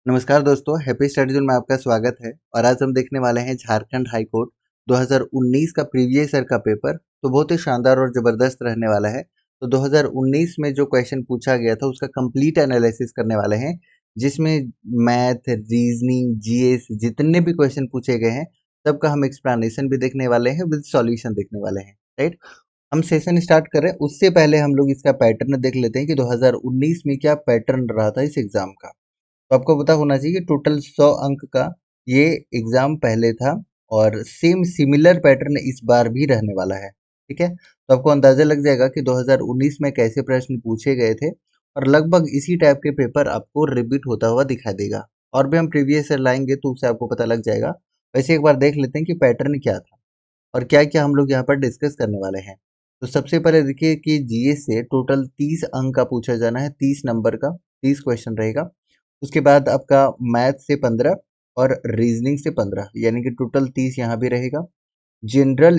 नमस्कार दोस्तों, happy study zone में आपका स्वागत है और आज हम देखने वाले हैं झारखंड हाई कोर्ट 2019 का प्रीवियस ईयर का पेपर। तो बहुत ही शानदार और ज़बरदस्त रहने वाला है। तो 2019 में जो क्वेश्चन पूछा गया था उसका कंप्लीट एनालिसिस करने वाले हैं, जिसमें मैथ, रीजनिंग, जीएस जितने भी क्वेश्चन पूछे गए हैं सबका हम एक्सप्लेनेशन भी देखने वाले हैं, विद सॉल्यूशन देखने वाले हैं। राइट, हम सेशन स्टार्ट कर रहे हैं उससे पहले हम लोग इसका पैटर्न देख लेते हैं कि 2019 में क्या पैटर्न रहा था इस एग्जाम का। तो आपको पता होना चाहिए कि टोटल 100 अंक का ये एग्जाम पहले था और सेम सिमिलर पैटर्न इस बार भी रहने वाला है। ठीक है, तो आपको अंदाजा लग जाएगा कि 2019 में कैसे प्रश्न पूछे गए थे और लगभग इसी टाइप के पेपर आपको रिपीट होता हुआ दिखाई देगा। और भी हम प्रीवियस ईयर लाएंगे तो उससे आपको पता लग जाएगा। वैसे एक बार देख लेते हैं कि पैटर्न क्या था और क्या क्या हम लोग यहाँ पर डिस्कस करने वाले हैं। तो सबसे पहले देखिए कि जीएस से टोटल 30 अंक का पूछा जाना है, 30 नंबर का 30 क्वेश्चन रहेगा। उसके बाद आपका मैथ से 15 और रीजनिंग से 15, यानी कि टोटल 30 यहाँ भी रहेगा। जनरल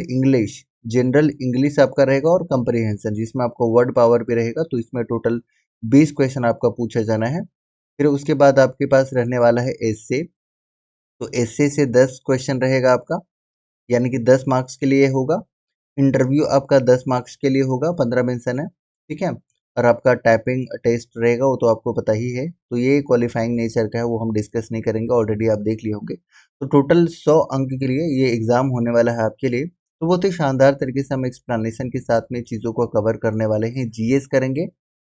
इंग्लिश आपका रहेगा और कंप्रीहेंशन जिसमें आपको वर्ड पावर भी रहेगा, तो इसमें टोटल 20 क्वेश्चन आपका पूछा जाना है। फिर उसके बाद आपके पास रहने वाला है एसए। तो एसए से 10 क्वेश्चन रहेगा आपका, यानी कि 10 मार्क्स के लिए होगा। इंटरव्यू आपका 10 मार्क्स के लिए होगा, 15 मेंशन है। ठीक है, और आपका टाइपिंग टेस्ट रहेगा, वो तो आपको पता ही है। तो ये क्वालिफाइंग नेचर का है, वो हम डिस्कस नहीं करेंगे, ऑलरेडी आप देख लिए होंगे। तो टोटल 100 अंक के लिए ये एग्जाम होने वाला है आपके लिए। तो बहुत ही शानदार तरीके से हम एक्सप्लेनेशन के साथ में चीज़ों को कवर करने वाले हैं। जीएस करेंगे,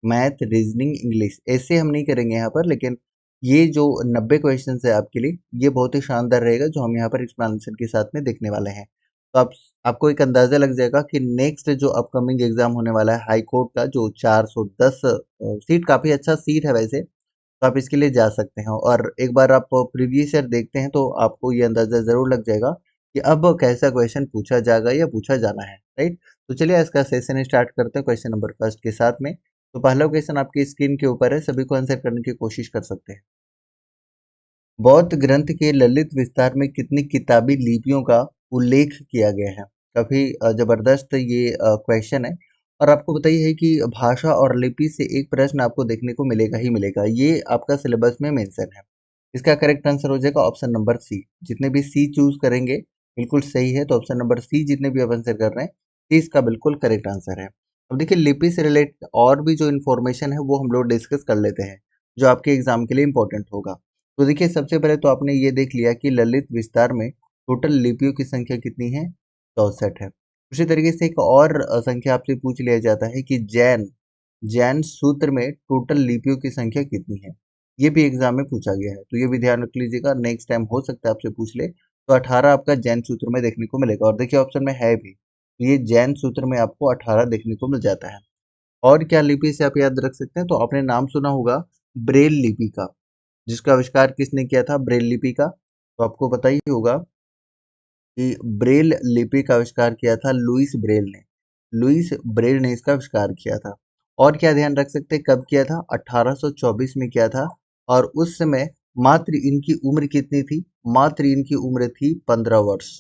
मैथ, रीजनिंग, इंग्लिश, ऐसे हम नहीं करेंगे यहाँ पर, लेकिन ये जो 90 क्वेश्चन है आपके लिए, ये बहुत ही शानदार रहेगा जो हम यहाँ पर एक्सप्लेनेशन के साथ में देखने वाले हैं। तो आपको एक अंदाजा लग जाएगा कि नेक्स्ट जो अपकमिंग एग्जाम होने वाला है हाई कोर्ट का, जो 410 सीट, काफ़ी अच्छा सीट है वैसे, तो आप इसके लिए जा सकते हैं। और एक बार आप प्रीवियस ईयर देखते हैं तो आपको ये अंदाजा ज़रूर लग जाएगा कि अब कैसा क्वेश्चन पूछा जाएगा या पूछा जाना है। राइट, तो चलिए इसका सेशन स्टार्ट करते हैं क्वेश्चन नंबर फर्स्ट के साथ में। तो पहला क्वेश्चन आपकी स्क्रीन के ऊपर है, सभी को आंसर करने की कोशिश कर सकते हैं। बौद्ध ग्रंथ के ललित विस्तार में कितनी किताबी लिपियों का उल्लेख किया गया है? काफी जबरदस्त ये क्वेश्चन है। और आपको बताइए है कि भाषा और लिपि से एक प्रश्न आपको देखने को मिलेगा ही मिलेगा, ये आपका सिलेबस में मेंशन है। इसका करेक्ट आंसर हो जाएगा ऑप्शन नंबर सी। जितने भी सी चूज करेंगे बिल्कुल सही है, तो ऑप्शन नंबर सी जितने भी आप आंसर कर रहे हैं, सी इसका बिल्कुल करेक्ट आंसर है। अब देखिए, लिपि से रिलेटेड और भी जो इन्फॉर्मेशन है वो हम लोग डिस्कस कर लेते हैं, जो आपके एग्जाम के लिए इंपॉर्टेंट होगा। तो देखिए, सबसे पहले तो आपने ये देख लिया कि ललित विस्तार में टोटल लिपियों की संख्या कितनी है, 64 है। उसी तरीके से एक और संख्या आपसे पूछ लिया जाता है कि जैन जैन सूत्र में टोटल लिपियों की संख्या कितनी है। ये भी एग्जाम में पूछा गया है, तो ये भी ध्यान रख लीजिएगा, नेक्स्ट टाइम हो सकता है आपसे पूछ ले। तो 18 आपका जैन सूत्र में देखने को मिलेगा, और देखिए ऑप्शन में है भी, तो ये जैन सूत्र में आपको 18 देखने को मिल जाता है। और क्या लिपि से आप याद रख सकते हैं, तो आपने नाम सुना होगा ब्रेल लिपि का, जिसका आविष्कार किसने किया था, ब्रेल लिपि का। तो आपको पता ही होगा कि ब्रेल लिपि का आविष्कार किया था लुईस ब्रेल ने इसका आविष्कार किया था। और क्या ध्यान रख सकते हैं, कब किया था, 1824 में किया था। और उस समय मात्र इनकी उम्र कितनी थी, मात्र इनकी उम्र थी 15 वर्ष।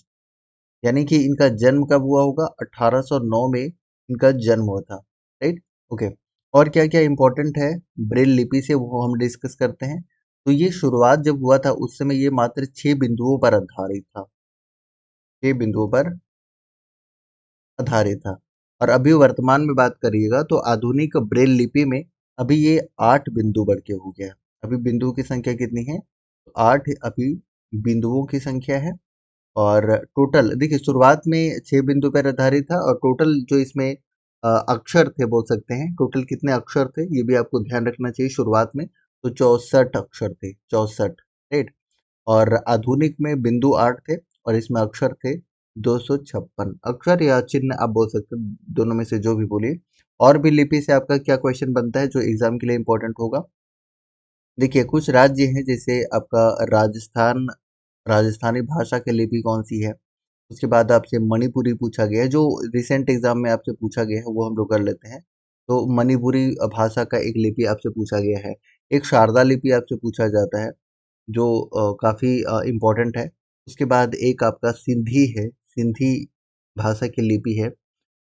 यानी कि इनका जन्म कब हुआ होगा, 1809 में इनका जन्म हुआ था। Right, okay. और क्या क्या इंपॉर्टेंट है ब्रेल लिपि से, वो हम डिस्कस करते हैं। तो ये शुरुआत जब हुआ था उस समय ये मात्र 6 बिंदुओं पर आधारित था, 6 बिंदुओं पर आधारित था। और अभी वर्तमान में बात करिएगा तो आधुनिक ब्रेल लिपि में अभी ये 8 बिंदु बढ़ के हो गया। अभी बिंदुओं की संख्या कितनी है, तो 8 अभी बिंदुओं की संख्या है। और टोटल देखिए, शुरुआत में 6 बिंदु पर आधारित था, और टोटल जो इसमें अक्षर थे बोल सकते हैं, टोटल कितने अक्षर थे ये भी आपको ध्यान रखना चाहिए शुरुआत में। तो 64 अक्षर थे, 64। राइट, और आधुनिक में बिंदु 8 थे और इसमें अक्षर थे 256 अक्षर या चिन्ह आप बोल सकते हैं, दोनों में से जो भी बोलिए। और भी लिपि से आपका क्या क्वेश्चन बनता है जो एग्जाम के लिए इंपॉर्टेंट होगा। देखिए, कुछ राज्य हैं जैसे आपका राजस्थान, राजस्थानी भाषा की लिपि कौन सी है। उसके बाद आपसे मणिपुरी पूछा गया है, जो रिसेंट एग्जाम में आपसे पूछा गया है वो हम लोग कर लेते हैं। तो मणिपुरी भाषा का एक लिपि आपसे पूछा गया है। एक शारदा लिपि आपसे पूछा जाता है, जो काफ़ी इम्पोर्टेंट है। उसके बाद एक आपका सिंधी है, सिंधी भाषा की लिपि है।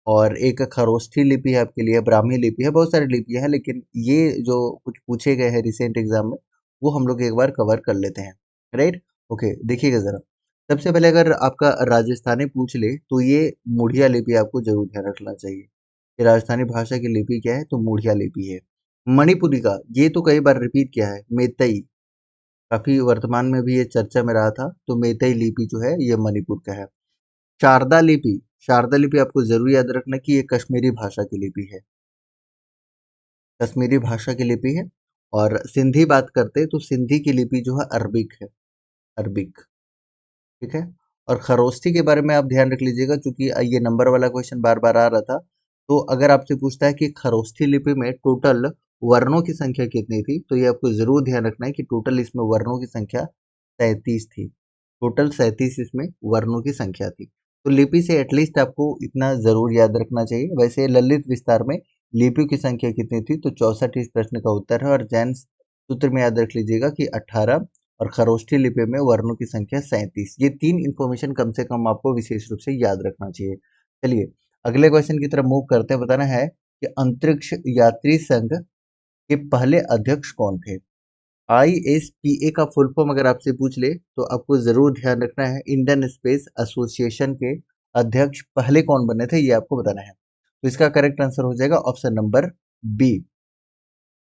और एक खरोष्ठी लिपि है आपके लिए, ब्राह्मी लिपि है, बहुत सारी लिपियाँ हैं, लेकिन ये जो कुछ पूछे गए हैं रिसेंट एग्जाम में वो हम लोग एक बार कवर कर लेते हैं। राइट, ओके, देखिएगा जरा। सबसे पहले अगर आपका राजस्थानी पूछ ले तो ये मुड़िया लिपि आपको जरूर ध्यान रखना चाहिए कि राजस्थानी भाषा की लिपि क्या है, तो मुड़िया लिपि है। मणिपुरी का ये तो कई बार रिपीट किया है, मेतई, काफी वर्तमान में भी ये चर्चा में रहा था, तो मेतई लिपि जो है ये मणिपुर का है। शारदा लिपि, शारदा लिपि आपको जरूर याद रखना कि ये कश्मीरी भाषा की लिपि है, कश्मीरी भाषा की लिपि है। और सिंधी बात करते हैं तो सिंधी की लिपि जो है अरबिक है, अरबिक, ठीक है। और खरोष्ठी के बारे में आप ध्यान रख लीजिएगा, क्योंकि ये नंबर वाला क्वेश्चन बार बार आ रहा था। तो अगर आपसे पूछता है कि खरोष्ठी लिपि में टोटल वर्णों की संख्या कितनी थी, तो ये आपको जरूर ध्यान रखना है कि टोटल इसमें वर्णों की संख्या 37 थी। टोटल 37 इसमें वर्णों की संख्या थी। तो लिपि से एटलीस्ट आपको इतना जरूर याद रखना चाहिए। वैसे ललित विस्तार में लिपियों की संख्या कितनी थी, तो 64 इस प्रश्न का उत्तर है। और जैन सूत्र में याद रख लीजिएगा कि 18, और खरोष्ठी लिपि में वर्णों की संख्या 37। ये 3 इंफॉर्मेशन कम से कम आपको विशेष रूप से याद रखना चाहिए। चलिए अगले क्वेश्चन की तरफ मूव करते हैं। बताना है कि अंतरिक्ष यात्री संघ के पहले अध्यक्ष कौन थे। ISPA का फुल फॉर्म अगर आपसे पूछ ले तो आपको जरूर ध्यान रखना है, इंडियन स्पेस एसोसिएशन के अध्यक्ष पहले कौन बने थे, ये आपको बताना है। तो इसका करेक्ट आंसर हो जाएगा ऑप्शन नंबर बी।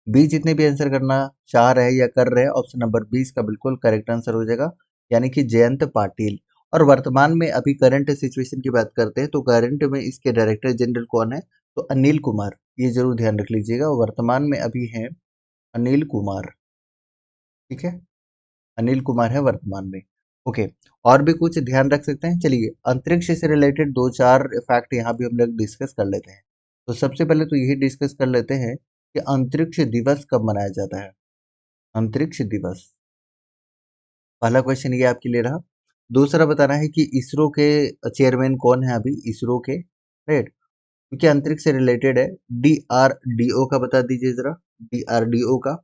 बी जितने भी आंसर करना चाह रहे हैं या कर रहे हैं, ऑप्शन नंबर 20 का बिल्कुल करेक्ट आंसर हो जाएगा, यानी कि जयंत पाटिल। और वर्तमान में अभी करंट सिचुएशन की बात करते हैं तो करंट में इसके डायरेक्टर जनरल कौन है, तो अनिल कुमार, ये जरूर ध्यान रख लीजिएगा। वर्तमान में अभी है अनिल कुमार, ठीक है, अनिल कुमार है वर्तमान में। ओके, और भी कुछ ध्यान रख सकते हैं। चलिए अंतरिक्ष से रिलेटेड दो चार फैक्ट यहाँ भी हम लोग डिस्कस कर लेते हैं। तो सबसे पहले तो यही डिस्कस कर लेते हैं कि अंतरिक्ष दिवस कब मनाया जाता है। अंतरिक्ष दिवस, पहला क्वेश्चन ये आपके लिए रहा। दूसरा बताना है कि इसरो के चेयरमैन कौन है अभी, इसरो के, राइट, क्योंकि अंतरिक्ष से रिलेटेड है। DRDO का बता दीजिए जरा, DRDO का।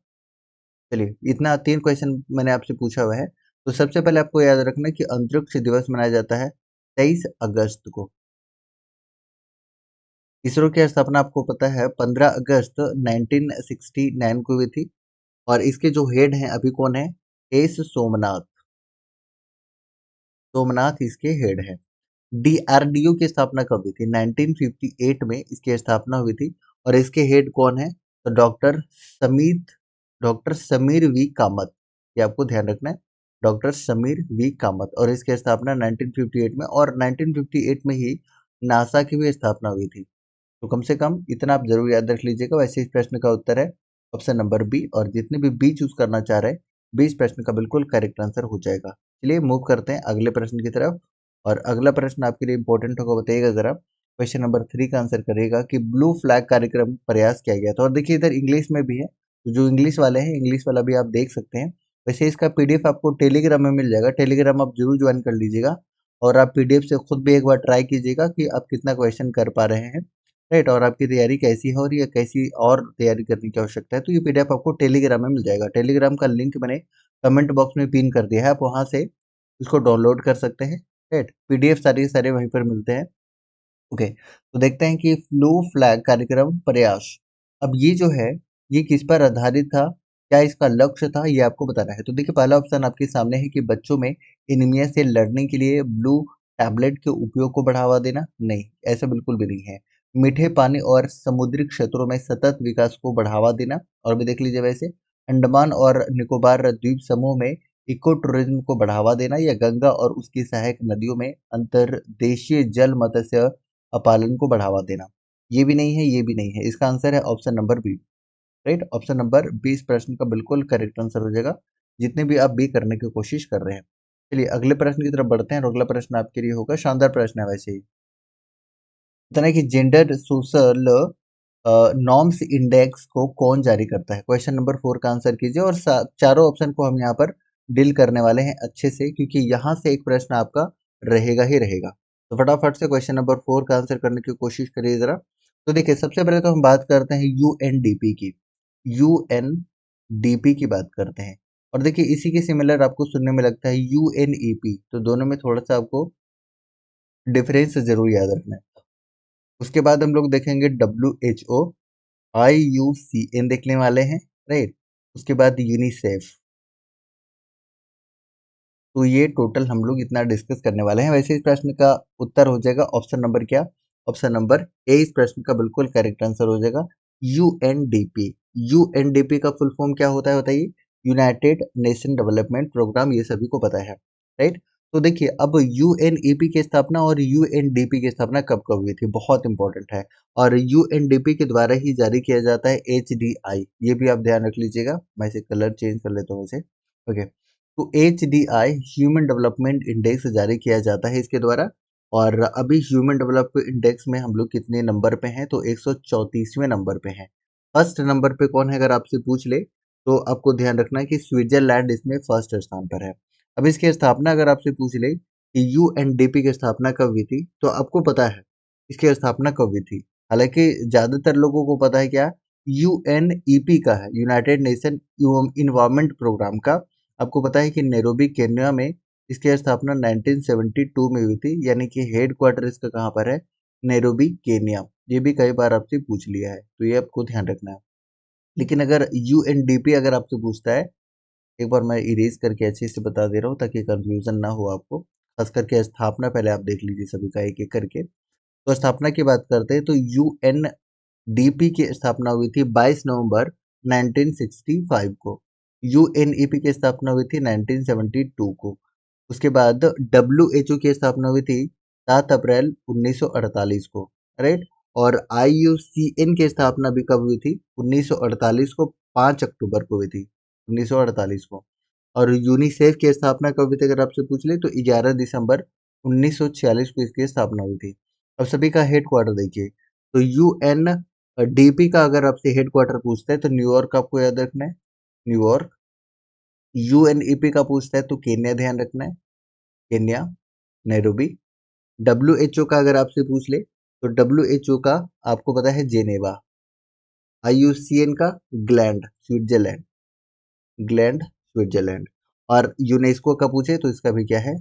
चलिए इतना 3 क्वेश्चन मैंने आपसे पूछा हुआ है। तो सबसे पहले आपको याद रखना है कि अंतरिक्ष दिवस मनाया जाता है 23 अगस्त को। इसरो की स्थापना आपको पता है 15 अगस्त 1969 को हुई थी। और इसके जो हेड हैं अभी कौन है, एस सोमनाथ, सोमनाथ इसके हेड है। DRDO की स्थापना कब हुई थी, 1958 में इसकी स्थापना हुई थी। और इसके हेड कौन है, तो डॉक्टर समीर वी कामत, ये आपको ध्यान रखना है, डॉक्टर समीर वी कामत। और इसकी स्थापना 1958 में, और 1958 में ही नासा की भी स्थापना हुई थी। तो कम से कम इतना आप जरूर याद रख लीजिएगा। वैसे इस प्रश्न का उत्तर है ऑप्शन नंबर बी, और जितने भी बी चूज करना चाह रहे हैं, बी इस प्रश्न का बिल्कुल करेक्ट आंसर हो जाएगा। चलिए मूव करते हैं अगले प्रश्न की तरफ। और अगला प्रश्न आपके लिए इंपॉर्टेंट होगा, बताइएगा जरा। क्वेश्चन नंबर 3 का आंसर करेगा कि ब्लू फ्लैग कार्यक्रम प्रयास किया गया था। और देखिए इधर इंग्लिश में भी है, तो जो इंग्लिश वाले हैं इंग्लिश वाला भी आप देख सकते हैं। वैसे इसका PDF आपको टेलीग्राम में मिल जाएगा, टेलीग्राम आप जरूर ज्वाइन कर लीजिएगा। और आप PDF से खुद भी एक बार ट्राई कीजिएगा कि आप कितना क्वेश्चन कर पा रहे हैं, राइट, और आपकी तैयारी कैसी है और या कैसी और तैयारी करने की आवश्यकता है। तो ये PDF आपको टेलीग्राम में मिल जाएगा। टेलीग्राम का लिंक मैंने कमेंट बॉक्स में पिन कर दिया है, आप वहां से इसको डाउनलोड कर सकते हैं, राइट। PDF सारे सारे वहीं पर मिलते हैं। ओके, तो देखते हैं कि ब्लू फ्लैग कार्यक्रम प्रयास, अब ये जो है ये किस पर आधारित था, क्या इसका लक्ष्य था, ये आपको बताना है। तो देखिए पहला ऑप्शन आपके सामने है कि बच्चों में एनीमिया से लड़ने के लिए ब्लू टैबलेट के उपयोग को बढ़ावा देना, नहीं, ऐसा बिल्कुल भी नहीं है। मीठे पानी और समुद्री क्षेत्रों में सतत विकास को बढ़ावा देना, और भी देख लीजिए वैसे, अंडमान और निकोबार द्वीप समूह में इको टूरिज्म को बढ़ावा देना, या गंगा और उसकी सहायक नदियों में अंतर्देशीय जल मत्स्य पालन को बढ़ावा देना। ये भी नहीं है, ये भी नहीं है, इसका आंसर है option number B, right. Option number B इस प्रश्न का बिल्कुल करेक्ट आंसर हो जाएगा, जितने भी आप बी करने की कोशिश कर रहे हैं। चलिए अगले प्रश्न की तरफ बढ़ते हैं, और अगला प्रश्न आपके लिए होगा, शानदार प्रश्न है वैसे ही। इतना कि जेंडर सोशल नॉर्म्स इंडेक्स को कौन जारी करता है, क्वेश्चन नंबर 4 का आंसर कीजिए। और चारों ऑप्शन को हम यहाँ पर डील करने वाले हैं अच्छे से, क्योंकि यहाँ से एक प्रश्न आपका रहेगा ही रहेगा। तो फटाफट से क्वेश्चन नंबर 4 का आंसर करने की कोशिश करिए जरा। तो देखिए सबसे पहले तो हम बात करते हैं UNDP की, UNDP की बात करते हैं। और देखिए इसी के सिमिलर आपको सुनने में लगता है UNEP, तो दोनों में थोड़ा सा आपको डिफरेंस जरूर याद रखना है। उसके बाद हम लोग देखेंगे WHO, IUCN देखने वाले हैं, राइट। उसके बाद यूनिसेफ, तो ये टोटल हम लोग इतना डिस्कस करने वाले हैं। वैसे इस प्रश्न का उत्तर हो जाएगा ऑप्शन नंबर क्या, ऑप्शन नंबर ए इस प्रश्न का बिल्कुल करेक्ट आंसर हो जाएगा, यूएनडीपी। यूएनडीपी का फुल फॉर्म क्या होता है बताइए, यूनाइटेड नेशन डेवलपमेंट प्रोग्राम, ये सभी को पता है, राइट। तो देखिए अब यूएनईपी की स्थापना और यूएनडीपी की स्थापना कब कब हुई थी, बहुत इंपॉर्टेंट है। और यूएनडीपी के द्वारा ही जारी किया जाता है एचडीआई, ये भी आप ध्यान रख लीजिएगा। मैं इसे कलर चेंज कर लेता हूँ इसे, ओके। तो एचडीआई ह्यूमन डेवलपमेंट इंडेक्स जारी किया जाता है इसके द्वारा। और अभी ह्यूमन डेवलपमेंट इंडेक्स में हम लोग कितने नंबर पे हैं, तो 134वें नंबर पे हैं। फर्स्ट नंबर पे कौन है अगर आपसे पूछ ले, तो आपको ध्यान रखना है कि स्विट्जरलैंड इसमें फर्स्ट स्थान पर है। अब इसकी स्थापना अगर आपसे पूछ ले कि यूएनडीपी की स्थापना कब हुई थी, तो आपको पता है इसकी स्थापना कब हुई थी। हालांकि ज्यादातर लोगों को पता है क्या, यूएनईपी का है, यूनाइटेड नेशन इन्वायरमेंट प्रोग्राम का। आपको पता है कि नैरोबी केन्या में इसकी स्थापना 1972 में हुई थी, यानी कि हेड क्वार्टर इसका कहाँ पर है, नैरोबी केन्या। ये भी कई बार आपसे पूछ लिया है, तो ये आपको ध्यान रखना है। लेकिन अगर यूएनडीपी अगर आपसे पूछता है, एक बार मैं इरेज करके अच्छे से बता दे रहा हूँ ताकि कंफ्यूजन ना हो आपको। खास करके स्थापना पहले आप देख लीजिए सभी का एक एक करके। तो स्थापना की बात करते हैं तो यूएनडीपी की स्थापना हुई थी 22 नवंबर 1965 को। यूएनईपी की स्थापना हुई थी 1972 को। उसके बाद डब्ल्यूएचओ की स्थापना हुई थी 7 अप्रैल 1948 को, राइट। और आईयूसीएन की स्थापना भी कब हुई थी, 1948 को, 5 अक्टूबर को हुई थी 1948 को। और यूनिसेफ की स्थापना कब हुई थी अगर आपसे पूछ ले, तो 11 दिसंबर 1946 को इसकी स्थापना हुई थी। अब सभी का हेड क्वार्टर देखिए, तो यूएन डीपी का अगर आपसे हेड क्वार्टर पूछता है तो न्यूयॉर्क आपको याद रखना है, न्यूयॉर्क। यूएनईपी का पूछता है तो केन्या ध्यान रखना है, केन्या, नैरोबी। डब्ल्यूएचओ का अगर आपसे पूछ ले तो डब्ल्यूएचओ का आपको पता है जेनेवा। आईयूसीएन का ग्लैंड, स्विट्जरलैंड, ग्लैंड स्विट्जरलैंड। और यूनेस्को का पूछे तो इसका भी क्या है,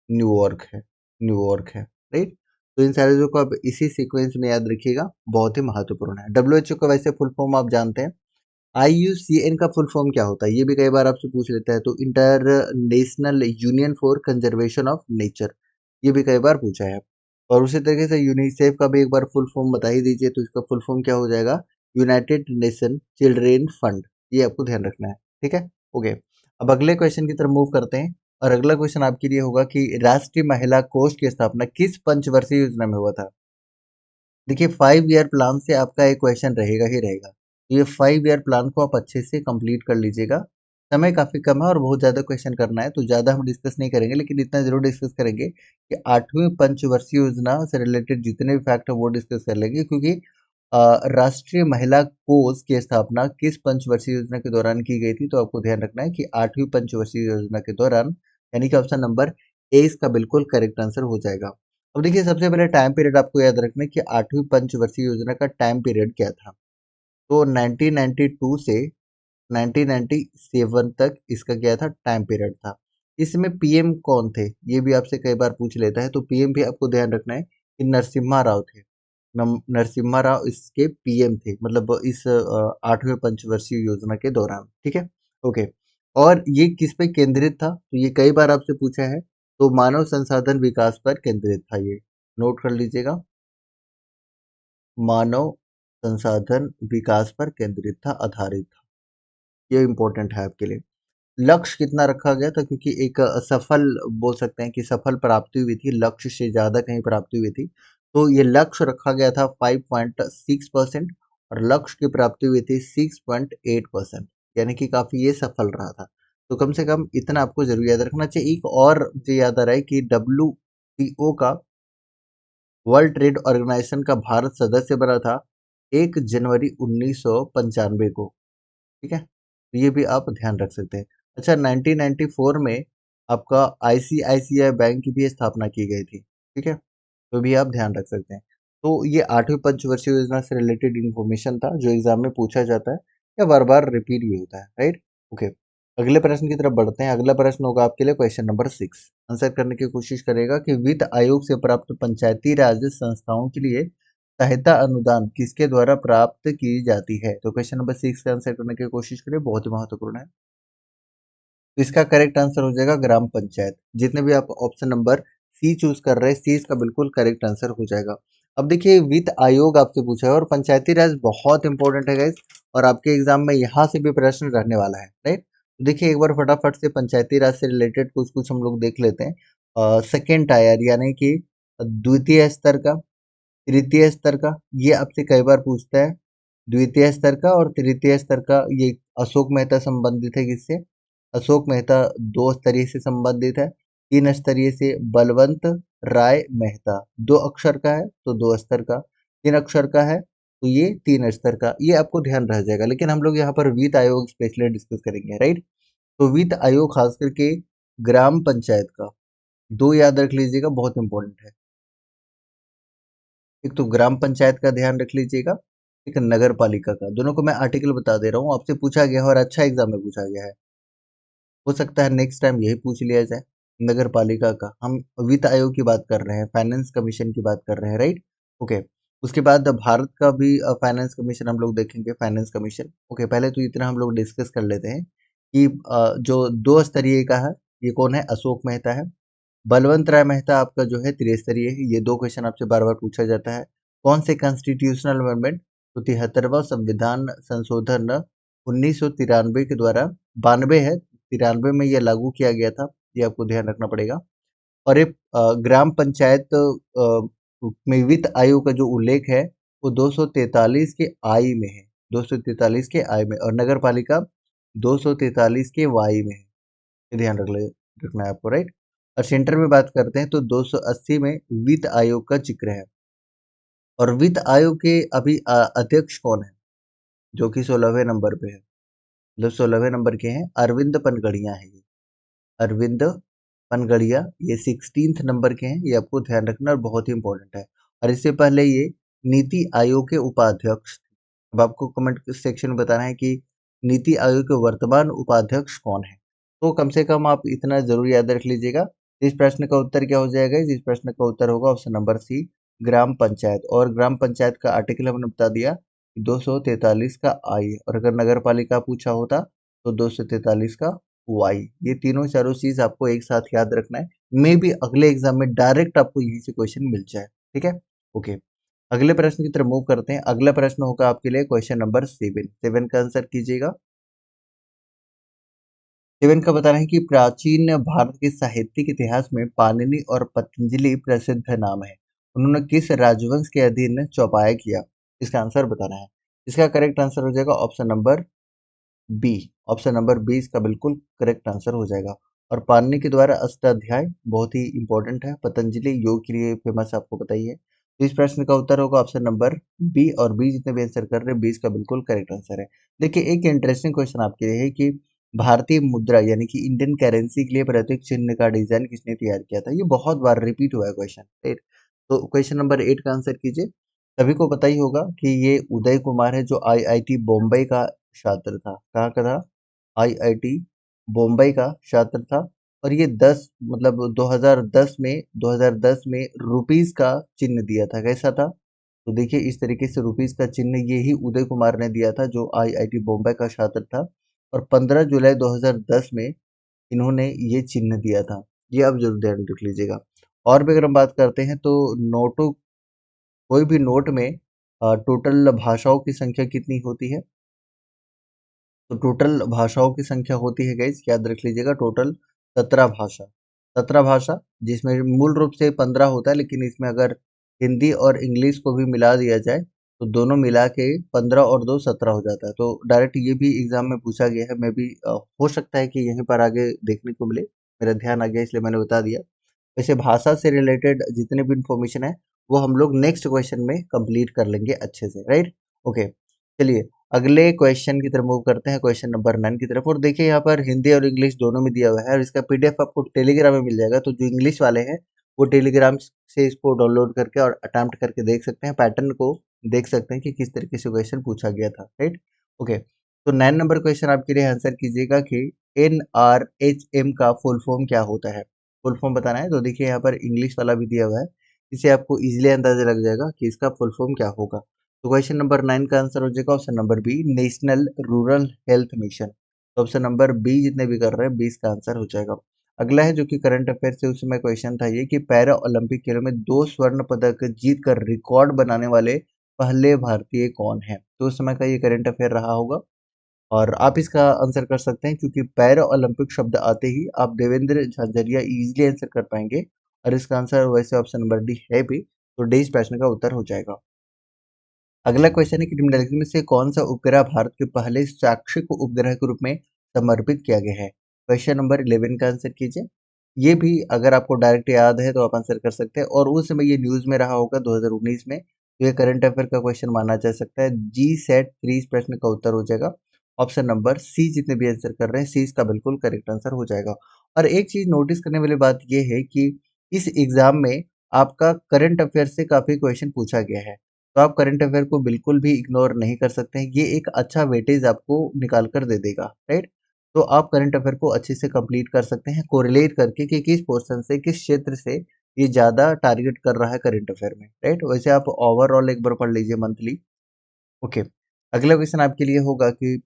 न्यूयॉर्क है, न्यूयॉर्क है, राइट। तो इन सारे को आप इसी सीक्वेंस में याद रखिएगा, बहुत ही महत्वपूर्ण है। डब्ल्यूएचओ का वैसे फुल फॉर्म आप जानते हैं। आईयूसीएन का फुल फॉर्म क्या होता है, ये भी कई बार आपसे पूछ लेता है, तो international union for conservation of nature, ये भी कई बार पूछा है। और उसी तरीके से यूनिसेफ का भी एक बार फुल फॉर्म बता ही दीजिए, तो इसका फुल फॉर्म क्या हो जाएगा, यूनाइटेड नेशन चिल्ड्रेन फंड, ये आपको ध्यान रखना है, ठीक है, ओके। अब अगले क्वेश्चन की तरफ मूव करते हैं। और अगला क्वेश्चन आपके लिए होगा कि राष्ट्रीय महिला कोष की स्थापना किस पंचवर्षीय योजना में हुआ था। देखिए 5 ईयर प्लान से आपका एक क्वेश्चन रहेगा ही रहेगा, तो ये 5 ईयर प्लान को आप अच्छे से कंप्लीट कर लीजिएगा। समय काफी कम है और बहुत ज्यादा क्वेश्चन करना है, तो ज्यादा हम डिस्कस नहीं करेंगे, लेकिन इतना जरूर डिस्कस करेंगे कि 8वीं पंचवर्षीय योजना से रिलेटेड जितने भी फैक्ट है वो डिस्कस कर लेंगे, क्योंकि राष्ट्रीय महिला कोष की स्थापना किस पंचवर्षीय योजना के दौरान की गई थी, तो आपको ध्यान रखना है कि 8वीं पंचवर्षीय योजना के दौरान, यानी कि ऑप्शन नंबर ए इसका बिल्कुल करेक्ट आंसर हो जाएगा। अब देखिए सबसे पहले टाइम पीरियड आपको याद रखना है कि 8वीं पंचवर्षीय योजना का टाइम पीरियड क्या था। तो 1992 से 1997 तक इसका क्या था, टाइम पीरियड था। इसमें पीएम कौन थे, ये भी आपसे कई बार पूछ लेता है, तो पीएम भी आपको ध्यान रखना है कि नरसिम्हा राव थे। नरसिम्हा राव इसके पीएम थे, मतलब इस 8वें पंचवर्षीय योजना के दौरान, ठीक है, ओके। और ये किस पे केंद्रित था, तो ये कई बार आपसे पूछा है, तो मानव संसाधन विकास पर केंद्रित था, ये नोट कर लीजिएगा, मानव संसाधन विकास पर केंद्रित था, आधारित था, ये इंपॉर्टेंट है आपके लिए। लक्ष्य कितना रखा गया था, क्योंकि एक सफल बोल सकते हैं कि सफल प्राप्ति हुई थी, लक्ष्य से ज्यादा कहीं प्राप्ति हुई थी, तो ये लक्ष्य रखा गया था 5.6% और लक्ष्य की प्राप्ति हुई थी 6.8%, यानी कि काफी ये सफल रहा था। तो कम से कम इतना आपको जरूर याद रखना चाहिए। एक और मुझे याद आ रहा है कि डब्ल्यूटीओ का, वर्ल्ड ट्रेड ऑर्गेनाइजेशन का भारत सदस्य बना था 1 जनवरी 1995 को, ठीक है, तो ये भी आप ध्यान रख सकते हैं। अच्छा 1994 में आपका आईसीआईसीआई बैंक की भी स्थापना की गई थी, ठीक है, तो भी आप ध्यान रख सकते हैं। तो ये 8वीं पंचवर्षीय योजना से रिलेटेड इंफॉर्मेशन था जो एग्जाम में पूछा जाता है या बार बार रिपीट भी होता है, राइट, ओके। अगले प्रश्न की तरफ बढ़ते हैं। अगला प्रश्न होगा आपके लिए क्वेश्चन नंबर 6। आंसर करने की कोशिश करेगा कि वित्त आयोग से प्राप्त पंचायती राज संस्थाओं के लिए सहायता अनुदान किसके द्वारा प्राप्त की जाती है। तो क्वेश्चन नंबर 6 का आंसर करने की कोशिश करें, बहुत ही महत्वपूर्ण है। तो इसका करेक्ट आंसर हो जाएगा ग्राम पंचायत। जितने भी आप ऑप्शन नंबर सी चूज कर रहे हैं, सी इसका बिल्कुल करेक्ट आंसर हो जाएगा। अब देखिए वित्त आयोग आपसे पूछा है और पंचायती राज बहुत इंपॉर्टेंट है गाइस, और आपके एग्जाम में यहाँ से भी प्रश्न रहने वाला है, राइट। तो देखिए एक बार फटाफट से पंचायती राज से रिलेटेड कुछ कुछ हम लोग देख लेते हैं। सेकेंड टायर यानी कि द्वितीय स्तर का, तृतीय स्तर का, ये आपसे कई बार पूछता है। द्वितीय स्तर का और तृतीय स्तर का, ये अशोक मेहता संबंधित है किससे? अशोक मेहता दो स्तरीय से संबंधित है। तीन स्तरीय से बलवंत राय मेहता, दो अक्षर का है तो दो स्तर का, तीन अक्षर का है तो ये तीन स्तर का, ये आपको ध्यान रह जाएगा। लेकिन हम लोग यहाँ पर वित्त आयोग स्पेशली डिस्कस करेंगे, राइट। तो वित्त आयोग खास करके ग्राम पंचायत का, दो याद रख लीजिएगा, बहुत इंपॉर्टेंट है। एक तो ग्राम पंचायत का ध्यान रख लीजिएगा, एक नगर पालिका का। दोनों को मैं आर्टिकल बता दे रहा हूँ, आपसे पूछा गया है और अच्छा एग्जाम में पूछा गया है। हो सकता है नेक्स्ट टाइम यही पूछ लिया जाए। नगर पालिका का, हम वित्त आयोग की बात कर रहे हैं, फाइनेंस कमीशन की बात कर रहे हैं, राइट। ओके। उसके बाद भारत का भी फाइनेंस कमीशन हम लोग देखेंगे, फाइनेंस कमीशन। ओके, पहले तो इतना हम लोग डिस्कस कर लेते हैं कि जो दो स्तरीय का है, ये कौन है? अशोक मेहता है। बलवंत राय मेहता आपका जो है त्रिस्तरीय है। ये दो क्वेश्चन आपसे बार बार पूछा जाता है। कौन से कॉन्स्टिट्यूशनल अमेंडमेंट? तो 73वां संविधान संशोधन 1993 के द्वारा, 92 है, 93 में ये लागू किया गया था, ये आपको ध्यान रखना पड़ेगा। और एक ग्राम पंचायत में वित्त आयोग का जो उल्लेख है वो 243 के आई में है, 243 के आई में, और नगर पालिका 243 के वाई में है। ये ध्यान रखना है आपको, राइट। और सेंटर में बात करते हैं तो 280 में वित्त आयोग का जिक्र है। और वित्त आयोग के अभी अध्यक्ष कौन है? जो कि 16वें नंबर पे है, मतलब 16वें नंबर के हैं, अरविंद पनगड़िया है ये। अरविंद पनगड़िया ये 16th नंबर के हैं, ये आपको ध्यान रखना और बहुत ही इंपॉर्टेंट है। और इससे पहले ये नीति आयोग के उपाध्यक्ष थे। अब आपको कमेंट सेक्शन में बताना है कि नीति आयोग के वर्तमान उपाध्यक्ष कौन है। तो कम से कम आप इतना जरूर याद रख लीजिएगा। इस प्रश्न का उत्तर क्या हो जाएगा? इस प्रश्न का उत्तर होगा ऑप्शन नंबर सी, ग्राम पंचायत। और ग्राम पंचायत का आर्टिकल हमने बता दिया, 243 का आई, और अगर नगर पालिका पूछा होता तो 243 का वाई। ये तीनों चारों चीज आपको एक साथ याद रखना है, मे भी अगले एग्जाम में डायरेक्ट आपको यहीं से क्वेश्चन मिल जाए, ठीक है। ओके, अगले प्रश्न की तरफ मूव करते हैं। अगला प्रश्न होगा आपके लिए क्वेश्चन नंबर 7 का आंसर कीजिएगा। 7 का बताना है कि प्राचीन भारत के साहित्यिक इतिहास में पाणिनि और पतंजलि प्रसिद्ध नाम है। उन्होंने किस राजवंश के अधीन चौपाया किया? इसका आंसर बताना है। इसका करेक्ट आंसर हो जाएगा option number B. Option number B इसका बिल्कुल करेक्ट आंसर हो जाएगा। और पाणिनि के द्वारा अष्टाध्याय बहुत ही इंपॉर्टेंट है। पतंजलि योग के लिए फेमस, आपको पता ही है। तो इस प्रश्न का उत्तर होगा ऑप्शन नंबर बी, और बी जितने भी आंसर कर रहे हैं, बी इसका बिल्कुल करेक्ट आंसर है। देखिए एक इंटरेस्टिंग क्वेश्चन आपके लिए है कि भारतीय मुद्रा यानी कि इंडियन करेंसी के लिए प्रतीक चिन्ह का डिजाइन किसने तैयार किया था? ये बहुत बार रिपीट हुआ है क्वेश्चन, राइट। तो क्वेश्चन नंबर 8 का आंसर कीजिए। सभी को पता ही होगा कि ये उदय कुमार है, जो आईआईटी बॉम्बे का छात्र था। कहाँ का था? आईआईटी बॉम्बे का छात्र था। और ये 10 मतलब 2010 में रुपीस का चिन्ह दिया था। कैसा था? तो देखिए इस तरीके से रुपीस का चिन्ह ये ही उदय कुमार ने दिया था, जो आईआईटी बॉम्बे का छात्र था। और 15 जुलाई 2010 में इन्होंने ये चिन्ह दिया था। ये आप जरूर ध्यान रख लीजिएगा। और भी अगर हम बात करते हैं तो नोटों, कोई भी नोट में टोटल भाषाओं की संख्या कितनी होती है? तो टोटल भाषाओं की संख्या होती है गाइस, याद रख लीजिएगा, टोटल 17 भाषा। 17 भाषा, जिसमें मूल रूप से 15 होता है, लेकिन इसमें अगर हिंदी और इंग्लिश को भी मिला दिया जाए तो दोनों मिला के 15 और 2 17 हो जाता है। तो डायरेक्ट ये भी एग्जाम में पूछा गया है। मैं भी हो सकता है कि यहीं पर आगे देखने को मिले, मेरा ध्यान आ गया इसलिए मैंने बता दिया। वैसे भाषा से रिलेटेड जितने भी इंफॉर्मेशन है वो हम लोग नेक्स्ट क्वेश्चन में कंप्लीट कर लेंगे अच्छे से, राइट। ओके, चलिए अगले क्वेश्चन की तरफ मूव करते हैं, क्वेश्चन नंबर 9 की तरफ। और देखिए यहाँ पर हिंदी और इंग्लिश दोनों में दिया हुआ है, और इसका पीडीएफ आपको टेलीग्राम में मिल जाएगा। तो जो इंग्लिश वाले हैं वो टेलीग्राम से इसको डाउनलोड करके और अटेम्प्ट करके देख सकते हैं, पैटर्न को देख सकते हैं कि किस तरीके से क्वेश्चन पूछा गया था, राइट। ओके, तो 9 नंबर क्वेश्चन आपके लिए आंसर कीजिएगा कि NRHM का फुल फॉर्म क्या होता है? फुल फॉर्म बताना है। तो देखिए यहाँ पर इंग्लिश वाला भी दिया हुआ है, इससे आपको इजीली अंदाजा लग जाएगा कि इसका फुल फॉर्म क्या होगा। तो क्वेश्चन नंबर 9 का आंसर हो जाएगा option number B, national rural health mission. तो ऑप्शन नंबर बी जितने भी कर रहे हैं 20 का आंसर हो जाएगा। अगला है जो कि करंट अफेयर से उस समय क्वेश्चन था ये कि पैरा ओलंपिक खेलों में 2 स्वर्ण पदक जीत कर रिकॉर्ड बनाने वाले पहले भारतीय कौन है? तो उस समय का ये करंट अफेयर रहा होगा और आप इसका आंसर कर सकते हैं क्योंकि पैरा ओलंपिक शब्द आते ही आप देवेंद्र झाझरिया इजीली आंसर कर पाएंगे और इसका आंसर वैसे ऑप्शन नंबर डी है भी, तो डी इस प्रश्न का उत्तर हो जाएगा। अगला क्वेश्चन है कि निम्नलिखित में से कौन सा उपग्रह भारत के पहले शैक्षिक उपग्रह के रूप में समर्पित किया गया है? क्वेश्चन नंबर 11 का आंसर कीजिए। ये भी अगर आपको डायरेक्ट याद है तो आप आंसर कर सकते हैं और उस समय ये न्यूज में रहा होगा 2019 में, तो ये करंट अफेयर का क्वेश्चन माना जा सकता है। जी सेट 3 इस प्रश्न का उत्तर हो जाएगा। ऑप्शन नंबर सी जितने भी आंसर कर रहे हैं सी इसका बिल्कुल करेक्ट आंसर हो जाएगा। और एक चीज नोटिस करने वाली बात ये है कि इस एग्जाम में आपका करंट अफेयर से काफी क्वेश्चन पूछा गया है, तो आप करंट अफेयर को बिल्कुल भी इग्नोर नहीं कर सकते हैं। ये एक अच्छा वेटेज आपको निकाल कर दे देगा, राइट? तो आप करंट अफेयर को अच्छे से कंप्लीट कर सकते हैं कोरिलेट करके कि किस पोर्शन से किस क्षेत्र से ये ज़्यादा टारगेट कर रहा है करंट अफेयर में, राइट? वैसे आप ओवरऑल एक बार पढ़ लीजिए मंथली। ओके, अगला क्वेश्चन आपके लिए होगा कि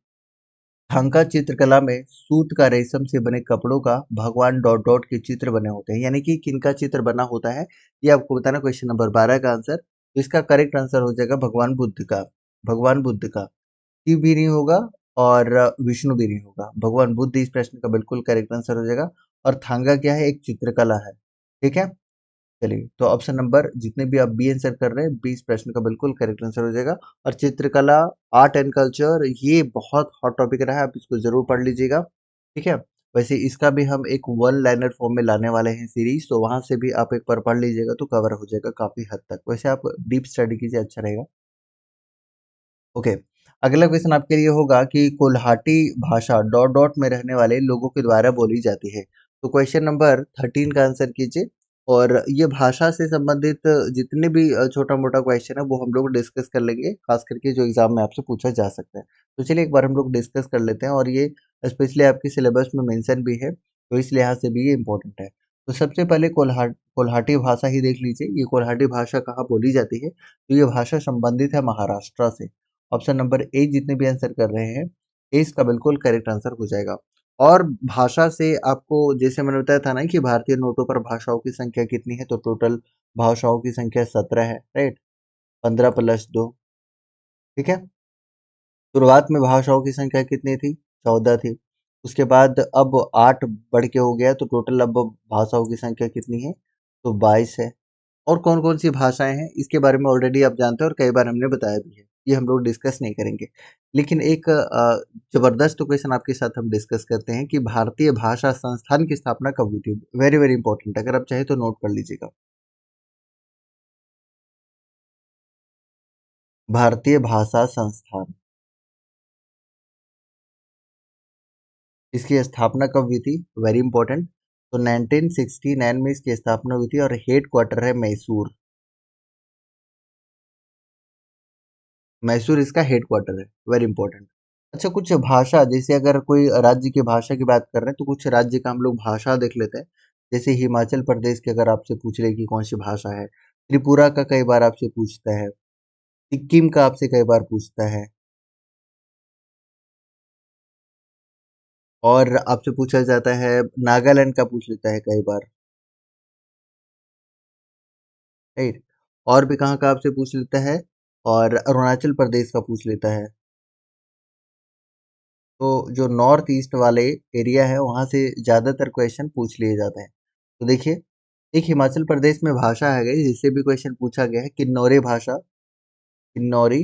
थांका चित्रकला में सूत का रेशम से बने कपड़ों का भगवान डॉट डॉट के चित्र बने होते हैं, यानी कि किनका चित्र बना होता है ये आपको बताना। क्वेश्चन नंबर 12 का आंसर, तो इसका करेक्ट आंसर हो जाएगा भगवान बुद्ध का। भगवान बुद्ध का शिव भी नहीं होगा और विष्णु भी नहीं होगा, भगवान बुद्ध इस प्रश्न का बिल्कुल करेक्ट आंसर हो जाएगा। और थांगा क्या है? एक चित्रकला है, ठीक है। चलिए, तो ऑप्शन नंबर जितने भी आप बी आंसर कर रहे हैं 20 प्रश्न का बिल्कुल करेक्ट आंसर हो जाएगा। और चित्रकला, आर्ट एंड कल्चर ये बहुत हॉट टॉपिक रहा है, आप इसको जरूर पढ़ लीजिएगा, ठीक है। वैसे इसका भी हम एक वन लाइनर फॉर्म में लाने वाले हैं सीरीज, तो वहां से भी आप एक बार पढ़ लीजिएगा तो कवर हो जाएगा काफी हद तक। वैसे आप डीप स्टडी कीजिए, अच्छा रहेगा। ओके, अगला क्वेश्चन आपके लिए होगा कि कोल्हाटी भाषा डॉट डॉट में रहने वाले लोगों के द्वारा बोली जाती है। तो क्वेश्चन नंबर 13 का आंसर कीजिए। और ये भाषा से संबंधित जितने भी छोटा मोटा क्वेश्चन है वो हम लोग डिस्कस कर लेंगे, खास करके जो एग्जाम में आपसे पूछा जा सकता है। तो चलिए एक बार हम लोग डिस्कस कर लेते हैं, और ये स्पेशली आपके सिलेबस में मेंशन भी है, तो इस लिहाज से भी ये इंपॉर्टेंट है। तो सबसे पहले कोल्हाटी भाषा ही देख लीजिए, ये कोल्हाटी भाषा कहाँ बोली जाती है? तो ये भाषा संबंधित है महाराष्ट्र से। ऑप्शन नंबर ए जितने भी आंसर कर रहे हैं ए इसका बिल्कुल करेक्ट आंसर हो जाएगा। और भाषा से आपको जैसे मैंने बताया था ना कि भारतीय नोटों पर भाषाओं की संख्या कितनी है, तो टोटल भाषाओं की संख्या 17 है, राइट? 15 प्लस 2, ठीक है। शुरुआत में भाषाओं की संख्या कितनी थी? 14 थी। उसके बाद अब 8 बढ़ के हो गया, तो टोटल अब भाषाओं की संख्या कितनी है? तो 22 है। और कौन-कौन सी भाषाएँ हैं, इसके बारे में ऑलरेडी आप जानते हैं और कई बार हमने बताया भी है। ये हम लोग डिस्कस नहीं करेंगे। लेकिन एक ज़बरदस्त क्वेश्चन आपके साथ हम डिस्कस करते हैं कि भारतीय भाषा संस्थान की स्थापना कब हुई थी? वेरी, वेरी इंपॉर्टेंट, अगर आप चाहें तो नोट कर लीजिएगा। भारतीय भाषा संस्थान, इसकी स्थापना कब हुई थी? Very important. तो 1969 में इसकी स्थापना हुई थी और हेड क्वार्टर है मैसूर। मैसूर इसका हेड क्वार्टर है, वेरी इंपॉर्टेंट। अच्छा, कुछ भाषा जैसे अगर कोई राज्य की भाषा की बात कर रहे हैं तो कुछ राज्य का हम लोग भाषा देख लेते हैं। जैसे हिमाचल प्रदेश की अगर आपसे पूछ ले कि कौन सी भाषा है, त्रिपुरा का कई बार आपसे पूछता है, सिक्किम का आपसे कई बार पूछता है, और आपसे पूछा जाता है नागालैंड का पूछ लेता है कई बार, राइट? और भी कहाँ का आपसे पूछ लेता है, और अरुणाचल प्रदेश का पूछ लेता है। तो जो नॉर्थ ईस्ट वाले एरिया है वहां से ज्यादातर क्वेश्चन पूछ लिए जाते हैं। तो देखिए, एक हिमाचल प्रदेश में भाषा है गई जिससे भी क्वेश्चन पूछा गया है, किन्नौरी भाषा। किन्नौरी,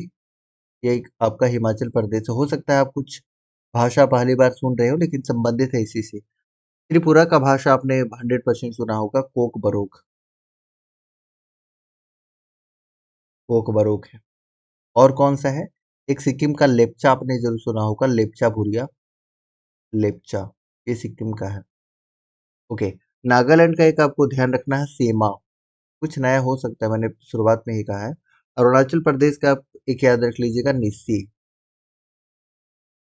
ये एक आपका हिमाचल प्रदेश से हो सकता है। आप कुछ भाषा पहली बार सुन रहे हो लेकिन संबंधित है इसी से। त्रिपुरा का भाषा आपने 100% सुना होगा, कोक बरोक। कोक बरोक है। और कौन सा है? एक सिक्किम का लेप्चा आपने जरूर सुना होगा, लेप्चा भूरिया। लेप्चा, ये सिक्किम का है। ओके, नागालैंड का एक आपको ध्यान रखना है, सेमा। कुछ नया हो सकता है, मैंने शुरुआत में ही कहा है। अरुणाचल प्रदेश का आप एक याद रख लीजिएगा, निस्सी।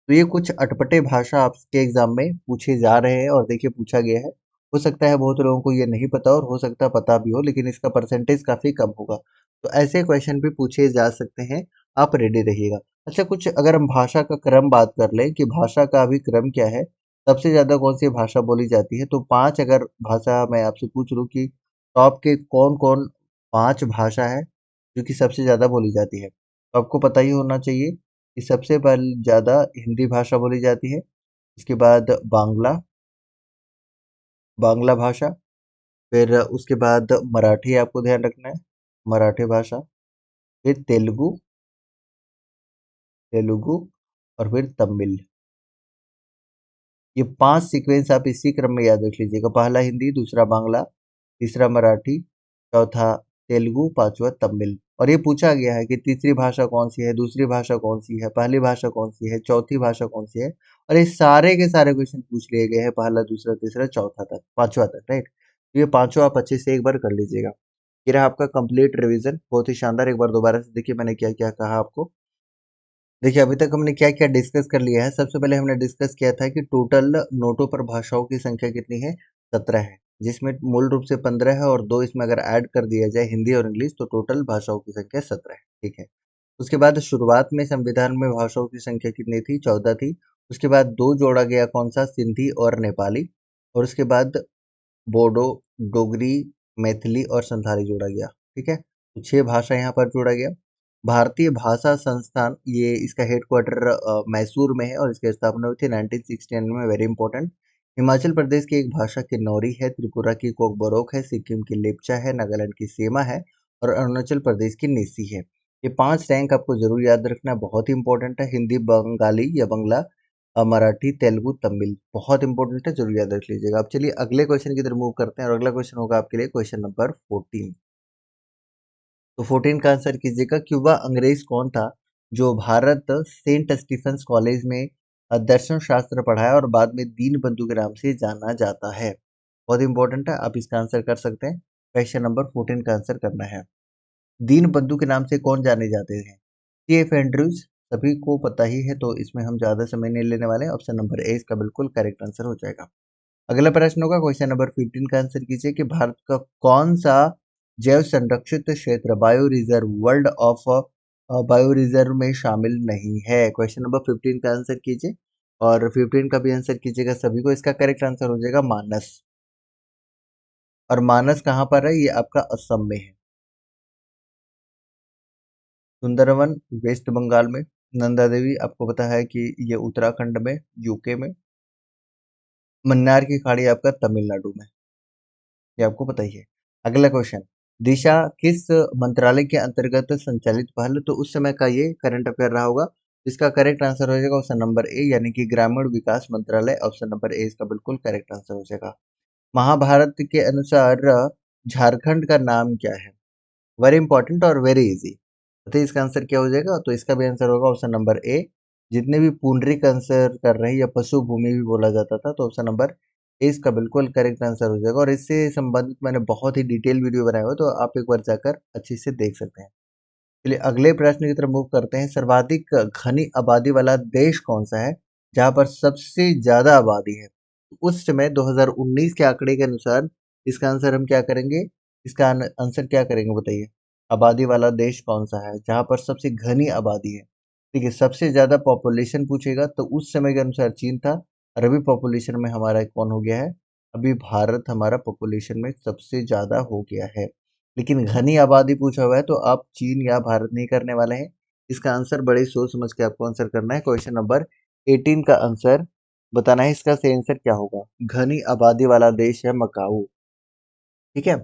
तो ये कुछ अटपटे भाषा आपके एग्जाम में पूछे जा रहे हैं और देखिए पूछा गया है। हो सकता है बहुत लोगों को ये नहीं पता और हो सकता है पता भी हो, लेकिन इसका परसेंटेज काफी कम होगा। तो ऐसे क्वेश्चन भी पूछे जा सकते हैं, आप रेडी रहिएगा। अच्छा, कुछ अगर हम भाषा का क्रम बात कर लें कि भाषा का अभी क्रम क्या है, सबसे ज़्यादा कौन-सी भाषा बोली जाती है? तो 5 अगर भाषा मैं आपसे पूछ लूँ कि टॉप के कौन-कौन 5 भाषा है, जो कि सबसे ज़्यादा बोली जाती है? तो आपको पता ही होना चाहिए कि सबसे ज़्यादा हिंदी भाषा बोली जाती है, उसके बाद बांग्ला भाषा, फिर उसके बाद मराठी आपको ध्यान रखना है, मराठी भाषा, फिर तेलुगु और फिर तमिल। ये 5 सीक्वेंस आप इसी क्रम में याद रख लीजिएगा। पहला हिंदी, दूसरा बांग्ला, तीसरा मराठी, चौथा तेलुगु, पाँचवा तमिल। और ये पूछा गया है कि तीसरी भाषा कौन-सी है, दूसरी भाषा कौन-सी है, पहली भाषा कौन-सी है, चौथी भाषा कौन-सी है? और ये सारे के सारे क्वेश्चन पूछ लिए गए हैं पहला, दूसरा, तीसरा, चौथा तक, पाँचवाँ तक, राइट? तो ये पाँचों आप अच्छे से एक बार कर लीजिएगा। ये रहा आपका कंप्लीट रिवीजन, बहुत ही शानदार। एक बार दोबारा से देखिए मैंने क्या-क्या कहा आपको। देखिए, अभी तक हमने क्या-क्या डिस्कस कर लिया है। सबसे पहले हमने डिस्कस किया था कि टोटल नोटों पर भाषाओं की संख्या कितनी है? 17 है, जिसमें मूल रूप से 15 है और 2 इसमें अगर ऐड कर दिया जाए हिंदी और इंग्लिश तो टोटल भाषाओं की संख्या 17 है, ठीक है। उसके बाद शुरुआत में संविधान में भाषाओं की संख्या कितनी थी? 14 थी। उसके बाद 2 जोड़ा गया कौन-सा? सिंधी और नेपाली। और उसके बाद बोडो, डोगरी, मैथिली और संथाली जोड़ा गया, ठीक है। तो 6 भाषा यहाँ पर जोड़ा गया। भारतीय भाषा संस्थान, ये इसका हेडक्वार्टर मैसूर में है और इसकी स्थापना हुई थी 1969 में, वेरी इंपॉर्टेंट। हिमाचल प्रदेश की एक भाषा किन्नौरी है, त्रिपुरा की कोकबोरोक है, सिक्किम की लेप्चा है, नागालैंड की सेमा है और अरुणाचल प्रदेश की नेसी है। ये 5 रैंक आपको जरूर याद रखना, बहुत ही इंपॉर्टेंट है। हिंदी, बंगाली या बंगला, मराठी, तेलुगु, तमिल, बहुत इंपॉर्टेंट है, जरूर याद रख लीजिएगा। अब चलिए अगले क्वेश्चन की तरफ मूव करते हैं और अगला क्वेश्चन होगा आपके लिए क्वेश्चन नंबर 14। तो 14 का आंसर कीजिएगा। क्यूबा अंग्रेज कौन था जो भारत सेंट स्टीफेंस कॉलेज में दर्शन शास्त्र पढ़ाया और बाद में दीन बंधु के नाम से जाना जाता है? बहुत इंपॉर्टेंट है, आप इसका आंसर कर सकते हैं। क्वेश्चन नंबर 14 का आंसर करना है। दीन बंधु के नाम से कौन जाने जाते हैं? सी.एफ. एंड्रयूज, सभी को पता ही है, तो इसमें हम ज्यादा समय नहीं लेने वाले। ऑप्शन नंबर ए इसका बिल्कुल करेक्ट आंसर हो जाएगा। अगला प्रश्न होगा क्वेश्चन नंबर 15 का आंसर कीजिए कि भारत का कौन सा जैव संरक्षित क्षेत्र bio reserve world of bio reserve में शामिल नहीं है? क्वेश्चन नंबर 15 का आंसर कीजिए और 15 का भी आंसर कीजिएगा सभी को। इसका करेक्ट आंसर हो जाएगा मानस। और मानस कहाँ पर है? ये आपका असम में है। सुंदरवन वेस्ट बंगाल में। नंदा देवी आपको पता है कि ये उत्तराखंड में, यूके में। मन्नार की खाड़ी आपका तमिलनाडु में, ये आपको पता ही है। अगला क्वेश्चन, दिशा किस मंत्रालय के अंतर्गत संचालित पहल? तो उस समय का ये करंट अफेयर रहा होगा। इसका करेक्ट आंसर हो जाएगा ऑप्शन नंबर ए, यानी कि ग्रामीण विकास मंत्रालय। ऑप्शन नंबर ए इसका बिल्कुल करेक्ट आंसर हो जाएगा। महाभारत के अनुसार झारखंड का नाम क्या है? वेरी इंपॉर्टेंट और वेरी इजी। बताइए इसका आंसर क्या हो जाएगा? तो इसका भी आंसर होगा ऑप्शन नंबर ए। जितने भी पुंडरीक आंसर कर रहे हैं या पशु भूमि भी बोला जाता था, तो ऑप्शन नंबर ए इसका बिल्कुल करेक्ट आंसर हो जाएगा। और इससे संबंधित मैंने बहुत ही डिटेल वीडियो बनाया हुआ है, तो आप एक बार जाकर अच्छे से देख सकते हैं। चलिए अगले प्रश्न की तरफ मूव करते हैं। सर्वाधिक घनी आबादी वाला देश कौन सा है जहां पर सबसे ज्यादा आबादी है? उस समय 2019 के आंकड़े के अनुसार इसका आंसर हम क्या करेंगे? इसका आंसर क्या करेंगे बताइए? आबादी वाला देश कौन सा है जहां पर सबसे घनी आबादी है? ठीक है, सबसे ज्यादा पॉपुलेशन पूछेगा तो उस समय के अनुसार चीन था। और अभी पॉपुलेशन में हमारा कौन हो गया है? अभी भारत हमारा पॉपुलेशन में सबसे ज्यादा हो गया है। लेकिन घनी आबादी पूछा हुआ है तो आप चीन या भारत नहीं करने वाले हैं। इसका आंसर बड़े सोच समझ के आपको आंसर करना है। क्वेश्चन नंबर 18 का आंसर बताना है। इसका सही आंसर क्या होगा? घनी आबादी वाला देश है मकाऊ, ठीक है।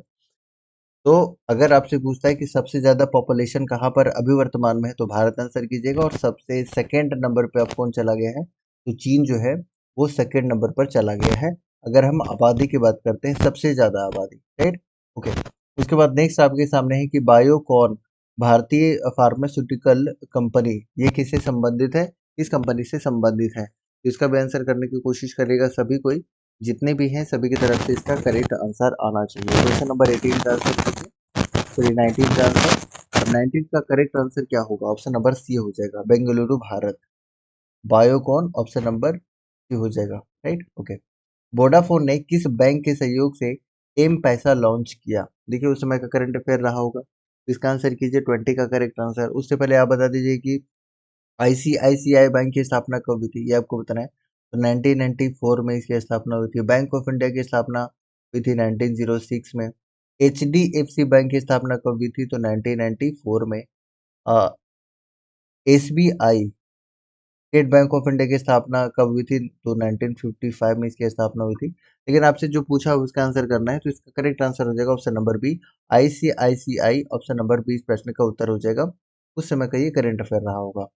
तो अगर आपसे पूछता है कि सबसे ज्यादा पॉपुलेशन कहाँ पर अभी वर्तमान में है, तो भारत आंसर कीजिएगा। और सबसे सेकंड नंबर पे अब कौन चला गया है? तो चीन जो है वो सेकंड नंबर पर चला गया है, अगर हम आबादी की बात करते हैं, सबसे ज्यादा आबादी, राइट। ओके, उसके बाद नेक्स्ट आपके सामने है कि बायोकॉन भारतीय फार्मास्यूटिकल कंपनी, ये किससे संबंधित है? किस कंपनी से संबंधित है? तो इसका भी आंसर करने की कोशिश करेगा सभी कोई, जितने भी हैं सभी की तरफ से इसका करेक्ट आंसर आना चाहिए। क्वेश्चन नंबर 18 का आंसर कीजिए, सॉरी 19 का आंसर। और 19 का करेक्ट आंसर क्या होगा? ऑप्शन नंबर सी हो जाएगा, Bengaluru Bharat. Biocon option number C हो जाएगा, राइट। ओके, वोडाफोन ने किस बैंक के सहयोग से एम पैसा लॉन्च किया? देखिए उस समय का करंट अफेयर रहा होगा, तो इसका आंसर कीजिए 20 का करेक्ट आंसर। उससे पहले आप बता दीजिए कि आईसीआईसीआई बैंक की स्थापना कब हुई थी ये आपको बताना है। तो 1994 में इसकी स्थापना हुई थी। बैंक ऑफ इंडिया की स्थापना हुई थी 1906 में। एचडीएफसी बैंक की स्थापना कब हुई थी तो 1994 में। SBI state bank of India की स्थापना कब हुई थी तो 1955 में इसकी स्थापना हुई थी। लेकिन आपसे जो पूछा उसका आंसर करना है तो इसका करेक्ट आंसर हो जाएगा option number B, ICICI. Option number B इस प्रश्न का उत्तर हो जाएगा। उस समय का ये करेंट अफेयर रहा होगा।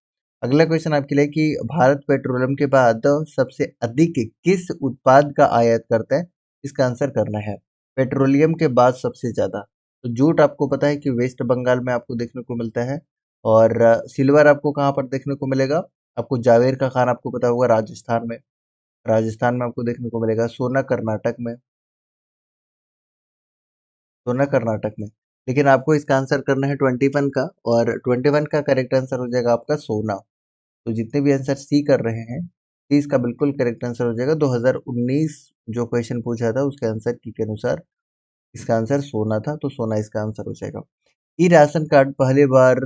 अगला क्वेश्चन आपके लिए कि भारत पेट्रोलियम के बाद सबसे अधिक किस उत्पाद का आयात करता है, इसका आंसर करना है। पेट्रोलियम के बाद सबसे ज्यादा तो जूट आपको पता है कि वेस्ट बंगाल में आपको देखने को मिलता है। और सिल्वर आपको कहाँ पर देखने को मिलेगा, आपको जावेर का खान आपको पता होगा राजस्थान में। राजस्थान में आपको देखने को मिलेगा। सोना कर्नाटक में, सोना कर्नाटक में। लेकिन आपको इसका आंसर करना है 21 का, और 21 का करेक्ट आंसर हो जाएगा आपका सोना। तो जितने भी आंसर सी कर रहे हैं, सी इसका बिल्कुल करेक्ट आंसर हो जाएगा। 2019 जो क्वेश्चन पूछा था उसके आंसर की के अनुसार इसका आंसर सोना था, तो सोना इसका आंसर हो जाएगा। ई राशन कार्ड पहली बार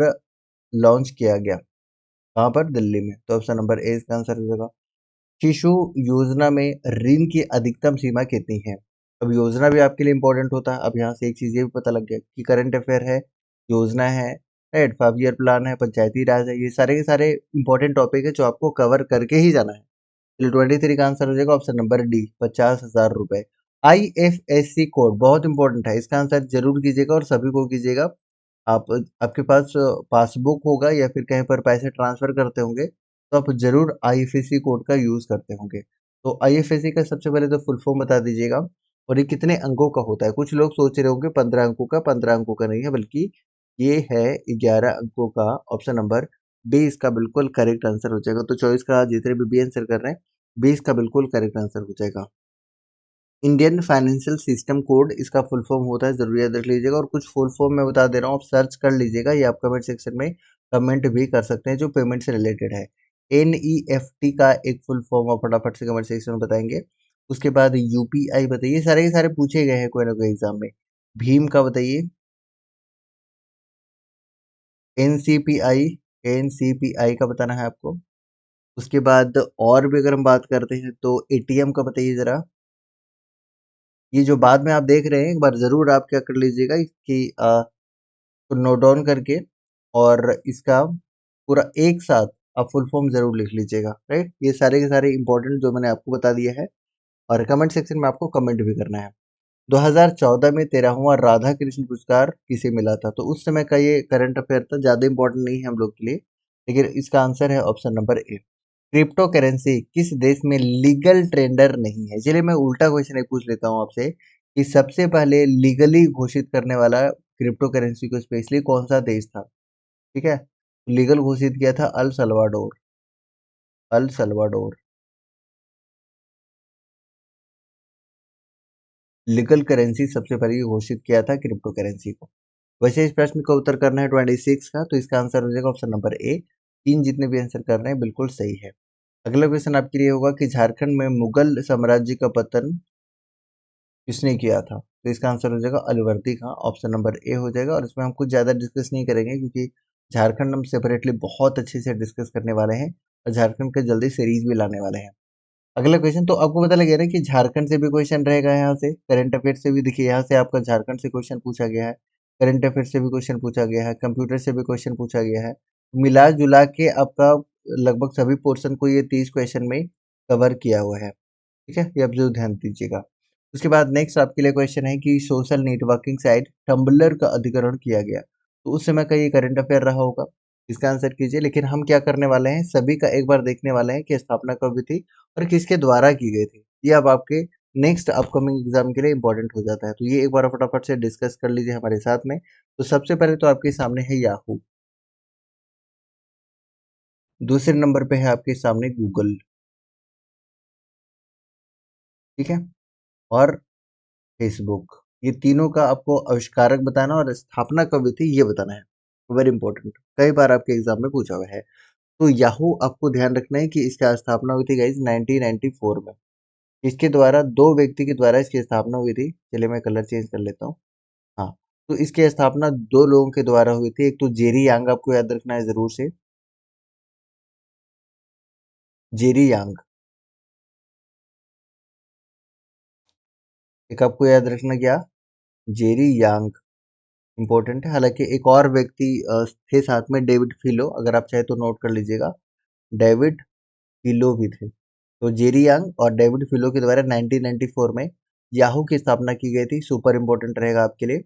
लॉन्च किया गया कहाँ पर, दिल्ली में। तो ऑप्शन नंबर ए इसका आंसर हो जाएगा। शिशु योजना में ऋण की अधिकतम सीमा कितनी है। अब योजना भी आपके लिए इंपॉर्टेंट होता है। अब यहाँ से एक चीज ये भी पता लग गया कि करंट अफेयर है, योजना है, राइट, 5 ईयर प्लान है, पंचायती राज है, ये सारे के सारे इंपॉर्टेंट टॉपिक है जो आपको कवर करके ही जाना है। चलिए 23 का आंसर हो जाएगा ऑप्शन नंबर डी, 50,000 रुपए। आईएफएससी कोड बहुत इंपॉर्टेंट है, इसका आंसर जरूर कीजिएगा और सभी को कीजिएगा। आप आपके पास पासबुक होगा या फिर कहीं पर पैसे ट्रांसफर करते होंगे तो आप जरूर आईएफएससी कोड का यूज करते होंगे। तो आईएफएससी का सबसे पहले तो फुल फॉर्म बता दीजिएगा, और ये कितने अंकों का होता है। कुछ लोग सोच रहे होंगे 15 अंकों का, 15 अंकों का नहीं है, बल्कि ये है 11 अंकों का। ऑप्शन नंबर बी इसका बिल्कुल करेक्ट आंसर हो जाएगा। तो 24 का जितने भी बी आंसर कर रहे हैं, बी इसका बिल्कुल करेक्ट आंसर हो जाएगा। इंडियन फाइनेंशियल सिस्टम कोड इसका फुल फॉर्म होता है, जरूर याद रख लीजिएगा। और कुछ फुल फॉर्म मैं बता दे रहा हूँ, आप सर्च कर लीजिएगा, ये आप कमेंट सेक्शन में कमेंट भी कर सकते हैं जो पेमेंट से रिलेटेड है। एनईएफटी का एक फुल फॉर्म आप फटाफट से कमेंट सेक्शन में बताएंगे। उसके बाद यूपीआई बताइए, सारे के सारे पूछे गए हैं कोई ना कोई एग्जाम में। भीम का बताइए। एनसीपीआई, एनसीपीआई का बताना है आपको। उसके बाद और भी अगर हम बात करते हैं तो एटीएम का बताइए जरा। ये जो बाद में आप देख रहे हैं, एक बार जरूर आप क्या कर लीजिएगा कि तो नोट डाउन करके और इसका पूरा एक साथ आप फुल फॉर्म जरूर लिख लीजिएगा, राइट। ये सारे के सारे इंपॉर्टेंट जो मैंने आपको बता दिया है, और कमेंट सेक्शन में आपको कमेंट भी करना है। 2014 में 13वां राधा कृष्ण पुरस्कार किसे मिला था, तो उस समय का ये करंट अफेयर था, ज्यादा इंपॉर्टेंट नहीं है हम लोग के लिए। लेकिन इसका आंसर है ऑप्शन नंबर ए। क्रिप्टो करेंसी किस देश में लीगल टेंडर नहीं है। चलिए मैं उल्टा क्वेश्चन एक पूछ लेता हूँ आपसे कि सबसे पहले लीगली घोषित करने वाला क्रिप्टो करेंसी को स्पेशली कौन सा देश था। ठीक है, लीगल घोषित किया था El Salvador. El Salvador legal currency सबसे पहले घोषित किया था क्रिप्टो करेंसी को। वैसे इस प्रश्न का उत्तर करना है 26 का, तो इसका आंसर हो जाएगा ऑप्शन नंबर ए। तीन जितने भी आंसर कर रहे हैं बिल्कुल सही है। अगला क्वेश्चन आपके लिए होगा कि झारखंड में मुगल साम्राज्य का पतन किसने किया था, तो इसका आंसर हो जाएगा अलवर्दी खां। ऑप्शन नंबर ए हो जाएगा। और इसमें हम कुछ ज़्यादा डिस्कस नहीं करेंगे क्योंकि झारखंड हम सेपरेटली बहुत अच्छे से डिस्कस करने वाले हैं, और झारखंड के जल्दी सीरीज भी लाने वाले हैं। अगला क्वेश्चन, तो आपको पता लग गया ना कि झारखंड से भी क्वेश्चन रहेगा, यहाँ से करंट अफेयर से भी। देखिए यहाँ से आपका झारखंड से क्वेश्चन पूछा गया है, करंट अफेयर से भी क्वेश्चन पूछा गया है, कंप्यूटर से भी क्वेश्चन पूछा गया है। मिला जुला के आपका लगभग सभी पोर्शन को ये 30 क्वेश्चन में कवर किया हुआ है। ठीक है, ये आप जरूर ध्यान दीजिएगा। उसके बाद नेक्स्ट आपके लिए क्वेश्चन है कि सोशल नेटवर्किंग साइट टम्बलर का अधिग्रहण किया गया, तो उस समय का ये करंट अफेयर रहा होगा। इसका आंसर कीजिए। लेकिन हम क्या करने वाले हैं, सभी का एक बार देखने वाले हैं कि स्थापना कब हुई थी और किसके द्वारा की गई थी। ये अब आपके नेक्स्ट अपकमिंग एग्जाम के लिए इंपॉर्टेंट हो जाता है, तो ये एक बार फटाफट से डिस्कस कर लीजिए हमारे साथ में। तो सबसे पहले तो आपके सामने है याहू, दूसरे नंबर पे है आपके सामने गूगल, ठीक है, और फेसबुक। ये तीनों का आपको आविष्कारक बताना और स्थापना कब हुई थी ये बताना है। वेरी इंपॉर्टेंट, कई बार आपके एग्जाम में पूछा हुआ है। तो याहू आपको ध्यान रखना है कि इसका स्थापना हुई थी गाइज 1994 में। इसके द्वारा दो व्यक्ति के द्वारा इसकी स्थापना हुई थी। चलिए मैं कलर चेंज कर लेता हूँ। हाँ, तो इसकी स्थापना दो लोगों के द्वारा हुई थी। एक तो जेरी यांग, आपको याद रखना है जरूर से। जेरी यांग। एक आपको याद रखना क्या, जेरी यांग इंपॉर्टेंट है। हालांकि एक और व्यक्ति थे साथ में, डेविड फिलो, अगर आप चाहे तो नोट कर लीजिएगा, डेविड फिलो भी थे। तो जेरी यांग और डेविड फिलो के द्वारा 1994 में याहू की स्थापना की गई थी, सुपर इंपॉर्टेंट रहेगा आपके लिए।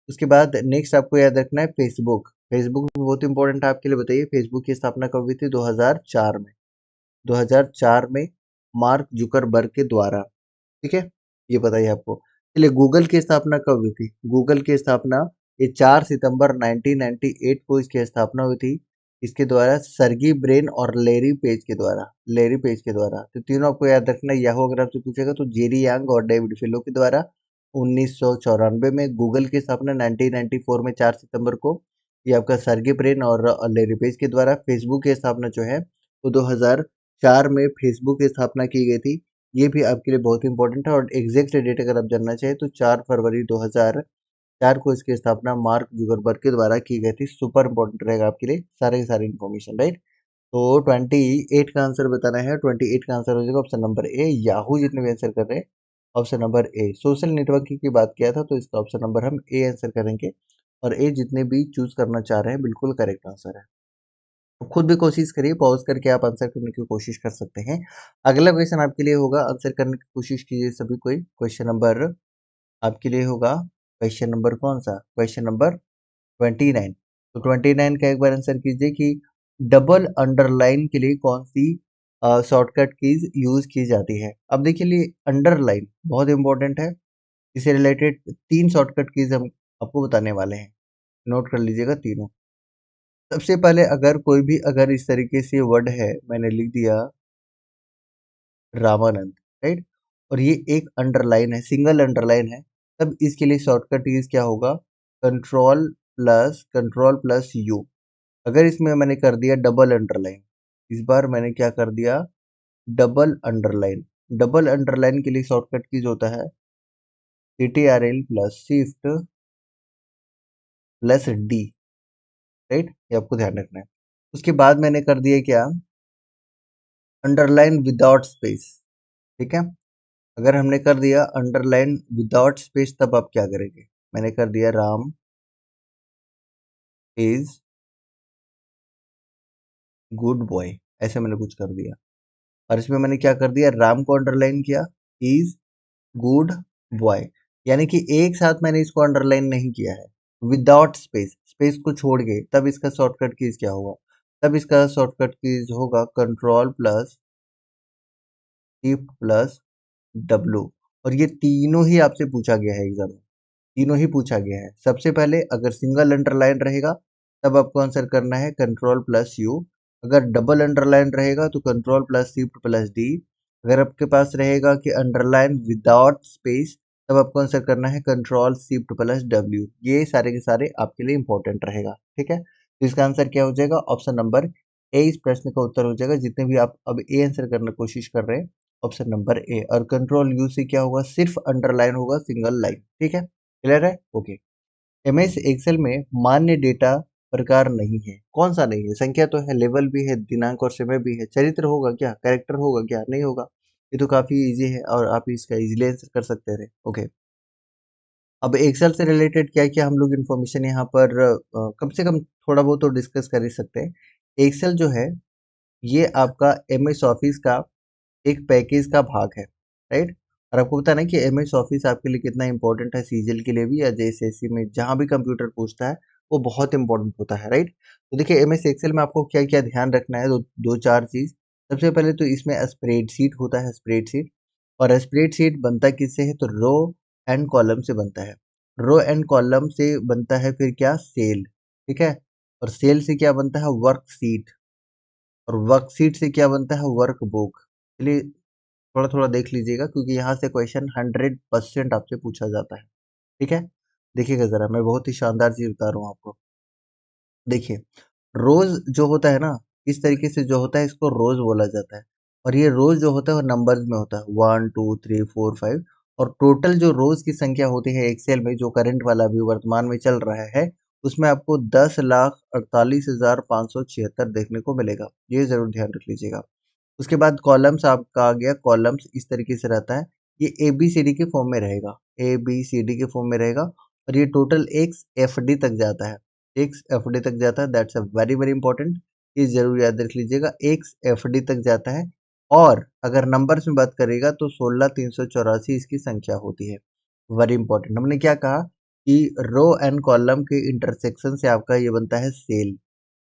उसके बाद नेक्स्ट आपको याद रखना है फेसबुक। फेसबुक भी बहुत इंपॉर्टेंट है आपके लिए, बताइए फेसबुक की स्थापना कब हुई थी? 2004 में। 2004 में मार्क जुकरबर्ग के द्वारा, ठीक है, ये बताइए आपको। चलिए गूगल की स्थापना कब हुई थी? गूगल की स्थापना ये 4 सितंबर 1998 को इसकी स्थापना हुई थी। इसके द्वारा सर्गी ब्रेन और लेरी पेज के द्वारा, लेरी पेज के द्वारा। तो तीनों आपको याद रखना है। याहू अगर आपसे पूछेगा तो जेरी यांग और डेविड फिलो के द्वारा 1994 में, गूगल की स्थापना 1994 में 4 सितंबर को, ये आपका सर्गी ब्रेन और लेरी पेज के द्वारा। फेसबुक की स्थापना जो है वो 2004 में फेसबुक की स्थापना की गई थी। ये भी आपके लिए बहुत इंपॉर्टेंट है। और एग्जैक्ट डेट अगर आप जानना चाहें तो 4 फरवरी 2004 को इसकी स्थापना मार्क जुकरबर्ग के द्वारा की गई थी। सुपर इंपॉर्टेंट रहेगा आपके लिए सारे के सारे इन्फॉर्मेशन, राइट। तो 28 का आंसर बताना है। 28 का आंसर हो जाएगा ऑप्शन नंबर ए। याहू जितने भी आंसर कर रहे हैं ऑप्शन नंबर ए। सोशल नेटवर्किंग की बात किया था तो इसका ऑप्शन नंबर हम ए आंसर करेंगे। और ए जितने भी चूज करना चाह रहे हैं बिल्कुल करेक्ट आंसर है। तो खुद भी कोशिश करिए, पॉज करके आप आंसर करने की कोशिश कर सकते हैं। अगला क्वेश्चन आपके लिए होगा, आंसर करने की कोशिश कीजिए सभी कोई। क्वेश्चन नंबर आपके लिए होगा, क्वेश्चन नंबर कौन सा? Question number 29। तो 29 का एक बार आंसर कीजिए कि डबल अंडरलाइन के लिए कौन सी शॉर्टकट कीज यूज की जाती है। अब देखिए लिए अंडरलाइन बहुत इंपॉर्टेंट है। इससे रिलेटेड 3 शॉर्टकट कीज हम आपको बताने वाले हैं, नोट कर लीजिएगा तीनों। सबसे पहले अगर कोई भी अगर इस तरीके से वर्ड है, मैंने लिख दिया रामानंद, राइट, और ये एक अंडरलाइन है, सिंगल अंडरलाइन है, तब इसके लिए शॉर्टकट कीज क्या होगा? Control plus you. अगर इसमें मैंने कर दिया डबल अंडरलाइन, इस बार मैंने क्या कर दिया? Double underline. डबल अंडरलाइन के लिए शॉर्टकट कीज होता है CTRL plus shift plus D, right, ये आपको ध्यान रखना है। उसके बाद मैंने कर दिया क्या? अंडरलाइन विदाउट स्पेस, ठीक है। अगर हमने कर दिया अंडरलाइन विदाउट स्पेस तब आप क्या करेंगे? मैंने कर दिया राम इज गुड बॉय, ऐसे मैंने कुछ कर दिया। और इसमें मैंने क्या कर दिया? राम को अंडरलाइन किया, इज गुड बॉय, यानी कि एक साथ मैंने इसको अंडरलाइन नहीं किया है, विदाउट स्पेस, स्पेस को छोड़ के। तब इसका शॉर्टकट कीज क्या होगा? तब इसका शॉर्टकट कीज होगा control plus shift plus W. और ये तीनों ही आपसे पूछा गया है एग्जाम में, तीनों ही पूछा गया है। सबसे पहले अगर सिंगल अंडरलाइन रहेगा तब आपको आंसर करना है कंट्रोल प्लस यू। अगर डबल अंडरलाइन रहेगा तो control plus shift plus D. अगर आपके पास रहेगा कि अंडरलाइन विदाउट स्पेस तब आपको आंसर करना है कंट्रोल शिफ्ट प्लस डब्ल्यू। ये सारे के सारे आपके लिए इंपॉर्टेंट रहेगा, ठीक है। तो इसका आंसर क्या हो जाएगा? ऑप्शन नंबर ए इस प्रश्न का उत्तर हो जाएगा। जितने भी आप अब ए आंसर करने की कोशिश कर रहे हैं ऑप्शन नंबर ए। और कंट्रोल यू से क्या होगा? सिर्फ अंडरलाइन होगा, सिंगल लाइन, ठीक है, क्लियर है? ओके। एमएस एक्सेल में मान्य डेटा प्रकार नहीं है, कौन सा नहीं है? संख्या तो है, लेवल भी है, दिनांक और समय भी है, चरित्र होगा क्या? कैरेक्टर होगा क्या? नहीं होगा। ये तो काफी इजी है और आप इसका इजीली आंसर कर सकते रहे। ओके, अब एक्सेल से रिलेटेड क्या क्या हम लोग इन्फॉर्मेशन यहाँ पर कम से कम थोड़ा बहुत तो डिस्कस कर ही सकते हैं। एक्सेल जो है ये आपका एमएस ऑफिस का एक पैकेज का भाग है, राइट। और आपको बताना है कि एमएस ऑफिस आपके लिए कितना इंपॉर्टेंट है, सीजीएल के लिए भी या जेएसएससी में जहां भी कंप्यूटर पूछता है वो बहुत इंपॉर्टेंट होता है, राइट। तो देखिए एमएस एक्सेल में आपको क्या क्या ध्यान रखना है, दो चार चीज। सबसे पहले तो इसमें स्प्रेडशीट होता है, स्प्रेडशीट। और स्प्रेडशीट बनता किससे है? तो रो एंड कॉलम से बनता है। रो एंड कॉलम से बनता है फिर क्या? सेल, ठीक है। और सेल से क्या बनता है? वर्कशीट। और वर्कशीट से क्या बनता है? वर्कबुक। चलिए थोड़ा थोड़ा देख लीजिएगा क्योंकि यहाँ से क्वेश्चन 100% आपसे पूछा जाता है, ठीक है। देखिएगा जरा, मैं बहुत ही शानदार चीज बता रहा हूँ आपको। देखिए रोज जो होता है ना, इस तरीके से जो होता है इसको रोज बोला जाता है। और ये रोज जो होता है वो नंबर्स में होता है, 1 2 3 4 5। और टोटल जो रोज की संख्या होती है एक्सेल में, जो करंट वाला अभी वर्तमान में चल रहा है, उसमें आपको 10,48,576 देखने को मिलेगा। ये जरूर ध्यान रख लीजिएगा। उसके बाद कॉलम्स आपका आ गया, कॉलम्स इस तरीके से रहता है, ये ए बी सी डी के फॉर्म में रहेगा, ए बी सी डी के फॉर्म में रहेगा, और ये टोटल एक्स एफ डी तक जाता है, एक्स एफ डी तक जाता है, that's a very very important, ये जरूर याद रख लीजिएगा, एक्स एफ डी तक जाता है। और अगर नंबर्स में बात करेगा तो 16384 इसकी संख्या होती है। वेरी इंपॉर्टेंट, हमने क्या कहा कि रो एंड कॉलम के इंटरसेक्शन से आपका ये बनता है सेल,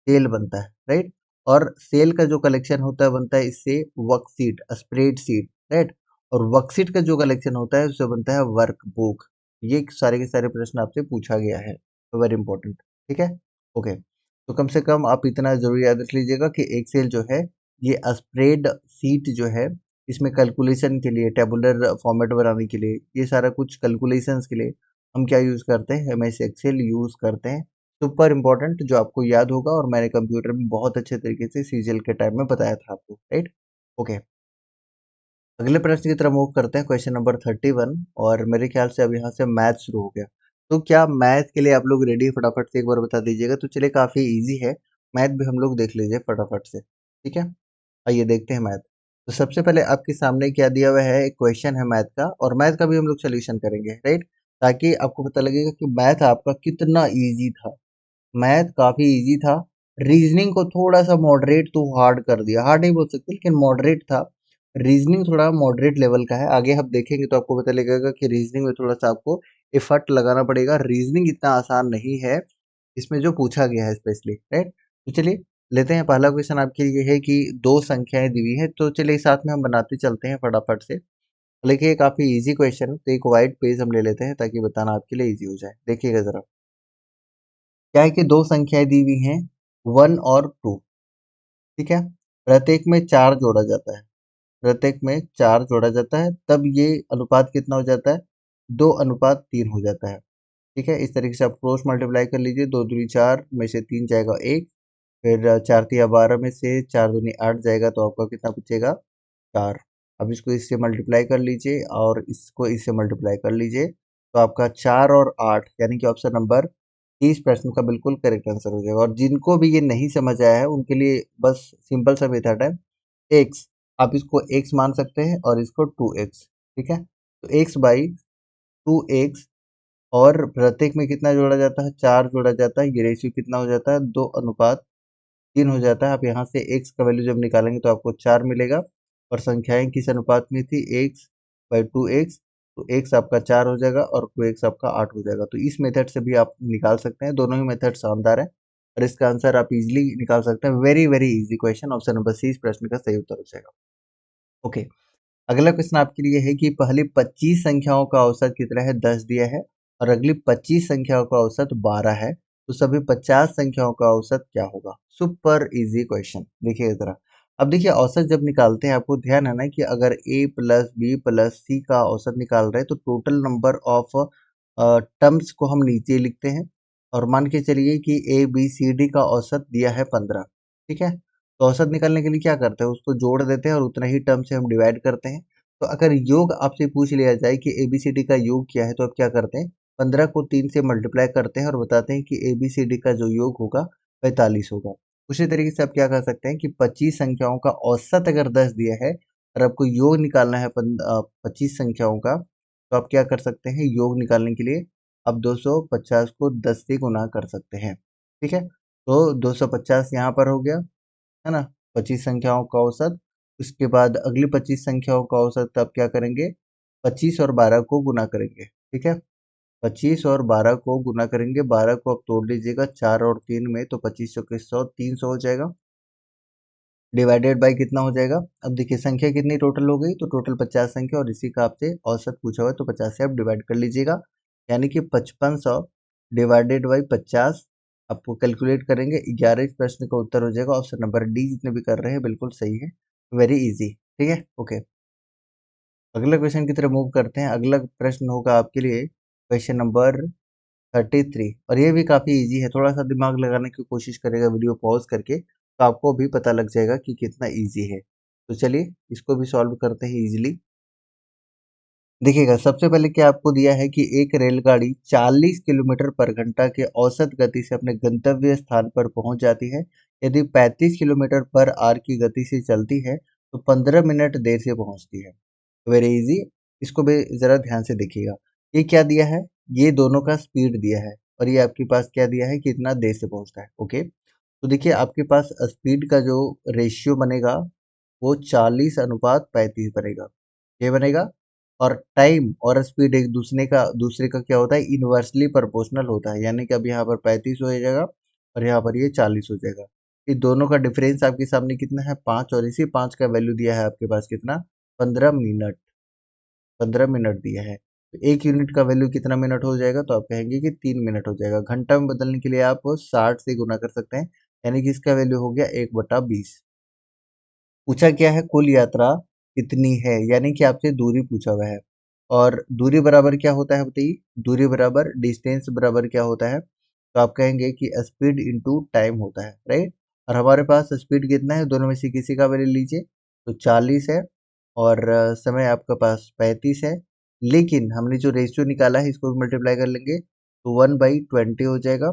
सेल बनता है, राइट। और सेल का जो कलेक्शन होता है बनता है इससे वर्कशीट, स्प्रेडशीट, राइट। और वर्कशीट का जो कलेक्शन होता है उससे बनता है वर्कबुक। ये सारे के सारे प्रश्न आपसे पूछा गया है, तो वेरी इंपॉर्टेंट, ठीक है, ओके। तो कम से कम आप इतना जरूर याद रख लीजिएगा कि एक्सेल जो है ये स्प्रेड सीट जो है, इसमें कैलकुलेशन के लिए, टेबुलर फॉर्मेट बनाने के लिए, ये सारा कुछ कैलकुलेशंस के लिए हम क्या यूज करते हैं, एमएस एक्सेल यूज करते हैं। सुपर इम्पोर्टेंट, जो आपको याद होगा, और मैंने कंप्यूटर में बहुत अच्छे तरीके से सीजीएल के टाइम में बताया था आपको, राइट, ओके। अगले प्रश्न की तरफ मूव करते हैं, क्वेश्चन नंबर 31, और मेरे ख्याल से अब यहाँ से मैथ शुरू हो गया। तो क्या मैथ के लिए आप लोग रेडी है? फटाफट से एक बार बता दीजिएगा। तो चलिए, काफी इजी है, मैथ भी हम लोग देख लीजिए फटाफट से, ठीक है। आइए देखते हैं मैथ। तो सबसे पहले आपके सामने क्या दिया हुआ है, एक क्वेश्चन है मैथ का, और मैथ का भी हम लोग सोल्यूशन करेंगे, राइट, ताकि आपको पता लगेगा कि मैथ आपका कितना ईजी था। मैथ काफी इजी था, रीजनिंग को थोड़ा सा मॉडरेट तो हार्ड कर दिया, हार्ड नहीं बोल सकते लेकिन मॉडरेट था। रीजनिंग थोड़ा मॉडरेट लेवल का है, आगे हम देखेंगे तो आपको पता लगेगा कि रीजनिंग में थोड़ा सा आपको एफर्ट लगाना पड़ेगा, रीजनिंग इतना आसान नहीं है इसमें जो पूछा गया है स्पेशली, राइट। तो चलिए लेते हैं, पहला क्वेश्चन आपके लिए है कि दो संख्याएं दी हुई है, तो चलिए साथ में हम बनाते चलते हैं फटाफट से। लेकिन ये काफी इजी क्वेश्चन है, तो एक वाइट पेज हम ले लेते हैं ताकि बताना आपके लिए इजी हो जाए। देखिएगा जरा, क्या है कि दो संख्याएं दी हुई हैं, 1 और 2, ठीक है। प्रत्येक में 4 जोड़ा जाता है, प्रत्येक में 4 जोड़ा जाता है, तब ये अनुपात कितना हो जाता है, 2:3 हो जाता है, ठीक है। इस तरीके से आप क्रॉस मल्टीप्लाई कर लीजिए, 2 दूनी 4 में से 3 जाएगा 1, फिर 4 तिया 12 में से 4 दूनी 8 जाएगा, तो आपका कितना बचेगा, 4। अब इसको इससे मल्टीप्लाई कर लीजिए और इसको इससे मल्टीप्लाई कर लीजिए, तो आपका 4 और 8 यानी कि ऑप्शन नंबर 30 प्रश्न का बिल्कुल करेक्ट आंसर हो जाएगा। और जिनको भी ये नहीं समझ आया है उनके लिए बस सिंपल सा मेथड है, एक्स, आप इसको एक्स मान सकते हैं और इसको 2x, ठीक है। तो x/2x, और प्रत्येक में कितना जोड़ा जाता है, 4 जोड़ा जाता है, ये रेशियो कितना हो जाता है, 2:3 हो जाता है। आप यहाँ से x का वैल्यू जब निकालेंगे तो आपको 4 मिलेगा, और संख्याएं किस अनुपात में थी, x/2x, तो x आपका 4 हो जाएगा और 2x आपका 8 हो जाएगा। तो इस मेथड से भी आप निकाल सकते हैं, दोनों ही मेथड शानदार है, और इसका आंसर आप इजीली निकाल सकते हैं। Very very easy question, option number C इस प्रश्न का सही उत्तर हो जाएगा, ओके। अगला प्रश्न आपके लिए है कि पहली 25 संख्याओं का औसत कितना है, 10 दिया है, और अगली 25 संख्याओं का औसत 12 है, तो सभी 50 संख्याओं का औसत क्या होगा। सुपर इजी क्वेश्चन, देखिए जरा। अब देखिए, औसत जब निकालते हैं आपको ध्यान है ना कि अगर a प्लस बी प्लस सी का औसत निकाल रहे हैं तो टोटल नंबर ऑफ टर्म्स को हम नीचे लिखते हैं, और मान के चलिए कि ए बी सी डी का औसत दिया है 15, ठीक है। तो औसत निकालने के लिए क्या करते हैं, उसको जोड़ देते हैं और उतना ही टर्म से हम डिवाइड करते हैं। तो अगर योग आपसे पूछ लिया जाए कि एबीसीडी का योग क्या है, तो आप क्या करते हैं, 15 को 3 से मल्टीप्लाई करते हैं और बताते हैं कि एबीसीडी का जो योग होगा 45 होगा। उसी तरीके से आप क्या कर सकते हैं कि 25 संख्याओं का औसत अगर 10 दिया है और आपको योग निकालना है 25 संख्याओं का, तो आप क्या कर सकते हैं, योग निकालने के लिए आप 250 को 10 से गुना कर सकते हैं, ठीक है। तो 250 यहाँ पर हो गया, है ना, 25 संख्याओं का औसत। उसके बाद अगली 25 संख्याओं का औसत आप क्या करेंगे, 25 और 12 को गुना करेंगे, ठीक है। 25 और 12 को गुना करेंगे, 12 को आप तोड़ लीजिएगा 4 और 3 में, तो 25 के 100, 300 हो जाएगा, डिवाइडेड बाय कितना हो जाएगा। अब देखिए संख्या कितनी टोटल हो गई, तो टोटल 50 संख्या, और इसी का आपसे औसत पूछा हुआ है, तो 50 से आप डिवाइड कर लीजिएगा, यानी कि 5500 डिवाइडेड बाई 50 आपको कैलकुलेट करेंगे, 11 इस प्रश्न का उत्तर हो जाएगा। ऑप्शन नंबर डी जितने भी कर रहे हैं बिल्कुल सही है, वेरी इजी, ठीक है, ओके। अगला क्वेश्चन की तरफ मूव करते हैं। अगला प्रश्न होगा आपके लिए क्वेश्चन नंबर 33, और ये भी काफ़ी इजी है, थोड़ा सा दिमाग लगाने की कोशिश करेगा वीडियो पॉज करके, तो आपको भी पता लग जाएगा कि कितना इजी है। तो चलिए इसको भी सॉल्व करते हैं इजीली। देखिएगा, सबसे पहले क्या आपको दिया है कि एक रेलगाड़ी 40 किलोमीटर पर घंटा के औसत गति से अपने गंतव्य स्थान पर पहुंच जाती है। यदि 35 किलोमीटर पर आर की गति से चलती है तो 15 मिनट देर से पहुंचती है। Very easy. इसको भी जरा ध्यान से देखिएगा। ये क्या दिया है, ये दोनों का स्पीड दिया है और ये आपके पास क्या दिया है, कितना देर से पहुंचता है। ओके, तो देखिए आपके पास स्पीड का जो रेशियो बनेगा वो 40:35 बनेगा। ये बनेगा। और टाइम और स्पीड एक दूसरे का क्या होता है, इनवर्सली प्रोपोर्शनल होता है। यानी कि अब यहाँ पर 35 हो जाएगा और यहाँ पर ये 40 हो जाएगा। ये दोनों का डिफरेंस आपके सामने कितना है, 5, और इसी 5 का वैल्यू दिया है आपके पास कितना, 15 मिनट। 15 मिनट दिया है तो 1 यूनिट का वैल्यू कितना मिनट हो जाएगा, तो आप कहेंगे कि 3 मिनट हो जाएगा। घंटा में बदलने के लिए आप 60 से गुना कर सकते हैं, यानी कि इसका वैल्यू हो गया 1/20। पूछा क्या है, कुल यात्रा कितनी है, यानी कि आपसे दूरी पूछा हुआ है। और दूरी बराबर क्या होता है बताइए, दूरी बराबर डिस्टेंस बराबर क्या होता है, तो आप कहेंगे कि स्पीड इनटू टाइम होता है, राइट। और हमारे पास स्पीड कितना है, दोनों में से किसी का वैल्यू लीजिए, तो 40 है और समय आपके पास 35 है। लेकिन हमने जो रेशियो निकाला है इसको मल्टीप्लाई कर लेंगे तो 1/20 हो जाएगा।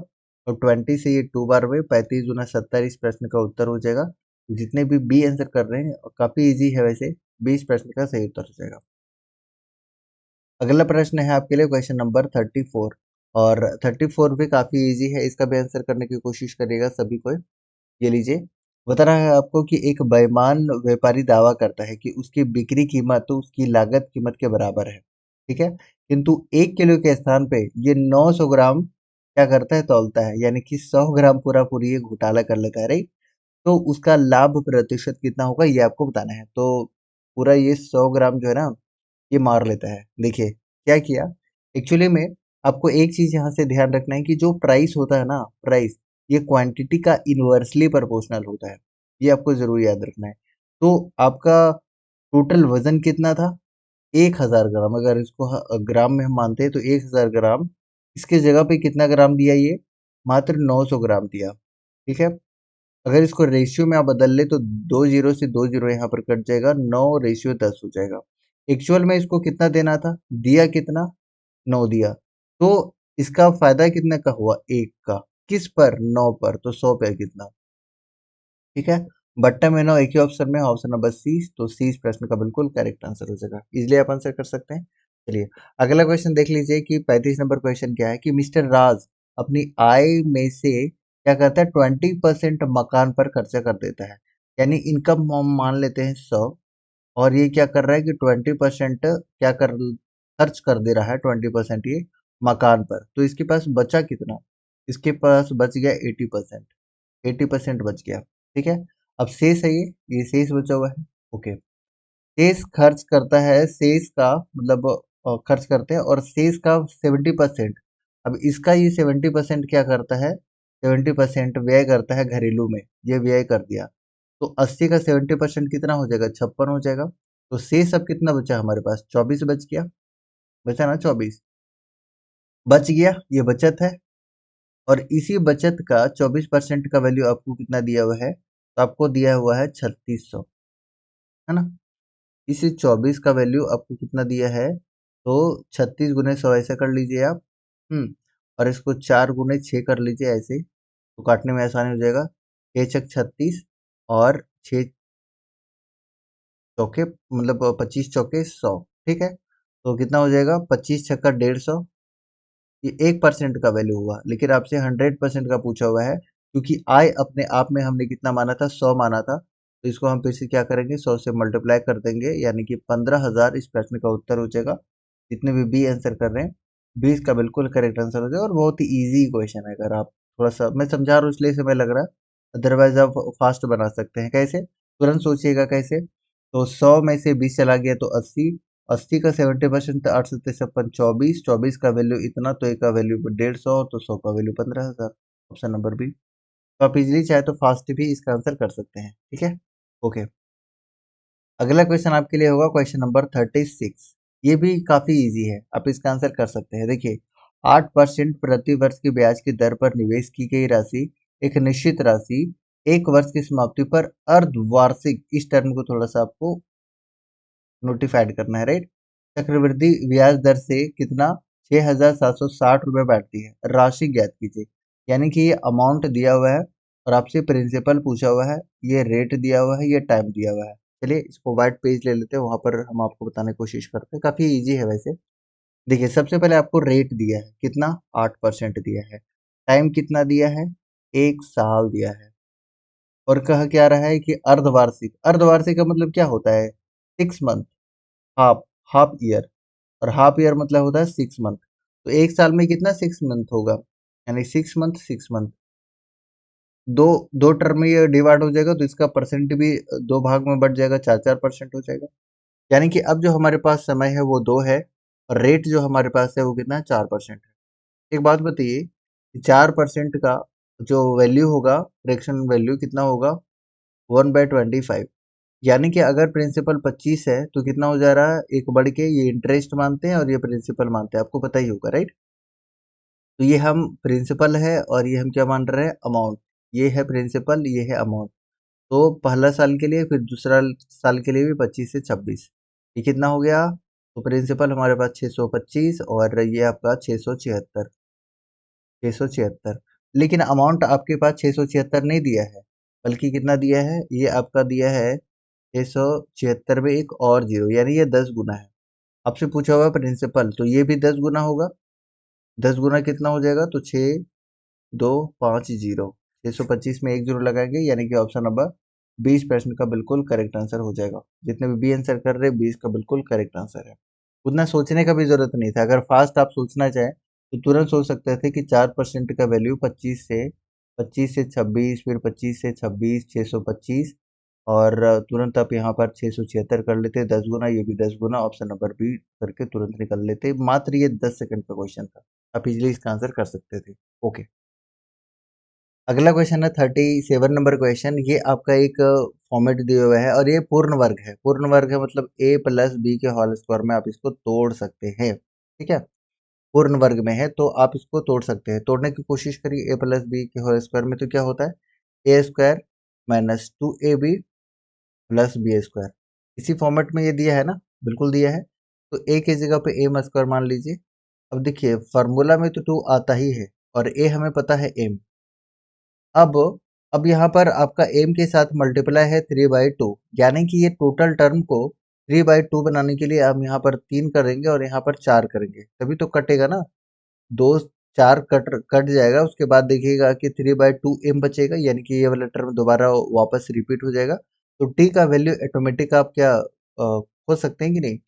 और 20 से ये 2 बार में 35 गुना 70 इस प्रश्न का उत्तर हो जाएगा। जितने भी बी आंसर कर रहे हैं, और काफी इजी है वैसे, 20 प्रश्न का सही उत्तर हो जाएगा। अगला प्रश्न है आपके लिए क्वेश्चन नंबर 34। और 34 भी काफी इजी है, इसका भी आंसर करने की कोशिश करिएगा सभी को। ये लीजिए, बता रहा है आपको कि एक बेईमान व्यापारी दावा करता है कि उसकी बिक्री कीमत तो उसकी लागत कीमत के बराबर है, ठीक है। किंतु 1 किलो के स्थान पे ये 900 ग्राम क्या करता है, तौलता है, यानी कि 100 ग्राम पूरा पूरी ये घोटाला कर लेता है, राइट। तो उसका लाभ प्रतिशत कितना होगा ये आपको बताना है। तो पूरा ये 100 ग्राम जो है ना, ये मार लेता है। देखिए क्या किया, एक्चुअली में आपको एक चीज यहाँ से ध्यान रखना है कि जो प्राइस होता है ना, प्राइस, ये क्वांटिटी का इनवर्सली प्रोपोर्शनल होता है। ये आपको जरूर याद रखना है। तो आपका टोटल वजन कितना था, 1000 ग्राम। अगर इसको ग्राम में हम मानते हैं तो 1000 ग्राम। इसके जगह पे कितना ग्राम दिया, ये मात्र 900 ग्राम दिया, ठीक है। अगर इसको रेशियो में आप बदल ले तो 2 जीरो से 2 जीरो यहाँ पर कट जाएगा, 9:10 हो जाएगा। एक्चुअल में इसको कितना देना था, दिया कितना, 9 दिया। तो इसका फायदा कितने का हुआ, 1 का। किस पर, 9 पर, तो 100 पे कितना, ठीक है। बट्टा में 9 एक ही ऑप्शन में, ऑप्शन नंबर सी, तो सी इस प्रश्न का बिल्कुल करेक्ट आंसर हो जाएगा। इजिली आप आंसर कर सकते हैं। चलिए अगला क्वेश्चन देख लीजिए कि 35 नंबर क्वेश्चन क्या है कि मिस्टर राज अपनी आय में से क्या करता है, 20% मकान पर खर्चा कर देता है। यानी इनकम हम मान लेते हैं 100, और ये क्या कर रहा है कि 20% क्या कर खर्च कर दे रहा है, 20% ये मकान पर। तो इसके पास बचा कितना, इसके पास बच गया 80%। 80% बच गया, ठीक है। अब शेष है, ये शेष बचा हुआ है। ओके, शेष खर्च करता है, शेष का मतलब खर्च करते हैं, और शेष का 70%। अब इसका ये 70% क्या करता है, 70% व्यय करता है घरेलू में, ये व्यय कर दिया। तो 80 का 70% कितना हो जाएगा, 56 हो जाएगा। तो शेष अब कितना बचा हमारे पास, 24 बच गया, बचा ना 24, बच गया, ये बचत है। और इसी बचत का 24% का वैल्यू आपको कितना दिया हुआ है, तो आपको दिया हुआ है 3600, है ना। इसी 24 का वैल्यू आपको कितना दिया है, तो 36 गुने 100 ऐसा कर लीजिए आप। और इसको 4 गुने 6 कर लीजिए ऐसे, तो काटने में आसानी हो जाएगा। 6 छक 36 और 6 चौके मतलब 25 चौके 100, ठीक है। तो कितना हो जाएगा, 25 छक्का 150। ये 1% का वैल्यू हुआ, लेकिन आपसे 100% का पूछा हुआ है, क्योंकि आय अपने आप में हमने कितना माना था, 100 माना था। तो इसको हम फिर से क्या करेंगे, 100 से मल्टीप्लाई कर देंगे, यानी कि 15,000 इस प्रश्न का उत्तर हो जाएगा। जितने भी बी आंसर कर रहे हैं, 20 का बिल्कुल करेक्ट आंसर हो जाएगा। और बहुत ही ईजी क्वेश्चन है, अगर आप थोड़ा सा, मैं समझा रहा हूँ इसलिए समय लग रहा है, अदरवाइज आप फास्ट बना सकते हैं। कैसे, तुरंत सोचिएगा कैसे। तो 100 में से 20 चला गया तो 80, 80 का 70%, तो 8 7 56 24, 24 का वैल्यू इतना, तो एक का वैल्यू 150, तो 100 का वैल्यू 15,000। Option number B. तो आप इजिली चाहे तो फास्ट भी इसका आंसर कर सकते हैं, ठीक है। ओके, अगला क्वेश्चन आपके लिए होगा क्वेश्चन नंबर 36। ये भी काफी इजी है, आप इसका आंसर कर सकते हैं। देखिए, 8% प्रति वर्ष की ब्याज की दर पर निवेश की गई राशि, एक निश्चित राशि, 1 वर्ष की समाप्ति पर अर्धवार्षिक, इस टर्म को थोड़ा सा आपको नोटिफाइड करना है, राइट। चक्रवृद्धि ब्याज दर से कितना, 6,760 रुपये बैठती है, राशि ज्ञात कीजिए। यानी कि ये अमाउंट दिया हुआ है और आपसे प्रिंसिपल पूछा हुआ है, ये रेट दिया हुआ है, ये टाइम दिया हुआ है। चलिए इसको व्हाइट पेज ले लेते हैं, वहां पर हम आपको बताने की कोशिश करते हैं। काफी इजी है वैसे। देखिए सबसे पहले आपको रेट दिया है कितना, 8% दिया है। टाइम कितना दिया है, 1 साल दिया है। और कहा क्या रहा है कि अर्धवार्षिक, अर्धवार्षिक का मतलब क्या होता है, 6 मंथ, हाफ, हाफ ईयर। और हाफ ईयर मतलब होता है 6 मंथ। तो 1 साल में कितना 6 मंथ होगा, यानी 6 मंथ 6 मंथ। दो दो टर्म में ये डिवाइड हो जाएगा तो इसका परसेंट भी दो भाग में बढ़ जाएगा, 4-4% हो जाएगा। यानी कि अब जो हमारे पास समय है वो 2 है, और रेट जो हमारे पास है वो कितना है, 4% है। एक बात बताइए, 4% का जो वैल्यू होगा, फ्रैक्शन वैल्यू कितना होगा, 1/25। यानी कि अगर प्रिंसिपल 25 है तो कितना हो जा रहा है, एक बढ़ के ये इंटरेस्ट मानते हैं और ये प्रिंसिपल मानते हैं, आपको पता ही होगा राइट। तो ये हम प्रिंसिपल है और ये हम क्या मान रहे हैं, अमाउंट। ये है प्रिंसिपल, ये है अमाउंट। तो पहला साल के लिए, फिर दूसरा साल के लिए भी 25 से 26, ये कितना हो गया। तो प्रिंसिपल हमारे पास 625 और ये आपका 676। लेकिन अमाउंट आपके पास 676 नहीं दिया है, बल्कि कितना दिया है, ये आपका दिया है 676 में एक और जीरो, यानी ये 10 गुना है। आपसे पूछा हुआ प्रिंसिपल, तो ये भी 10 गुना होगा। 10 गुना कितना हो जाएगा, तो 6250, 625 में एक जीरो लगाएंगे, यानी कि ऑप्शन नंबर 20% का बिल्कुल करेक्ट आंसर हो जाएगा। जितने भी बी आंसर कर रहे हैं 20 का बिल्कुल करेक्ट आंसर है। उतना सोचने का भी जरूरत नहीं था। अगर फास्ट आप सोचना चाहें तो तुरंत सोच सकते थे कि 4% का वैल्यू 25 से 26, फिर 25 से 26, 625, और तुरंत आप यहाँ पर 676 कर लेते, 10 गुना, ये भी 10 गुना, ऑप्शन नंबर बी करके तुरंत निकल लेते। मात्र ये 10 सेकंड का क्वेश्चन था, आप इजिली इसका आंसर कर सकते थे। ओके, अगला क्वेश्चन है 37 नंबर क्वेश्चन। ये आपका एक फॉर्मेट दिया हुआ है और ये पूर्ण वर्ग है। पूर्ण वर्ग है मतलब a प्लस बी के होल स्क्वायर में आप इसको तोड़ सकते हैं, ठीक है। पूर्ण वर्ग में है तो आप इसको तोड़ सकते हैं। तोड़ने की कोशिश करिए, a प्लस बी के होल स्क्वायर में तो क्या होता है, a square minus 2ab plus B square. इसी फॉर्मेट में ये दिया है ना, बिल्कुल दिया है। तो a की जगह पे a स्क्वायर मान लीजिए। अब देखिए फार्मूला में तो 2 आता ही है और a हमें पता है m। अब अब यहाँ पर आपका m के साथ मल्टीप्लाई है 3/2, यानी कि ये टोटल टर्म को 3/2 बनाने के लिए हम यहाँ पर 3 करेंगे और यहाँ पर 4 करेंगे, तभी तो कटेगा ना। दो, 4 कट कट जाएगा, उसके बाद देखिएगा कि 3/2 m बचेगा, यानी कि ये वाला टर्म दोबारा वापस रिपीट हो जाएगा। तो t का वैल्यू ऑटोमेटिक आप क्या खोज सकते हैं कि नहीं,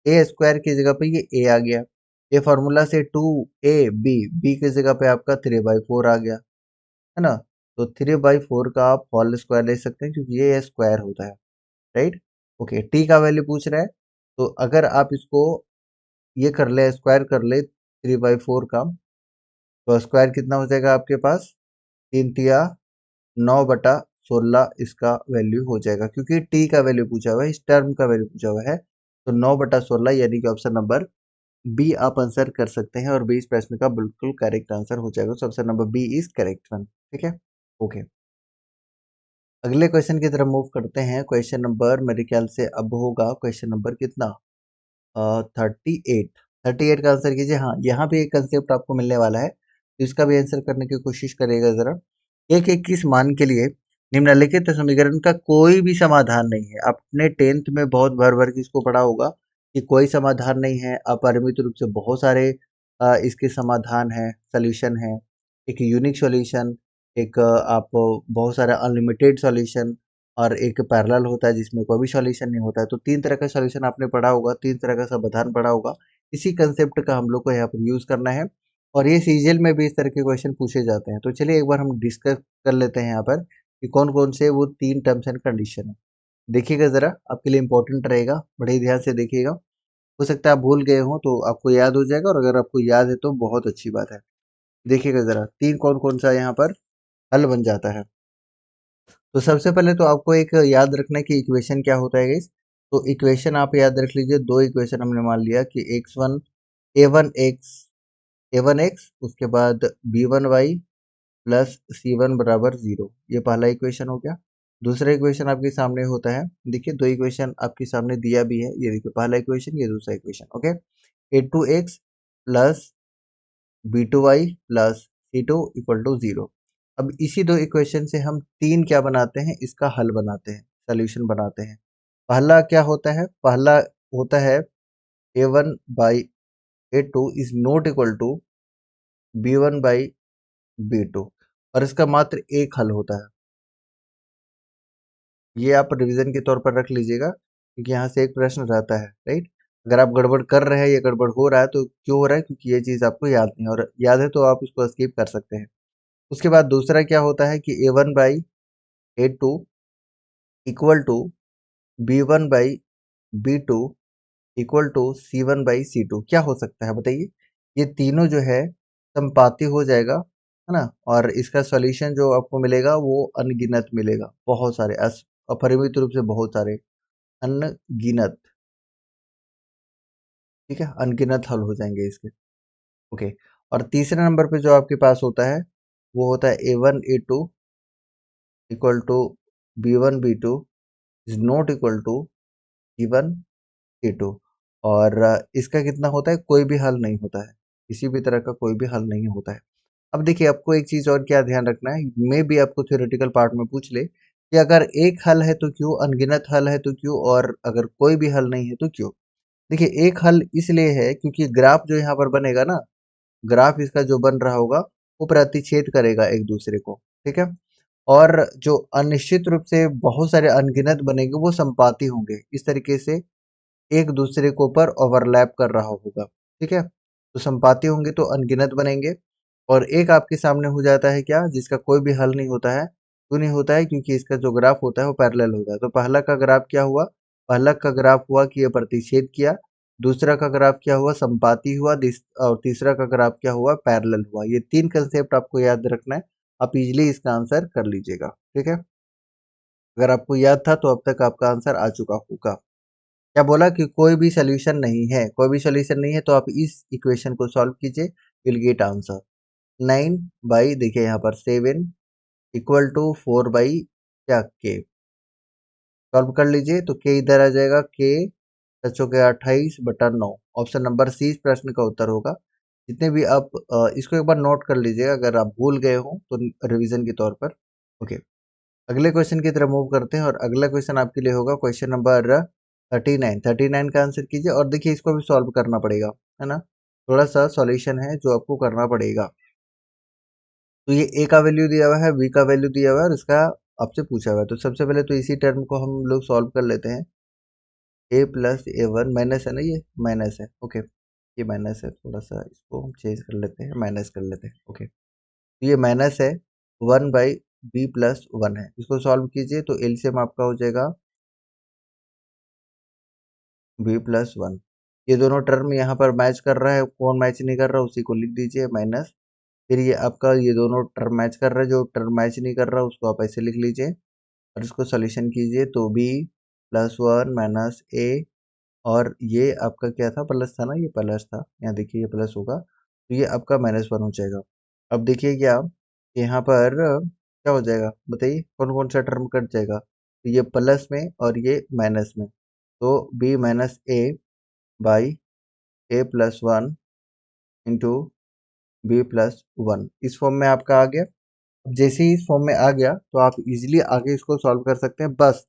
a स्क्वायर की जगह पे ये a आ गया। ये फार्मूला से 2ab, b की जगह पे आपका 3/4 आ गया, है ना। तो 3/4 का आप होल स्क्वायर ले सकते हैं क्योंकि ये स्क्वायर होता है, राइट। ओके, टी का वैल्यू पूछ रहा है, तो अगर आप इसको ये कर ले, स्क्वायर कर ले 3/4 का, तो स्क्वायर कितना हो जाएगा आपके पास, 3 तिया 9/16 इसका वैल्यू हो जाएगा, क्योंकि टी का वैल्यू पूछा हुआ है, इस टर्म का वैल्यू पूछा हुआ है। तो 9/16 यानी कि ऑप्शन नंबर बी आप आंसर कर सकते हैं और 20 प्रश्न का बिल्कुल करेक्ट आंसर हो जाएगा। तो option number B is correct one, ठीक है। ओके, अगले क्वेश्चन की तरफ मूव करते हैं। क्वेश्चन नंबर मेरे ख्याल से अब होगा क्वेश्चन नंबर कितना, 38। 38 का आंसर कीजिए। हाँ, यहाँ भी एक कंसेप्ट आपको मिलने वाला है, तो इसका भी आंसर करने की कोशिश करिएगा जरा। एक 21 मान के लिए निम्नलिखित समीकरण का कोई भी समाधान नहीं है। आपने 10th में बहुत भर भर के इसको पढ़ा होगा कि कोई समाधान नहीं है, अपरिमित रूप से बहुत सारे इसके समाधान है, सोल्यूशन है। एक यूनिक सॉल्यूशन, एक आप बहुत सारा अनलिमिटेड सॉल्यूशन, और एक पैरेलल होता है जिसमें कोई भी सॉल्यूशन नहीं होता है। तो 3 तरह का सॉल्यूशन आपने पढ़ा होगा, 3 तरह का समाधान पढ़ा होगा। इसी कंसेप्ट का हम लोग को यहाँ पर यूज करना है, और ये सीजीएल में भी इस तरह के क्वेश्चन पूछे जाते हैं। तो चलिए एक बार हम डिस्कस कर लेते हैं यहाँ पर कि कौन कौन से वो 3 टर्म्स एंड कंडीशन है। देखिएगा जरा, आपके लिए इंपॉर्टेंट रहेगा, बड़े ध्यान से देखिएगा। हो सकता है आप भूल गए हो तो आपको याद हो जाएगा, और अगर आपको याद है तो बहुत अच्छी बात है। देखिएगा जरा, 3 कौन कौन सा यहाँ पर हल बन जाता है। तो सबसे पहले तो आपको एक याद रखना है कि इक्वेशन क्या होता है गाइस। तो इक्वेशन आप याद रख लीजिए, दो इक्वेशन हमने मान लिया कि x1 a1x उसके बाद b1y प्लस c1 बराबर 0, ये पहला इक्वेशन हो गया। दूसरा इक्वेशन आपके सामने होता है, देखिए दो इक्वेशन आपके सामने दिया भी है, ये देखिए पहला इक्वेशन, ये दूसरा equation. Okay, a2x plus b2y plus c2 equal to 0। अब इसी दो इक्वेशन से हम 3 क्या बनाते हैं, इसका हल बनाते हैं। सोल्यूशन बनाते हैं। पहला क्या होता है, पहला होता है a1/a2 is not equal to b1/b2 और इसका मात्र एक हल होता है। ये आप रिवीजन के तौर पर रख लीजिएगा क्योंकि यहाँ से एक प्रश्न रहता है, राइट। अगर आप गड़बड़ कर रहे हैं या गड़बड़ हो रहा है तो क्यों हो रहा है, क्योंकि ये चीज़ आपको याद नहीं, और याद है तो आप इसको स्किप कर सकते हैं। उसके बाद दूसरा क्या होता है कि a1/a2 equal to b1/b2 equal to c1/c2। क्या हो सकता है बताइए। ये तीनों जो है संपाती हो जाएगा, है ना। और इसका सॉल्यूशन जो आपको मिलेगा वो अनगिनत मिलेगा, बहुत सारे, अपरिमित रूप से बहुत सारे, अनगिनत। ठीक है, अनगिनत हल हो जाएंगे इसके। ओके। और तीसरे नंबर पे जो आपके पास होता है वो होता है a1/a2 equal to b1/b2 is not equal to c1/c2। और इसका कितना होता है, कोई भी हल नहीं होता है, किसी भी तरह का कोई भी हल नहीं होता है। अब देखिए आपको एक चीज और क्या ध्यान रखना है, मे भी आपको थ्योरेटिकल पार्ट में पूछ ले कि अगर एक हल है तो क्यों, अनगिनत हल है तो क्यों, और अगर कोई भी हल नहीं है तो क्यों। देखिए एक हल इसलिए है क्योंकि ग्राफ जो यहाँ पर बनेगा ना, ग्राफ इसका जो बन रहा होगा वो प्रतिच्छेद करेगा एक दूसरे को, ठीक है। और जो अनिश्चित रूप से बहुत सारे अनगिनत बनेंगे वो संपाती होंगे, इस तरीके से एक दूसरे के ऊपर ओवरलैप कर रहा होगा, ठीक है। तो संपाती होंगे तो अनगिनत बनेंगे। और एक आपके सामने हो जाता है क्या, जिसका कोई भी हल नहीं होता है। क्यों नहीं होता है, क्योंकि इसका जो ग्राफ होता है वो पैरेलल होता है। तो पहला का ग्राफ क्या हुआ, पहला का ग्राफ हुआ कि ये प्रतिच्छेद किया, दूसरा का ग्राफ क्या हुआ, संपाती हुआ, और तीसरा का ग्राफ क्या हुआ, पैरेलल हुआ। ये तीन कंसेप्ट आपको याद रखना है, आप इजिली इसका आंसर कर लीजिएगा, ठीक है। अगर आपको याद था तो अब तक आपका आंसर आ चुका होगा। क्या बोला कि कोई भी सोल्यूशन नहीं है, कोई भी सोल्यूशन नहीं है, तो आप इस इक्वेशन को सॉल्व कीजिए, विल गेट आंसर। 9 बाई, देखिए यहाँ पर 7 इक्वल टू 4 बाई क्या के, सॉल्व कर लीजिए तो के इधर आ जाएगा, के सच हो गया 28/9। ऑप्शन नंबर सी इस प्रश्न का उत्तर होगा। जितने भी आप इसको एक बार नोट कर लीजिएगा अगर आप भूल गए हो तो, रिवीजन के तौर पर। ओके, अगले क्वेश्चन की तरफ मूव करते हैं और अगला क्वेश्चन आपके लिए होगा क्वेश्चन नंबर 39 का आंसर कीजिए। और देखिए इसको भी सॉल्व करना पड़ेगा, है ना, थोड़ा सा सॉल्यूशन है जो आपको करना पड़ेगा। तो ये ए का वैल्यू दिया हुआ है, बी का वैल्यू दिया हुआ है और इसका आपसे पूछा हुआ है। तो सबसे पहले तो इसी टर्म को हम लोग सॉल्व कर लेते हैं। ए प्लस ए वन माइनस है ना, ये माइनस है, ओके। ये माइनस है, थोड़ा सा इसको हम चेंज कर लेते हैं, माइनस कर लेते हैं, ओके। तो ये माइनस है, 1/b+1 है। इसको सॉल्व कीजिए तो एलसीएम आपका हो जाएगा b+1। ये दोनों टर्म यहाँ पर मैच कर रहा है, कौन मैच नहीं कर रहा उसी को लिख दीजिए माइनस। फिर ये आपका ये दोनों टर्म मैच कर रहा है, जो टर्म मैच नहीं कर रहा उसको आप ऐसे लिख लीजिए और इसको सॉल्यूशन कीजिए तो b+1 माइनस ए, और ये आपका क्या था, प्लस था ना, ये प्लस था, यहाँ देखिए ये प्लस होगा तो ये आपका -1 हो जाएगा। अब देखिए क्या यहाँ पर क्या हो जाएगा बताइए, कौन कौन सा टर्म कट जाएगा, तो ये प्लस में और ये माइनस में, तो b-a/a+1 इंटू b+1 इस फॉर्म में आपका आ गया। अब जैसे ही इस फॉर्म में आ गया तो आप इजीली आगे इसको सॉल्व कर सकते हैं। बस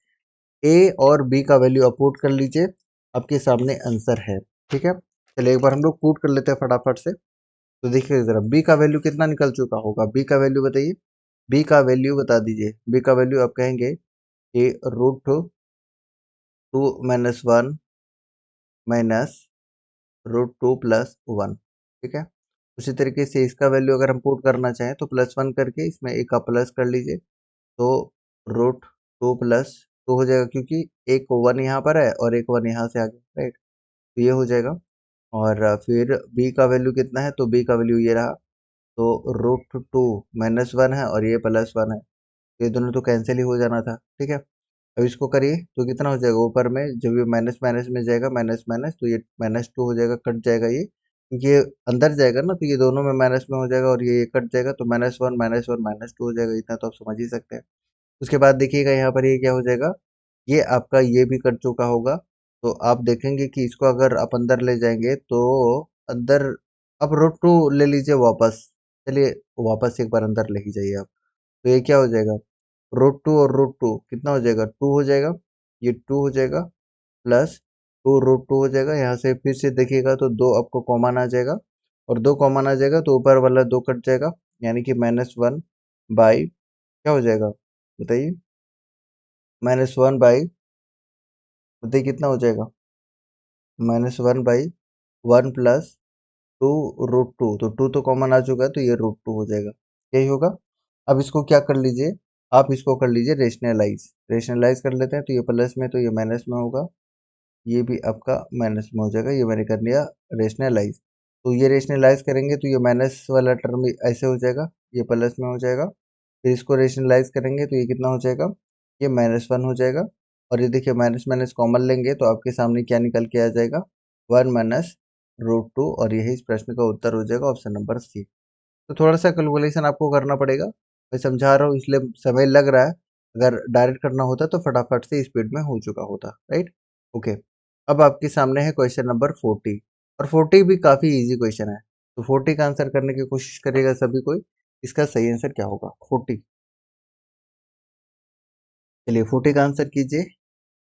ए और बी का वैल्यू आप पुट कर लीजिए, आपके सामने आंसर है, ठीक है। चलिए एक बार हम लोग पुट कर लेते हैं फटाफट से। तो देखिए जरा बी का वैल्यू कितना निकल चुका होगा, बी का वैल्यू बताइए, बी का वैल्यू बता दीजिए। बी का वैल्यू आप कहेंगे कि √2 - 1 माइनस √2 + 1, ठीक है। उसी तरीके से इसका वैल्यू अगर हम पुट करना चाहें तो +1 करके इसमें एक का प्लस कर लीजिए, तो √2 + 2 हो जाएगा, क्योंकि एक 1 यहाँ पर है और एक 1 यहाँ से आ गया, राइट। तो ये हो जाएगा। और फिर बी का वैल्यू कितना है, तो बी का वैल्यू ये रहा, तो √2 -1 है और ये +1 है, ये दोनों तो कैंसिल ही हो जाना था, ठीक है। अब इसको करिए तो कितना हो जाएगा, ऊपर में जब ये माइनस माइनस में जाएगा, माइनस माइनस, तो ये -2 हो जाएगा, कट जाएगा ये, क्योंकि ये अंदर जाएगा ना तो ये दोनों में माइनस में हो जाएगा और ये कट जाएगा, तो -1 -1 -2 हो जाएगा। इतना तो आप समझ ही सकते हैं। उसके बाद देखिएगा यहाँ पर ये क्या हो जाएगा, ये आपका ये भी कट चुका होगा। तो आप देखेंगे कि इसको अगर आप अंदर ले जाएंगे तो अंदर आप √2 ले लीजिए वापस। चलिए वापस एक बार अंदर ले ही जाइए आप, तो ये क्या हो जाएगा, रूट 2 और रूट 2 कितना हो जाएगा, 2 हो जाएगा, ये 2 हो जाएगा प्लस 2 रूट 2 हो जाएगा। यहाँ से फिर से देखिएगा तो 2 आपको कॉमन आ जाएगा, और 2 कॉमन आ जाएगा तो ऊपर वाला 2 कट जाएगा, यानी कि -1 बाई क्या हो जाएगा बताइए, -1 बाई बताइए कितना हो जाएगा, -1/1 प्लस 2 रूट 2, तो 2 तो कॉमन आ चुका है तो ये रूट 2 हो जाएगा, यही होगा। अब इसको क्या कर लीजिए, आप इसको कर लीजिए रेशनलाइज, रेशनलाइज कर लेते हैं तो ये प्लस में तो ये माइनस में होगा, ये भी आपका माइनस में हो जाएगा, ये मैंने कर लिया रेशनलाइज। तो ये रेशनलाइज करेंगे तो ये माइनस वाला टर्म ऐसे हो जाएगा, ये प्लस में हो जाएगा, फिर इसको रेशनलाइज करेंगे तो ये कितना हो जाएगा, ये -1 हो जाएगा, और ये देखिए माइनस माइनस कॉमन लेंगे तो आपके सामने क्या निकल के आ जाएगा, 1 - रूट 2, और यही इस प्रश्न का उत्तर हो जाएगा ऑप्शन नंबर सी। तो थोड़ा सा कैलकुलेशन आपको करना पड़ेगा, मैं समझा रहा हूँ इसलिए समय लग रहा है, अगर डायरेक्ट करना होता तो फटाफट से स्पीड में हो चुका होता, राइट। ओके, अब आपके सामने है क्वेश्चन नंबर 40, और 40 भी काफ़ी इजी क्वेश्चन है, तो 40 का आंसर करने की कोशिश करेगा सभी कोई। इसका सही आंसर क्या होगा 40, चलिए 40 का आंसर कीजिए,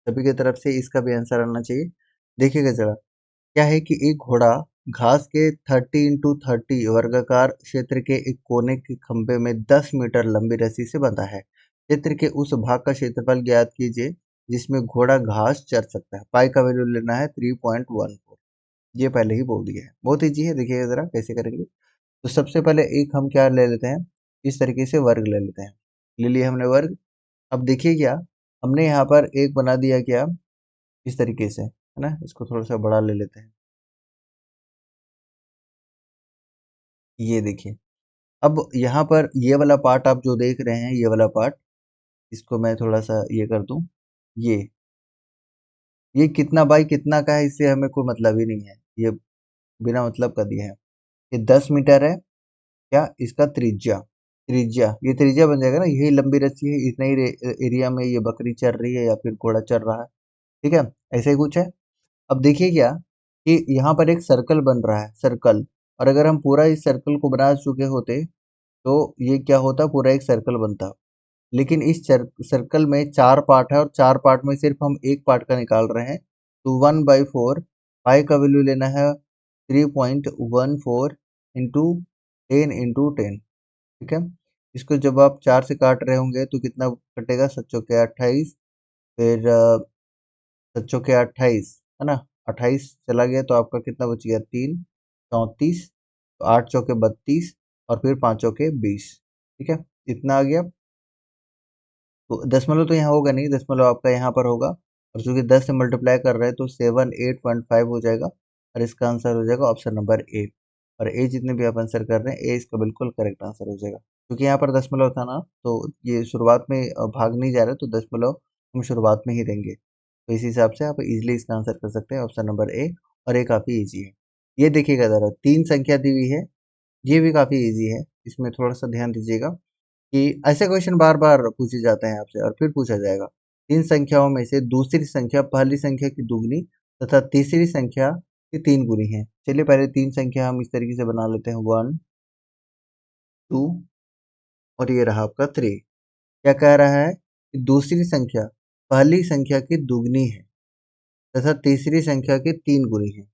सभी की तरफ से इसका भी आंसर आना चाहिए। देखिएगा जरा, क्या है कि एक घोड़ा घास के 30 × 30 वर्गाकार क्षेत्र के एक कोने के खंभे में 10 मीटर लंबी रस्सी से बंधा है। क्षेत्र के उस भाग का क्षेत्रफल ज्ञात कीजिए जिसमें घोड़ा घास चर सकता है। पाई का वैल्यू लेना है 3.14, ये पहले ही बोल दिया है, बहुत ईजी है। देखिएगा जरा कैसे करेंगे, तो सबसे पहले एक हम क्या ले लेते हैं, इस तरीके से वर्ग ले लेते हैं, ले लिया हमने वर्ग। अब देखिए क्या, हमने यहाँ पर एक बना दिया क्या, इस तरीके से, है ना, इसको थोड़ा सा बड़ा ले लेते हैं, ये देखिए। अब यहाँ पर ये वाला पार्ट आप जो देख रहे हैं, ये वाला पार्ट, इसको मैं थोड़ा सा ये कर दूं, ये कितना बाई कितना का है इससे हमें कोई मतलब ही नहीं है, ये बिना मतलब का दिया है। ये 10 मीटर है, क्या इसका त्रिज्या, त्रिज्या ये त्रिज्या बन जाएगा ना, यही लंबी रस्सी है, इतना ही एरिया में ये बकरी चल रही है या फिर घोड़ा चल रहा है, ठीक है, ऐसे ही कुछ है। अब देखिए क्या, कि यहाँ पर एक सर्कल बन रहा है, सर्कल, और अगर हम पूरा इस सर्कल को बना चुके होते तो ये क्या होता, पूरा एक सर्कल बनता। लेकिन इस सर्कल में 4 पार्ट है, और 4 पार्ट में सिर्फ हम एक पार्ट का निकाल रहे हैं, तो 1/4, पाई का वैल्यू लेना है 3.14 इंटू 10 × 10, ठीक है। इसको जब आप 4 से काट रहे होंगे तो कितना कटेगा, 7 चौके 28, फिर 7 चौके 28, है ना, 28 चला गया तो आपका कितना बच गया, 3, 34, तो 8 चौके 32, और फिर 5 चौके 20, ठीक है, इतना आ गया। तो दशमलव तो यहाँ होगा नहीं, दशमलव आपका यहाँ पर होगा, और चूंकि 10 से मल्टीप्लाई कर रहे हैं तो 78.5 हो जाएगा, और इसका आंसर हो जाएगा ऑप्शन नंबर ए। और ए जितने भी आप आंसर कर रहे हैं, ए इसका बिल्कुल करेक्ट आंसर हो जाएगा, क्योंकि यहाँ पर दशमलव था ना, तो ये शुरुआत में भाग नहीं जा रहा, तो दशमलव हम शुरुआत में ही देंगे, तो इस हिसाब से आप इजिली इसका आंसर कर सकते हैं ऑप्शन नंबर ए, और ए काफ़ी ईजी है। ये देखिएगा ज़रा, 3 संख्या दी हुई है, ये भी काफ़ी ईजी है, इसमें थोड़ा सा ध्यान दीजिएगा कि ऐसे क्वेश्चन बार-बार पूछे जाते हैं आपसे, और फिर पूछा जाएगा, 3 संख्याओं में से दूसरी संख्या पहली संख्या की दुगनी तथा तीसरी संख्या की 3 गुनी है। चलिए पहले 3 संख्या हम इस तरीके से बना लेते हैं, 1, 2, और ये रहा आपका 3। क्या कह रहा है कि दूसरी संख्या पहली संख्या की दुगनी है तथा तीसरी संख्या की 3 गुनी है।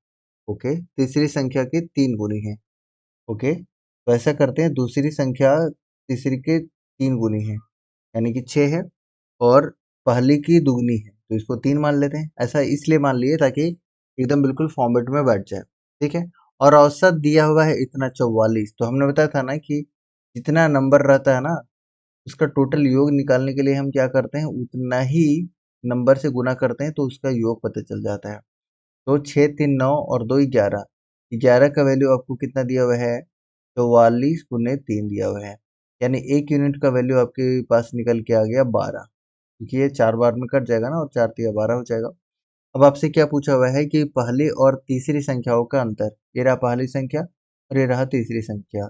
ओके, तीसरी संख्या की 3 गुनी है। ओके, तो ऐसा करते हैं, दूसरी संख्या तीसरी के 3 गुनी है, यानी कि 6 है, और पहली की दुगनी है, तो इसको 3 मान लेते हैं। ऐसा इसलिए मान लिए ताकि एकदम बिल्कुल फॉर्मेट में बैठ जाए, ठीक है। और औसत दिया हुआ है इतना 44, तो हमने बताया था ना कि जितना नंबर रहता है ना, उसका टोटल योग निकालने के लिए हम क्या करते हैं, उतना ही नंबर से गुना करते हैं तो उसका योग पता चल जाता है। तो 6, 3, 9 और 2, 11, 11 का वैल्यू आपको कितना दिया हुआ है, 44 × 3 दिया हुआ है, यानी 1 यूनिट का वैल्यू आपके पास निकल के आ गया 12, क्योंकि ये 4 बार में कट जाएगा ना, और 4 तिया 12 हो जाएगा। अब आपसे क्या पूछा हुआ है कि पहली और तीसरी संख्याओं का अंतर, ये रहा पहली संख्या और ये रहा तीसरी संख्या,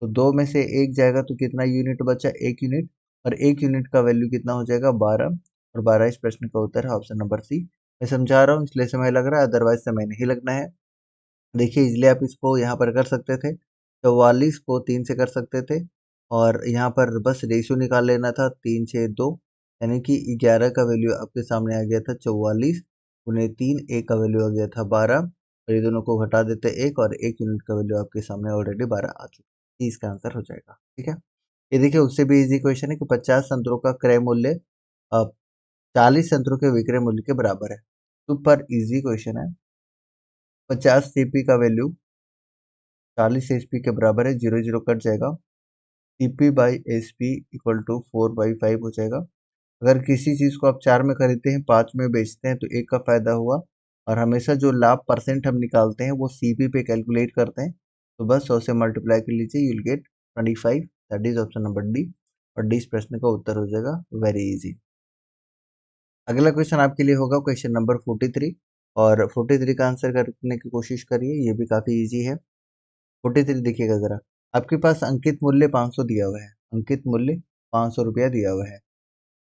तो 2 में से 1 जाएगा तो कितना यूनिट बचा, 1 यूनिट, और 1 यूनिट का वैल्यू कितना हो जाएगा, 12, और 12 इस प्रश्न का उत्तर है ऑप्शन नंबर सी। मैं समझा रहा हूँ इसलिए समय लग रहा है, अदरवाइज समय नहीं लगना है। देखिए इसलिए आप इसको यहाँ पर कर सकते थे, 44 को 3 से कर सकते थे, और यहाँ पर बस रेशियो निकाल लेना था 3, 6, 2, यानी कि 11 का वैल्यू आपके सामने आ गया था 44 गुने 3, 1 का वैल्यू आ गया था 12, और ये दोनों को घटा देते 1, और 1 यूनिट का वैल्यू आपके सामने ऑलरेडी 12 आ चुका है। इसका आंसर हो जाएगा। ठीक है, ये देखिए उससे भी इजी क्वेश्चन है कि 50 संतरों का क्रय मूल्य 40 संतरों के विक्रय मूल्य के बराबर है। सुपर इजी क्वेश्चन है। 50 सीपी का वैल्यू 40 एसपी के बराबर है, 0 0 कट जाएगा, CP by SP equal to 4/5 हो जाएगा। अगर किसी चीज को आप 4 में खरीदते हैं, 5 में बेचते हैं, तो 1 का फायदा हुआ। और हमेशा जो लाभ परसेंट हम निकालते हैं वो सीपी पे कैलकुलेट करते हैं, तो बस 100 से मल्टीप्लाई कर लीजिए, you'll get 25, that is option number D. और डी इस प्रश्न का उत्तर हो जाएगा। Very easy. अगला क्वेश्चन आपके लिए होगा क्वेश्चन नंबर 43, और 43 का आंसर करने की कोशिश करिए, ये भी काफी इजी है। 43 देखिएगा जरा, आपके पास अंकित मूल्य 500 दिया हुआ है, अंकित मूल्य 500 रुपया दिया हुआ है,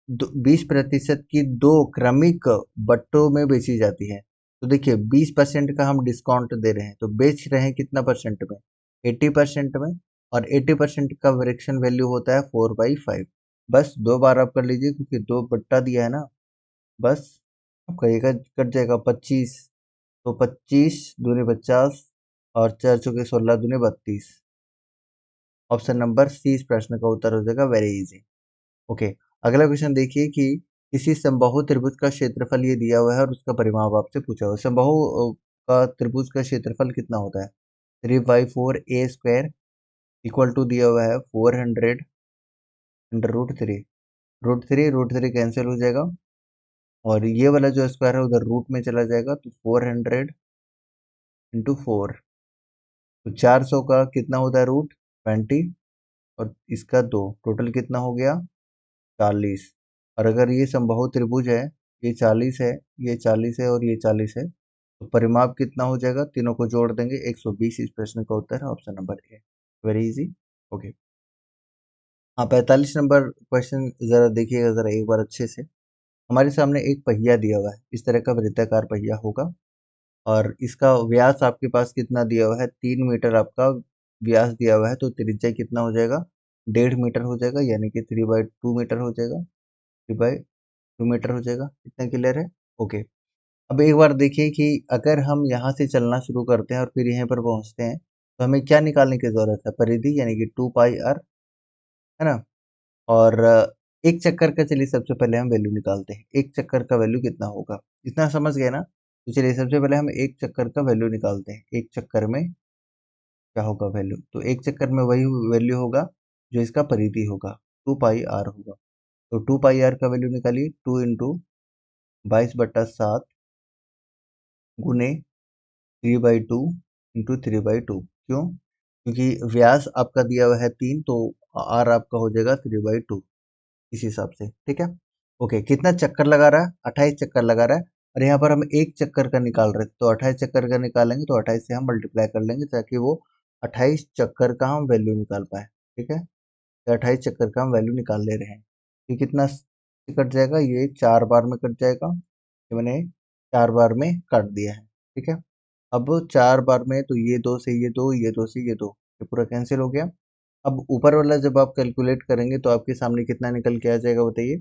20% की दो क्रमिक बट्टों में बेची जाती है। तो देखिए 20% का हम डिस्काउंट दे रहे हैं, तो बेच रहे हैं कितना परसेंट में, 80% में, और 80% का फ्रैक्शन वैल्यू होता है 4/5। बस 2 बार आप कर लीजिए, क्योंकि 2 बट्टा दिया है ना, बस आपका ये कट जाएगा 25, तो 25 दूनी 50, और 4 चौके 16 दूनी 32। ऑप्शन नंबर सी इस प्रश्न का उत्तर हो जाएगा। Very easy. ओके, अगला क्वेश्चन देखिए कि किसी समबाहु त्रिभुज का क्षेत्रफल ये दिया हुआ है और उसका परिमाप आपसे पूछा हुआ है। समबाहु का त्रिभुज का क्षेत्रफल कितना होता है, 3/4 a² इक्वल टू दिया हुआ है 400 अंडर रूट थ्री कैंसिल हो जाएगा, और ये वाला जो स्क्वायर है उधर रूट में चला जाएगा, तो 400 इंटू 4, तो 400 का कितना होता है रूट 20, और इसका 2, टोटल कितना हो गया 40। और अगर ये समबाहु त्रिभुज है, ये 40 है, ये 40 है, और ये 40 है, तो परिमाप कितना हो जाएगा, तीनों को जोड़ देंगे 120। इस प्रश्न का उत्तर है ऑप्शन नंबर ए। Very easy. ओके, हाँ 45 नंबर क्वेश्चन जरा देखिएगा जरा एक बार अच्छे से। हमारे सामने एक पहिया दिया हुआ है, इस तरह का वृत्ताकार पहिया होगा, और इसका व्यास आपके पास कितना दिया हुआ है, 3 मीटर आपका व्यास दिया हुआ है, तो त्रिज्या कितना हो जाएगा, 1.5 मीटर हो जाएगा, यानी कि 3/2 मीटर हो जाएगा, 3/2 मीटर हो जाएगा। इतना क्लियर है। ओके, अब एक बार देखिए कि अगर हम यहाँ से चलना शुरू करते हैं और फिर यहीं पर पहुँचते हैं, तो हमें क्या निकालने की जरूरत है, परिधि, यानी कि 2πr, है ना। और एक चक्कर का चलिए सबसे पहले हम वैल्यू निकालते हैं, एक चक्कर का वैल्यू कितना होगा, इतना समझ गए ना। तो चलिए सबसे पहले हम एक चक्कर का वैल्यू निकालते हैं, एक चक्कर में क्या होगा वैल्यू, तो एक चक्कर में वही वैल्यू होगा जो इसका परिधि होगा, 2πr होगा। तो 2πr का वैल्यू निकालिए, 2 इंटू 22/7 गुने 3/2 इंटू 3/2। क्यों, क्योंकि व्यास आपका दिया हुआ है 3, तो आर आपका हो जाएगा 3/2 इस हिसाब से। ठीक है। ओके, कितना चक्कर लगा रहा है, 28 चक्कर लगा रहा है, और यहाँ पर हम एक चक्कर का निकाल रहे हैं, तो 28 चक्कर का निकालेंगे तो 28 से हम मल्टीप्लाई कर लेंगे, ताकि वो 28 चक्कर का हम वैल्यू निकाल पाए। ठीक है, तो 28 चक्कर का हम वैल्यू निकाल ले रहे हैं। ये कितना से कट जाएगा, ये 4 बार में कट जाएगा, ये मैंने 4 बार में काट दिया है। ठीक है, अब 4 बार में, तो ये 2 से ये 2, ये 2 से ये 2, ये पूरा कैंसिल हो गया। अब ऊपर वाला जब आप कैलकुलेट करेंगे तो आपके सामने कितना निकल के आ जाएगा बताइए।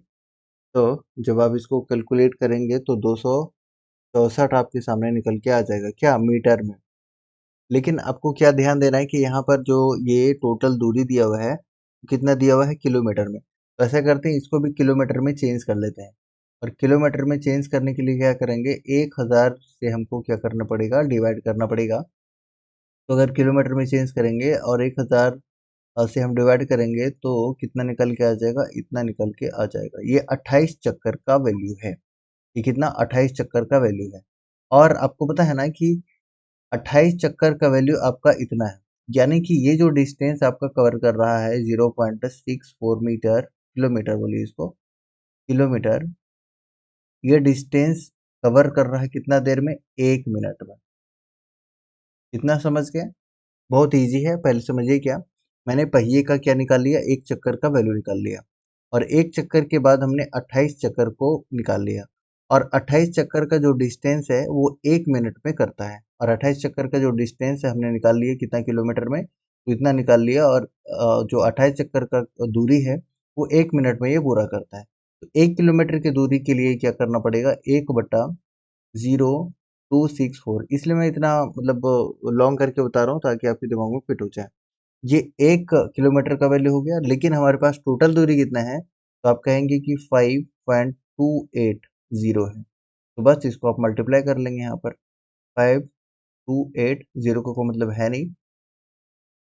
तो जब आप इसको कैलकुलेट करेंगे तो 264 आपके सामने निकल के आ जाएगा, क्या, मीटर में। लेकिन आपको क्या ध्यान देना है कि यहाँ पर जो ये टोटल दूरी दिया हुआ है, कितना दिया हुआ है, किलोमीटर में। तो ऐसा करते हैं, इसको भी किलोमीटर में चेंज कर लेते हैं, और किलोमीटर में चेंज करने के लिए क्या करेंगे, 1000 से हमको क्या करना पड़ेगा, डिवाइड करना पड़ेगा। तो अगर किलोमीटर में चेंज करेंगे और 1000 से हम डिवाइड करेंगे, तो कितना निकल के आ जाएगा, इतना निकल के आ जाएगा। ये 28 चक्कर का वैल्यू है। ये कितना, 28 चक्कर का वैल्यू है। और आपको पता है ना कि 28 चक्कर का वैल्यू आपका इतना है, यानी कि ये जो डिस्टेंस आपका कवर कर रहा है 0.64 मीटर, किलोमीटर बोलिए इसको, किलोमीटर, ये डिस्टेंस कवर कर रहा है कितना देर में, 1 मिनट में। इतना समझ गए। बहुत इजी है, पहले समझिए क्या, मैंने पहिए का क्या निकाल लिया, एक चक्कर का वैल्यू निकाल लिया, और एक चक्कर के बाद हमने 28 चक्कर को निकाल लिया, और 28 चक्कर का जो डिस्टेंस है वो 1 मिनट में करता है, और 28 चक्कर का जो डिस्टेंस है हमने निकाल लिया कितना, किलोमीटर में, तो इतना निकाल लिया, और जो 28 चक्कर का दूरी है वो 1 मिनट में ये पूरा करता है। तो 1 किलोमीटर की दूरी के लिए क्या करना पड़ेगा, 1/0264, इसलिए मैं इतना मतलब लॉन्ग करके बता रहा हूँ ताकि आपके दिमाग में फिट हो जाए। ये 1 किलोमीटर का वैल्यू हो गया, लेकिन हमारे पास टोटल दूरी कितना है, तो आप कहेंगे कि 5.280 है। तो बस इसको आप मल्टीप्लाई कर लेंगे यहाँ पर, 5280 का कोई मतलब है नहीं।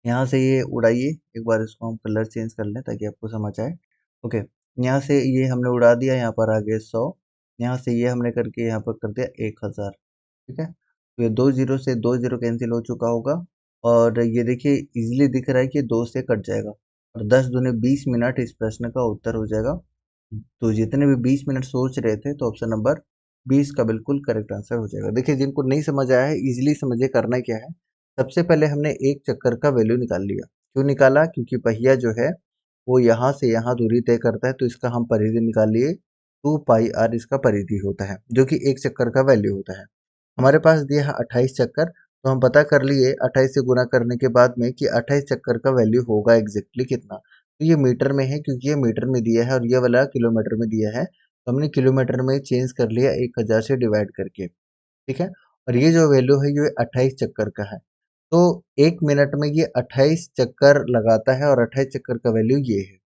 यहाँ से ये उड़ाइए, एक बार इसको हम कलर चेंज कर लें ताकि आपको समझ आए। ओके, यहाँ से ये हमने उड़ा दिया, यहाँ पर आ गए 100, यहाँ से ये हमने करके यहाँ पर कर दिया 1000। ठीक है, तो ये 2 जीरो से 2 जीरो कैंसिल हो चुका होगा, और ये देखिए इजीली दिख रहा है कि 2 से कट जाएगा, और 10 दूनी 20 मिनट इस प्रश्न का उत्तर हो जाएगा। तो जितने भी 20 मिनट सोच रहे थे, तो ऑप्शन नंबर 20 का बिल्कुल करेक्ट आंसर हो जाएगा। देखिए जिनको नहीं समझ आया है, इजीली समझिए करना क्या है। सबसे पहले हमने एक चक्कर का वैल्यू निकाल लिया। क्यों निकाला, क्योंकि पहिया जो है वो यहाँ से यहाँ दूरी तय करता है, तो इसका हम परिधि निकाल लिए, 2πr इसका परिधि होता है, जो कि एक चक्कर का वैल्यू होता है। हमारे पास दिया है 28 चक्कर, तो हम पता कर लिए 28 से गुना करने के बाद में कि 28 चक्कर का वैल्यू होगा एग्जैक्टली कितना। तो ये मीटर में है, क्योंकि ये मीटर में दिया है और ये वाला किलोमीटर में दिया है, तो हमने किलोमीटर में चेंज कर लिया 1000 से डिवाइड करके। ठीक है, और ये जो वैल्यू है ये 28 चक्कर का है। तो 1 मिनट में ये 28 चक्कर लगाता है, और 28 चक्कर का वैल्यू ये है,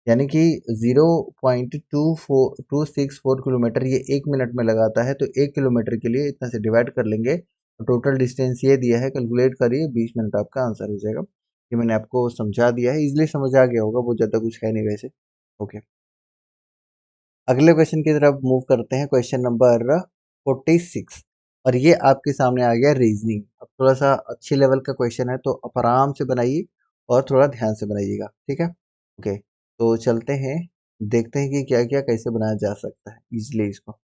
यानी कि 0.264 किलोमीटर ये 1 मिनट में लगाता है। तो 1 किलोमीटर के लिए इतना से डिवाइड कर लेंगे, तो टोटल डिस्टेंस ये दिया है, कैलकुलेट करिए, 20 मिनट आपका आंसर हो जाएगा। ये मैंने आपको समझा दिया है, इजीली समझ आ गया होगा, बहुत ज़्यादा कुछ है नहीं वैसे। ओके, अगले क्वेश्चन की तरफ मूव करते हैं, क्वेश्चन नंबर 46, और ये आपके सामने आ गया रीजनिंग। अब थोड़ा सा अच्छी लेवल का क्वेश्चन है, तो आप आराम से बनाइए और थोड़ा ध्यान से बनाइएगा। ठीक है, ओके, तो चलते हैं, देखते हैं कि क्या क्या कैसे बनाया जा सकता है इजिली इसको।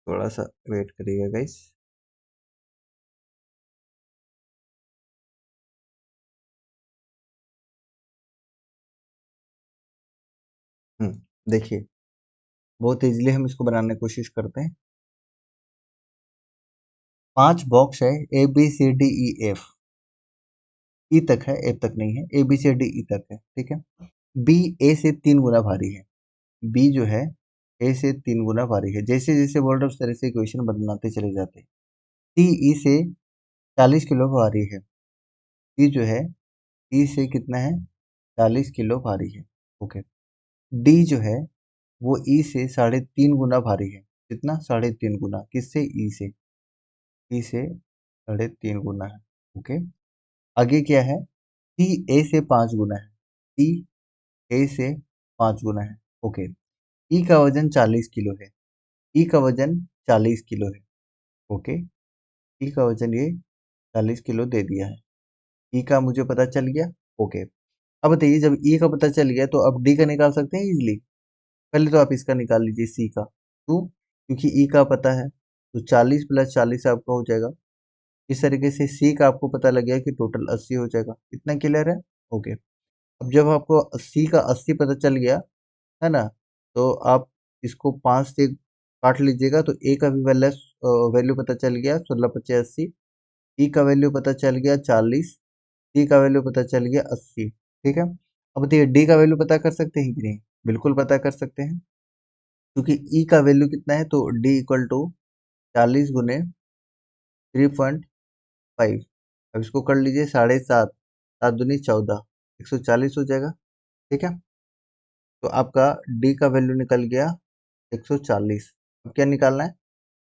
थोड़ा सा वेट करिएगा गाइस। देखिए, बहुत इजीली हम इसको बनाने की कोशिश करते हैं। 5 बॉक्स है, A B C D E F, E तक है, एफ तक नहीं है, ए बी सी डी ई तक है। ठीक है, बी ए से 3 गुना भारी है। बी जो है ए से 3 गुना भारी है। जैसे जैसे बोल रहे उस तरह से इक्वेशन बनाते चले जाते हैं। सी ई से 40 किलो भारी है। सी जो है ई से कितना है, 40 किलो भारी है। ओके, डी जो है वो ई से 3.5 गुना भारी है। कितना, 3.5 गुना, किससे, ई से, ई से 3.5 गुना है। ओके, आगे क्या है, सी ए से 5 गुना है। सी ए से 5 गुना है। ओके, ई का वजन 40 किलो है। ई का वजन 40 किलो है। ओके, ई का वजन ये 40 किलो दे दिया है। ई का मुझे पता चल गया। ओके, अब बताइए, जब ई का पता चल गया तो अब डी का निकाल सकते हैं इजीली। पहले तो आप इसका निकाल लीजिए, सी का। क्यों, क्योंकि ई का पता है, तो 40 + 40 आपका हो जाएगा। इस तरीके से सी का आपको पता लग गया कि टोटल 80 हो जाएगा। इतना क्लियर है। ओके, अब जब आपको सी का 80 पता चल गया है ना, तो आप इसको 5 से काट लीजिएगा, तो ए का भी वैल्यू पता चल गया, 16 × 5 = 80। ई का वैल्यू पता चल गया 40। डी का वैल्यू पता चल गया 80। ठीक है, अब बताइए डी का वैल्यू पता कर सकते हैं कि नहीं, बिल्कुल पता कर सकते हैं, क्योंकि ई का वैल्यू कितना है, तो डी इक्वल टू 40 गुने 3.5। अब इसको कर लीजिए 7.5, 7 दूनी 14, 140 हो जाएगा। ठीक है, तो आपका डी का वैल्यू निकल गया 140। अब क्या निकालना है,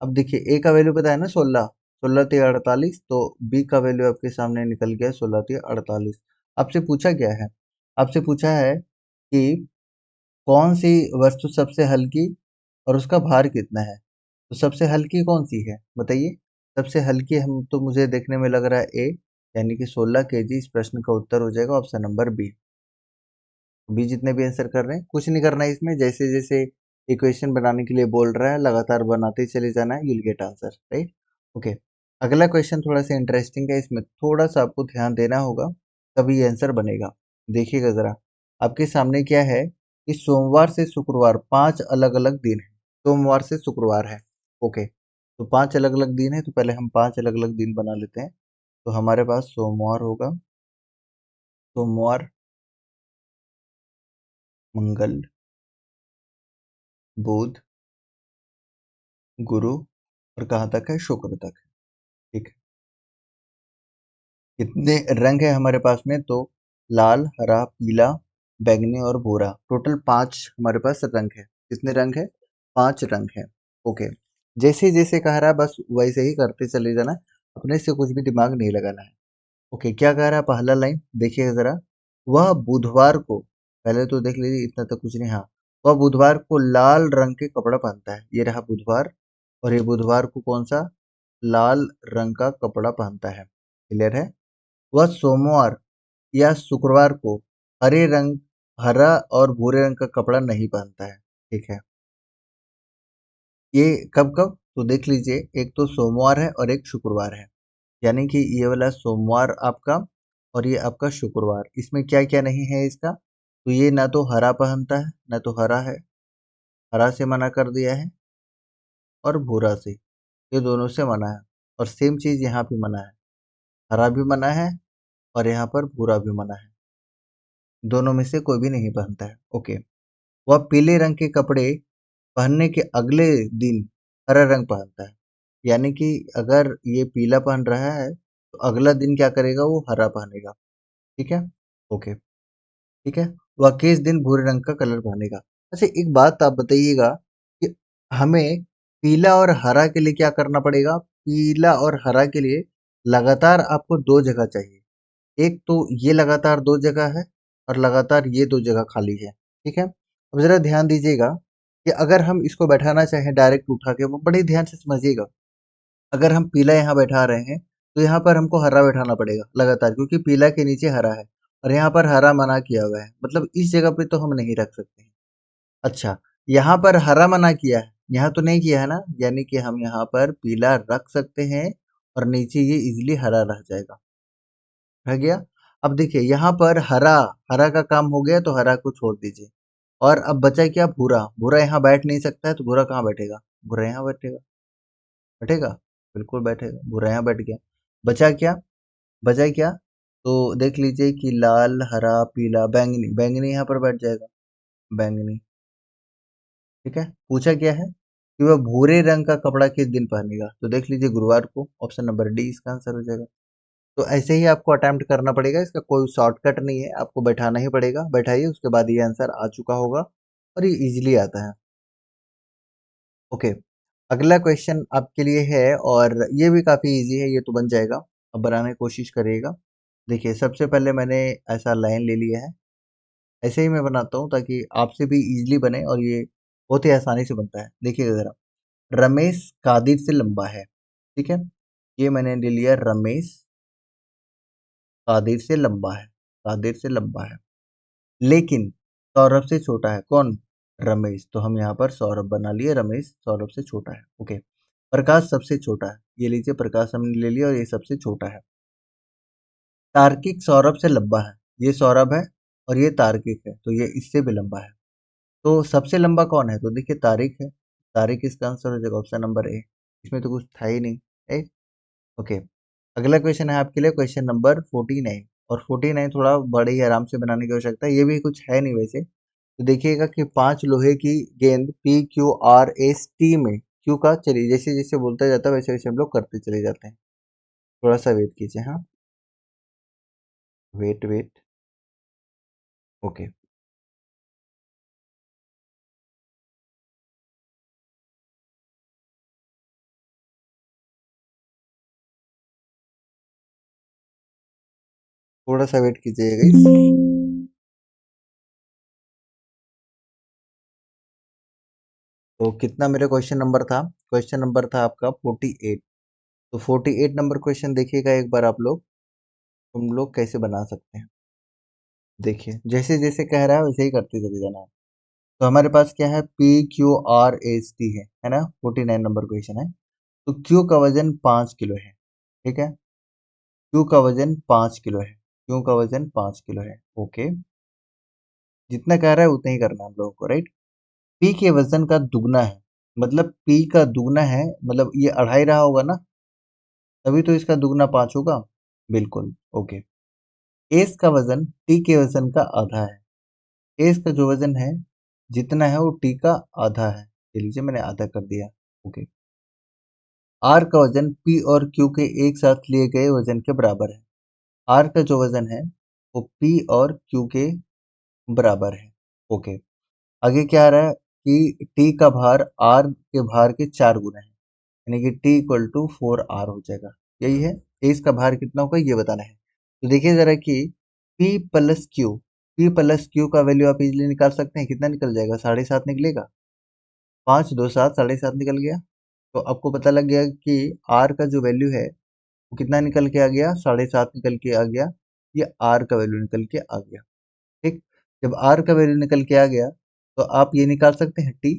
अब देखिए ए का वैल्यू पता है ना, 16, 16×3 = 48, तो बी का वैल्यू आपके सामने निकल गया 16×3 = 48। आपसे पूछा क्या है, आपसे पूछा है कि कौन सी वस्तु सबसे हल्की और उसका भार कितना है। तो सबसे हल्की कौन सी है बताइए, सबसे हल्की हम तो मुझे देखने में लग रहा है ए, यानी कि 16 kg। इस प्रश्न का उत्तर हो जाएगा ऑप्शन नंबर बी। भी जितने भी आंसर कर रहे हैं, कुछ नहीं करना है इसमें, जैसे जैसे इक्वेशन बनाने के लिए बोल रहा है लगातार बनाते ही चले जाना है, you'll get answer, right. Okay, अगला क्वेश्चन थोड़ा सा इंटरेस्टिंग है, इसमें थोड़ा सा आपको ध्यान देना होगा, तभी ये आंसर बनेगा। देखिएगा जरा, आपके सामने क्या है कि सोमवार से शुक्रवार 5 अलग अलग दिन है, सोमवार से शुक्रवार है। ओके, तो 5 अलग-अलग दिन है, तो पहले हम 5 अलग-अलग दिन बना लेते हैं। तो हमारे पास सोमवार होगा, सोमवार, मंगल, बुध, गुरु और कहाँ तक है? शुक्र तक है। ठीक है। कितने रंग है हमारे पास में? तो लाल, हरा, पीला, बैंगनी और भूरा। टोटल 5 हमारे पास रंग है। कितने रंग है? 5 रंग है। ओके। जैसे जैसे कह रहा है बस वैसे ही करते चले जाना, अपने से कुछ भी दिमाग नहीं लगाना है। ओके, क्या कह रहा है पहला लाइन? देखिए जरा। वह बुधवार को, पहले तो देख लीजिए, इतना तो कुछ नहीं। हाँ, वह बुधवार को लाल रंग के कपड़ा पहनता है। ये रहा बुधवार, और ये बुधवार को कौन सा? लाल रंग का कपड़ा पहनता है। क्लियर है? वह सोमवार या शुक्रवार को हरा और भूरे रंग का कपड़ा नहीं पहनता है। ठीक है। ये कब कब? तो देख लीजिए, एक तो सोमवार है और एक शुक्रवार है। यानी कि ये वाला सोमवार आपका और ये आपका शुक्रवार, इसमें क्या क्या नहीं है इसका? तो ये ना तो हरा पहनता है, ना तो हरा है, हरा से मना कर दिया है, और भूरा से, ये दोनों से मना है। और सेम चीज यहाँ पे मना है, हरा भी मना है और यहाँ पर भूरा भी मना है। दोनों में से कोई भी नहीं पहनता है। ओके। वह पीले रंग के कपड़े पहनने के अगले दिन हरा रंग पहनता है। यानी कि अगर ये पीला पहन रहा है तो अगला दिन क्या करेगा? वो हरा पहनेगा। ठीक है। ओके। ठीक है। वह किस दिन भूरे रंग का कलर पहनेगा? अच्छा, एक बात आप बताइएगा कि हमें पीला और हरा के लिए क्या करना पड़ेगा? पीला और हरा के लिए लगातार आपको दो जगह चाहिए। एक तो ये लगातार दो जगह है, और लगातार ये दो जगह खाली है। ठीक है। अब जरा ध्यान दीजिएगा कि अगर हम इसको बैठाना चाहें डायरेक्ट उठा के, वो बड़े ध्यान से समझिएगा। अगर हम पीला यहाँ बैठा रहे हैं तो यहाँ पर हमको हरा बैठाना पड़ेगा लगातार, क्योंकि पीला के नीचे हरा है और यहाँ पर हरा मना किया हुआ है, मतलब इस जगह पे तो हम नहीं रख सकते हैं। अच्छा, यहाँ पर हरा मना किया है, यहाँ तो नहीं किया है ना, यानी कि हम यहाँ पर पीला रख सकते हैं और नीचे ये इजिली हरा रह जाएगा। रह गया। अब देखिए यहाँ पर हरा, हरा का काम हो गया तो हरा को छोड़ दीजिए। और अब बचा क्या? भूरा। भूरा यहाँ बैठ नहीं सकता है, तो भूरा कहाँ बैठेगा? भूरा यहाँ बैठेगा। बैठेगा? बिल्कुल बैठेगा। भूरा यहाँ बैठ गया। बचा क्या? बचा क्या? तो देख लीजिए कि लाल, हरा, पीला, बैंगनी। बैंगनी यहाँ पर बैठ जाएगा। बैंगनी। ठीक है। पूछा क्या है कि वह भूरे रंग का कपड़ा किस दिन पहनेगा? तो देख लीजिए गुरुवार को। ऑप्शन नंबर डी इसका आंसर हो जाएगा। तो ऐसे ही आपको अटेम्प्ट करना पड़ेगा, इसका कोई शॉर्टकट नहीं है, आपको बैठाना ही पड़ेगा। बैठाइए, उसके बाद ये आंसर आ चुका होगा और ये इजीली आता है। ओके। अगला क्वेश्चन आपके लिए है, और ये भी काफी इजी है, ये तो बन जाएगा। अब बनाने की कोशिश करिएगा। देखिए, सबसे पहले मैंने ऐसा लाइन ले लिया है। ऐसे ही मैं बनाता हूँ ताकि आपसे भी इजीली बने, और ये बहुत ही आसानी से बनता है। देखिएगा जरा। रमेश कादिर से लंबा है। ठीक है। ये मैंने ले लिया, रमेश कादिर से लंबा है। कादिर से लंबा है, लेकिन सौरभ से छोटा है। कौन? रमेश। तो हम यहाँ पर सौरभ बना लिए, रमेश सौरभ से छोटा है। ओके। प्रकाश सबसे छोटा है। ये लीजिए, प्रकाश हमने ले लिया और ये सबसे छोटा है। तार्किक सौरभ से लंबा है। ये सौरभ है और ये तार्किक है, तो ये इससे भी लंबा है। तो सबसे लंबा कौन है? तो देखिए, तारिक है। तारिक इसका आंसर हो जाएगा ऑप्शन नंबर ए। इसमें तो कुछ था ही नहीं। राइट। ओके। अगला क्वेश्चन है आपके लिए, क्वेश्चन नंबर 49। और 49 थोड़ा बड़े ही आराम से बनाने की आवश्यकता है, ये भी कुछ है नहीं वैसे। तो देखिएगा कि 5 लोहे की गेंद P Q R S T में, क्यू का, चलिए जैसे जैसे बोलता जाता है वैसे वैसे हम लोग करते चले जाते हैं। थोड़ा सा वेट कीजिए। हाँ, वेट वेट। ओके। थोड़ा सा वेट कीजिएगा इस। तो कितना मेरा क्वेश्चन नंबर था? क्वेश्चन नंबर था आपका 48। तो 48 नंबर क्वेश्चन देखिएगा एक बार आप लोग, तुम लोग कैसे बना सकते हैं। देखिए, जैसे जैसे कह रहा है वैसे ही करते चले जाना है। तो हमारे पास क्या है? P Q R S T है ना? 49 नंबर क्वेश्चन है। तो क्यू का वजन 5 किलो है। ठीक है। क्यू का वजन 5 किलो है। क्यू का वजन 5 किलो है। ओके। जितना कह रहा है उतना ही करना है हम लोगों को, राइट। पी के वजन का दुगना है। मतलब p का दुगना है, मतलब ये 2.5 रहा होगा ना, तभी तो इसका दुगना 5 होगा। बिल्कुल। ओके। एस का वजन टी के वजन का आधा है। एस का जो वजन है जितना है वो टी का आधा है। ये लीजिए मैंने आधा कर दिया। ओके। आर का वजन पी और क्यू के एक साथ लिए गए वजन के बराबर है। आर का जो वजन है वो पी और क्यू के बराबर है। ओके। आगे क्या आ रहा है कि टी का भार आर के भार के 4 गुना है, यानी कि टी इक्वल टू 4 आर हो जाएगा। यही है। एस का भार कितना होगा ये बताना है। तो देखिए जरा कि P plus Q, P plus Q का वैल्यू आप इजीली निकाल सकते हैं। कितना निकल जाएगा? 7.5 निकलेगा। 5 2 7, 7.5 निकल गया। तो आपको पता लग गया कि आर का जो वैल्यू है वो कितना निकल के आ गया? 7.5 निकल के आ गया। ये आर का वैल्यू निकल के आ गया। ठीक। जब आर का वैल्यू निकल के आ गया तो आप ये निकाल सकते हैं टी,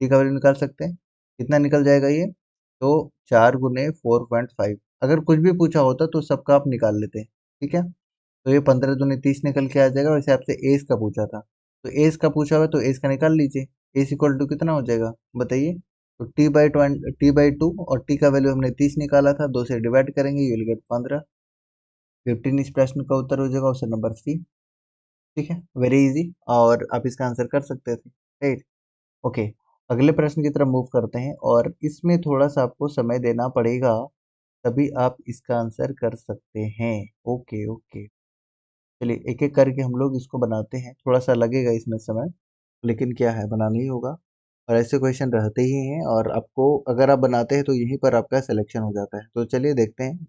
टी का वैल्यू निकाल सकते हैं। कितना निकल जाएगा ये? तो 4 गुने 4.5। अगर कुछ भी पूछा होता तो सबका आप निकाल लेते। ठीक है। तो ये 15 दूनी 30 निकल के आ जाएगा। वैसे आपसे एज का पूछा था, तो एज का पूछा हुआ तो एज का निकाल लीजिए। एज इक्वल टू कितना हो जाएगा बताइए? तो टी बाई टू, और टी का वैल्यू हमने 30 निकाला था, 2 से डिवाइड करेंगे, यू विल गेट 15। 15 इस प्रश्न का उत्तर हो जाएगा ऑप्शन नंबर सी। ठीक है, वेरी इजी, और आप इसका आंसर कर सकते थे। राइट। ओके। अगले प्रश्न की तरफ मूव करते हैं, और इसमें थोड़ा सा आपको समय देना पड़ेगा, तभी आप इसका आंसर कर सकते हैं। Okay okay. चलिए एक एक करके हम लोग इसको बनाते हैं। थोड़ा सा लगेगा इसमें समय, लेकिन क्या है, बनाना ही होगा। और ऐसे क्वेश्चन रहते ही हैं, और आपको अगर आप बनाते हैं तो यहीं पर आपका सिलेक्शन हो जाता है। तो चलिए देखते हैं।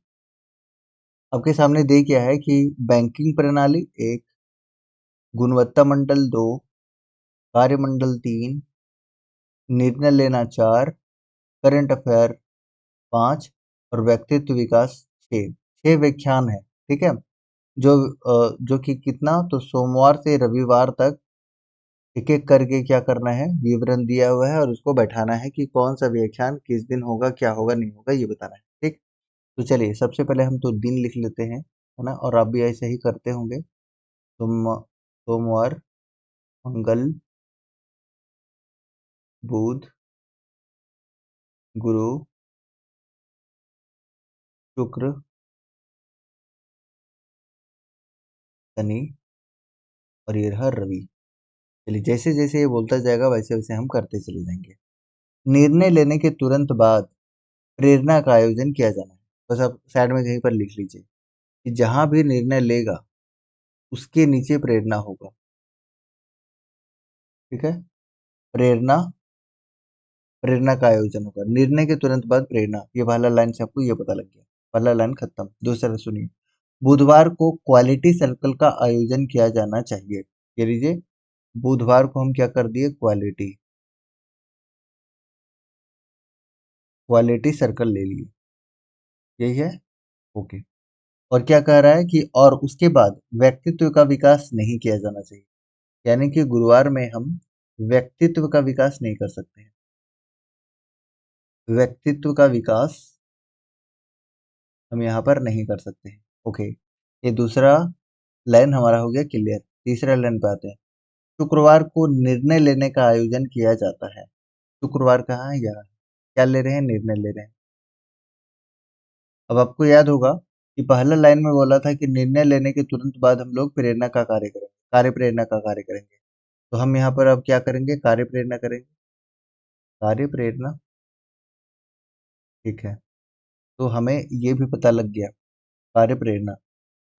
आपके सामने दे क्या है कि बैंकिंग प्रणाली 1, गुणवत्ता मंडल 2, कार्यमंडल 3, निर्णय लेना 4, करंट अफेयर 5, और व्यक्तित्व विकास 6। 6 व्याख्यान है। ठीक है। जो कि कितना, तो सोमवार से रविवार तक एक एक करके क्या करना है, विवरण दिया हुआ है, और उसको बैठाना है कि कौन सा व्याख्यान किस दिन होगा, क्या होगा, नहीं होगा, ये बताना है। ठीक। तो चलिए सबसे पहले हम तो दिन लिख लेते हैं, है ना, और आप भी ऐसे ही करते होंगे। सोमवार, मंगल, बुध, गुरु, शुक्र, शनि, और ये रहा रवि। चलिए जैसे जैसे ये बोलता जाएगा वैसे वैसे हम करते चले जाएंगे। निर्णय लेने के तुरंत बाद प्रेरणा का आयोजन किया जाना है। बस आप साइड में कहीं पर लिख लीजिए कि जहां भी निर्णय लेगा उसके नीचे प्रेरणा होगा। ठीक है। प्रेरणा, प्रेरणा का आयोजन होगा। निर्णय के तुरंत बाद प्रेरणा, ये पहला लाइन से आपको ये पता लग गया। पहला लाइन खत्म। दूसरा सुनिए। बुधवार को क्वालिटी सर्कल का आयोजन किया जाना चाहिए। ये लीजिए, बुधवार को हम क्या कर दिए, क्वालिटी, क्वालिटी सर्कल ले लिए। यही है। ओके। और क्या कह रहा है कि और उसके बाद व्यक्तित्व का विकास नहीं किया जाना चाहिए, यानी कि गुरुवार में हम व्यक्तित्व का विकास नहीं कर सकते हैं। व्यक्तित्व का विकास हम यहाँ पर नहीं कर सकते हैं। ओके। ये दूसरा लाइन हमारा हो गया क्लियर। तीसरा लाइन पे आते हैं। शुक्रवार को निर्णय लेने का आयोजन किया जाता है। शुक्रवार कहाँ है? यहाँ। क्या ले रहे हैं? निर्णय ले रहे हैं। अब आपको याद होगा कि पहला लाइन में बोला था कि निर्णय लेने के तुरंत बाद हम लोग प्रेरणा का कार्य करेंगे, कार्य प्रेरणा का कार्य करेंगे। तो हम यहाँ पर अब क्या करेंगे, कार्य प्रेरणा करेंगे। कार्य प्रेरणा। ठीक है। तो हमें ये भी पता लग गया, कार्य प्रेरणा।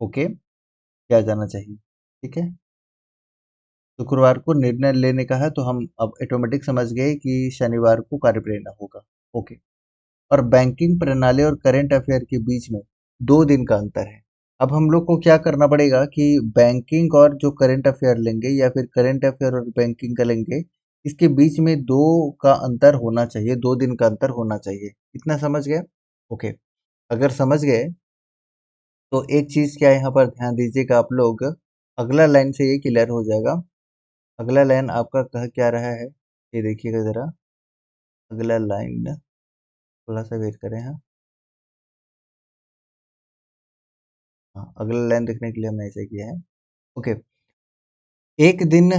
ओके, क्या जाना चाहिए। ठीक है। शुक्रवार को निर्णय लेने का है, तो हम अब ऑटोमेटिक समझ गए कि शनिवार को कार्य प्रेरणा होगा। ओके। और बैंकिंग प्रणाली और करंट अफेयर के बीच में 2 दिन का अंतर है। अब हम लोग को क्या करना पड़ेगा कि बैंकिंग और जो करंट अफेयर लेंगे, या फिर करंट अफेयर और बैंकिंग का लेंगे, इसके बीच में 2 का अंतर होना चाहिए, 2 दिन का अंतर होना चाहिए। इतना समझ गए? ओके। अगर समझ गए तो एक चीज क्या यहाँ पर ध्यान दीजिएगा आप लोग, अगला लाइन से ये क्लियर हो जाएगा। अगला लाइन आपका कह क्या रहा है, ये देखिएगा जरा। अगला लाइन, थोड़ा सा वेट करें। हाँ, अगला लाइन देखने के लिए हमने ऐसे किया है। ओके। एक दिन,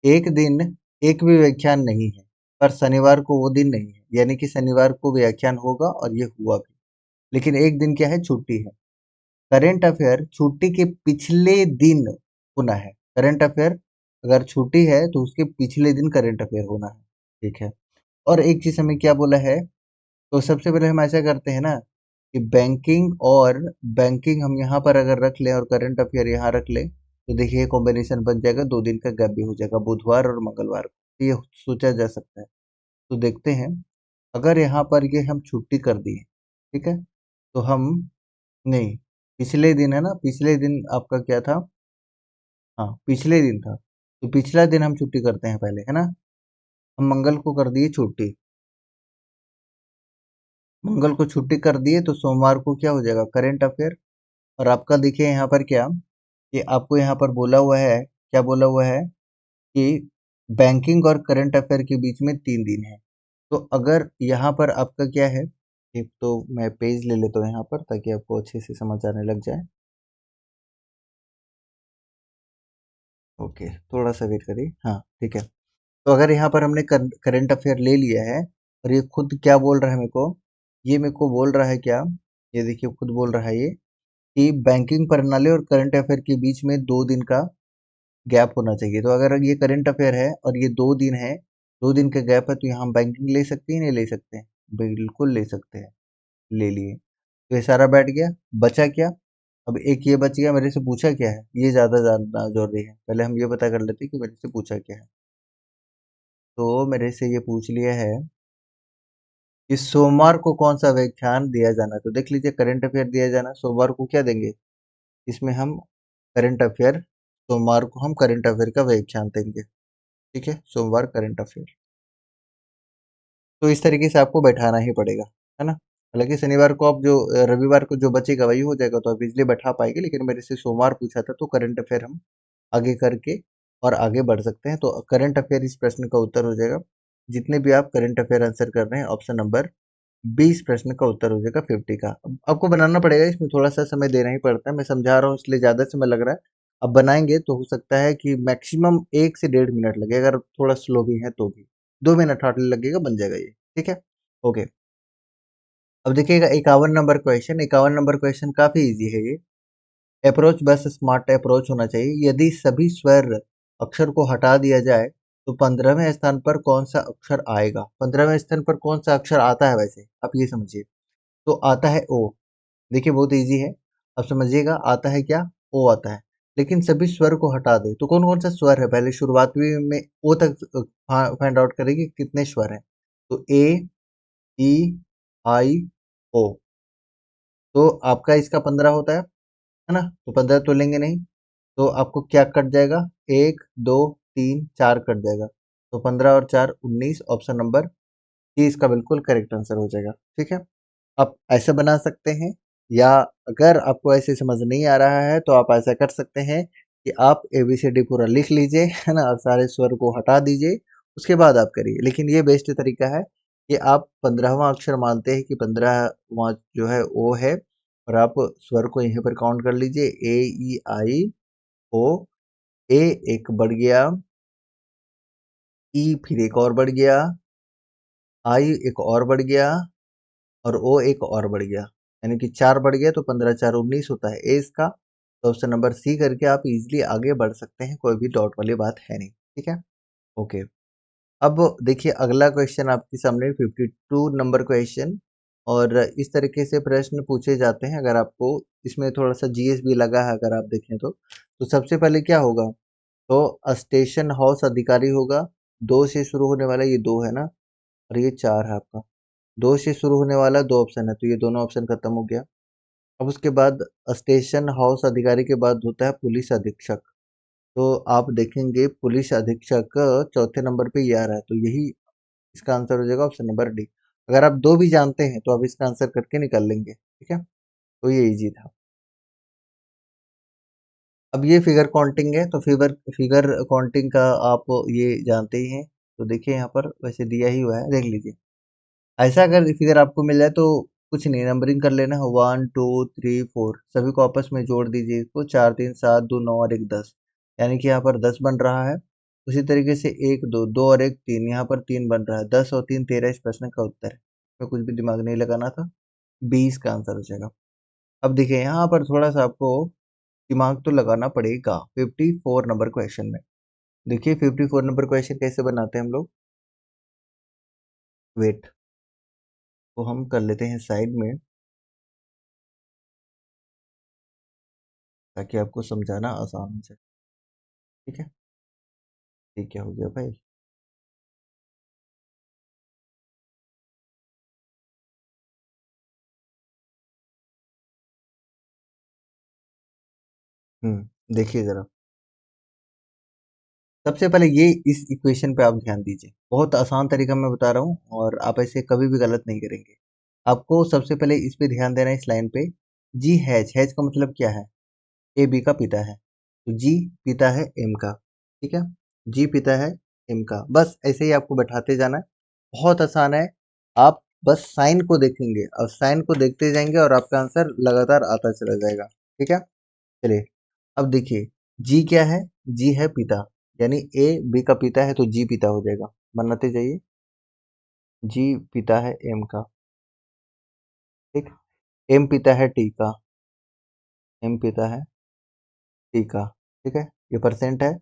एक दिन एक भी व्याख्यान नहीं है, पर शनिवार को वो दिन नहीं है, यानी कि शनिवार को व्याख्यान होगा और ये हुआ भी। लेकिन एक दिन क्या है, छुट्टी है। करंट अफेयर छुट्टी के पिछले दिन होना है। करंट अफेयर अगर छुट्टी है तो उसके पिछले दिन करंट अफेयर होना है। ठीक है। और एक चीज हमें क्या बोला है, तो सबसे पहले हम ऐसा करते हैं ना कि बैंकिंग हम यहाँ पर अगर रख लें और करंट अफेयर यहाँ रख लें, तो देखिए कॉम्बिनेशन बन जाएगा, 2 दिन का गैप भी हो जाएगा, बुधवार और मंगलवार को। ये सोचा जा सकता है। तो देखते हैं, अगर यहाँ पर ये हम छुट्टी कर दिए, ठीक है, तो हम नहीं, पिछले दिन है ना, पिछले दिन आपका क्या था, हाँ पिछले दिन था, तो पिछला दिन हम छुट्टी करते हैं पहले, है ना। हम मंगल को कर दिए छुट्टी, मंगल को छुट्टी कर दिए तो सोमवार को क्या हो जाएगा, करेंट अफेयर। और आपका देखिए यहाँ पर क्या, कि आपको यहाँ पर बोला हुआ है, क्या बोला हुआ है कि बैंकिंग और करंट अफेयर के बीच में 3 दिन है। तो अगर यहाँ पर आपका क्या है, एक तो मैं पेज ले लेता हूँ यहाँ पर ताकि आपको अच्छे से समझ आने लग जाए। ओके, थोड़ा सा वेट करिए, हाँ ठीक है। तो अगर यहाँ पर हमने करंट अफेयर ले लिया है और ये खुद क्या बोल रहा है मेरे को, ये मेरे को बोल रहा है क्या, ये देखिए खुद बोल रहा है ये कि बैंकिंग प्रणाली और करंट अफेयर के बीच में 2 दिन का गैप होना चाहिए। तो अगर ये करंट अफेयर है और ये 2 दिन है, 2 दिन का गैप है, तो यहाँ हम बैंकिंग ले सकते हैं, नहीं ले सकते हैं, बिल्कुल ले सकते हैं, ले लिए। तो ये सारा बैठ गया, बचा क्या, अब एक ये बच गया, मेरे से पूछा क्या है, ये ज्यादा जानना जरूरी है, पहले हम ये पता कर लेते हैं कि मेरे से पूछा क्या है। तो मेरे से ये पूछ लिया है कि सोमवार को कौन सा व्याख्यान दिया जाना है। तो देख लीजिए, करंट अफेयर दिया जाना, सोमवार को क्या देंगे, इसमें हम करंट अफेयर, सोमवार को हम करंट अफेयर का व्याख्यान देंगे। ठीक है, सोमवार करंट अफेयर। तो इस तरीके से आपको बैठाना ही पड़ेगा, है ना। हालांकि शनिवार को आप जो रविवार को जो बचेगा वही हो जाएगा, तो आप इजिली बैठा पाएंगे, लेकिन मेरे से सोमवार पूछा था तो करंट अफेयर हम आगे करके और आगे बढ़ सकते हैं। तो करंट अफेयर इस प्रश्न का उत्तर हो जाएगा। जितने भी आप करंट अफेयर आंसर कर रहे हैं, ऑप्शन नंबर 20 प्रश्न का उत्तर हो जाएगा 50 का। अब आपको बनाना पड़ेगा, इसमें थोड़ा सा समय देना ही पड़ता है, मैं समझा रहा हूँ इसलिए ज़्यादा समय लग रहा है। अब बनाएंगे तो हो सकता है कि मैक्सिमम 1 से 1.5 मिनट लगे, अगर थोड़ा स्लो भी है तो भी 2 मिनट हार्डली लगेगा, बन जाएगा ये। ठीक है, ओके। अब देखिएगा 51 नंबर क्वेश्चन, 51 नंबर क्वेश्चन काफी इजी है ये। अप्रोच बस स्मार्ट अप्रोच होना चाहिए। यदि सभी स्वर अक्षर को हटा दिया जाए तो 15वें स्थान पर कौन सा अक्षर आएगा। 15वें स्थान पर कौन सा अक्षर आता है, वैसे आप ये समझिए, तो आता है ओ। देखिए बहुत इजी है, अब समझिएगा, आता है क्या, ओ आता है। लेकिन सभी स्वर को हटा दे तो कौन कौन सा स्वर है, पहले शुरुआती में ओ तक फाइंड आउट करेंगे कितने स्वर हैं। तो ए, ई, आई, ओ। तो आपका इसका 15 होता है ना, तो 15 तो लेंगे नहीं, तो आपको क्या कट जाएगा, 1 2 3 4 कट जाएगा, तो 15 और 4 19, ऑप्शन नंबर सी इसका बिल्कुल करेक्ट आंसर हो जाएगा। ठीक है, आप ऐसे बना सकते हैं, या अगर आपको ऐसे समझ नहीं आ रहा है तो आप ऐसा कर सकते हैं कि आप एबीसीडी पूरा लिख लीजिए, है ना, और सारे स्वर को हटा दीजिए, उसके बाद आप करिए। लेकिन ये बेस्ट तरीका है कि आप 15वां अक्षर मानते हैं कि 15वां जो है ओ है, और आप स्वर को यहीं पर काउंट कर लीजिए, ए ई आई ओ। ए एक बढ़ गया, ई फिर एक और बढ़ गया, आई एक और बढ़ गया, और ओ एक और बढ़ गया, यानी कि 4 बढ़ गया, तो 15 4 19 होता है ए इसका। तो ऑप्शन नंबर सी करके आप इजीली आगे बढ़ सकते हैं, कोई भी डाउट वाली बात है नहीं। ठीक है, ओके। अब देखिए अगला क्वेश्चन आपके सामने 52 नंबर क्वेश्चन, और इस तरीके से प्रश्न पूछे जाते हैं। अगर आपको इसमें थोड़ा सा जीएस भी लगा है, अगर आप देखें तो सबसे पहले क्या होगा, तो स्टेशन हाउस अधिकारी होगा। 2 से शुरू होने वाला ये 2 है ना, और ये 4 है आपका। 2 से शुरू होने वाला 2 ऑप्शन है, तो ये दोनों ऑप्शन खत्म हो गया। अब उसके बाद स्टेशन हाउस अधिकारी के बाद होता है पुलिस अधीक्षक। तो आप देखेंगे पुलिस अधीक्षक चौथे नंबर पे ये आ रहा है, तो यही इसका आंसर हो जाएगा, ऑप्शन नंबर डी। अगर आप 2 भी जानते हैं तो आप इसका आंसर करके निकाल लेंगे। ठीक है, तो ये इजी था। अब ये फिगर काउंटिंग है, तो फिगर फिगर काउंटिंग का आप ये जानते ही हैं। तो देखिए यहाँ पर वैसे दिया ही हुआ है, देख लीजिए। ऐसा अगर फिगर आपको मिल जाए तो कुछ नहीं, नंबरिंग कर लेना है, 1 2 3 4, सभी को आपस में जोड़ दीजिए इसको, 4 3 7 2 9 और 1 10, यानी कि यहाँ पर 10 बन रहा है। उसी तरीके से 1 2 2 और 1 3, यहाँ पर 3 बन रहा है, 10 और 3 13 इस प्रश्न का उत्तर है। इसमें कुछ भी दिमाग नहीं लगाना था, 20 का आंसर हो जाएगा। अब देखिए यहाँ पर थोड़ा-सा आपको दिमाग तो लगाना पड़ेगा 54 नंबर क्वेश्चन में। देखिए 54 नंबर क्वेश्चन कैसे बनाते हैं हम लोग? वेट, तो हम कर लेते हैं साइड में, ताकि आपको समझाना आसान हो जाए। ठीक है? ये क्या हो गया भाई? देखिए ज़रा। सबसे पहले ये इस इक्वेशन पे आप ध्यान दीजिए। बहुत आसान तरीका मैं बता रहा हूँ और आप ऐसे कभी भी गलत नहीं करेंगे। आपको सबसे पहले इस पे ध्यान देना है, इस लाइन पे। जी हैच, हैच का मतलब क्या है? ए बी का पिता है। तो जी पिता है एम का। ठीक है? जी पिता है एम का। बस ऐसे ही आपको बैठाते जाना है। बहुत आसान है। आप बस साइन को देखेंगे और साइन को देखते जाएंगे और आपका आंसर लगातार आता चला जाएगा। ठीक है? चलिए, अब देखिए, जी क्या है? जी है पिता, यानी ए बी का पिता है तो जी पिता हो जाएगा। बनाते जाइए। जी पिता है एम का। ठीक, एम पिता है टी का। एम पिता है टी का। ठीक है, ये परसेंट है।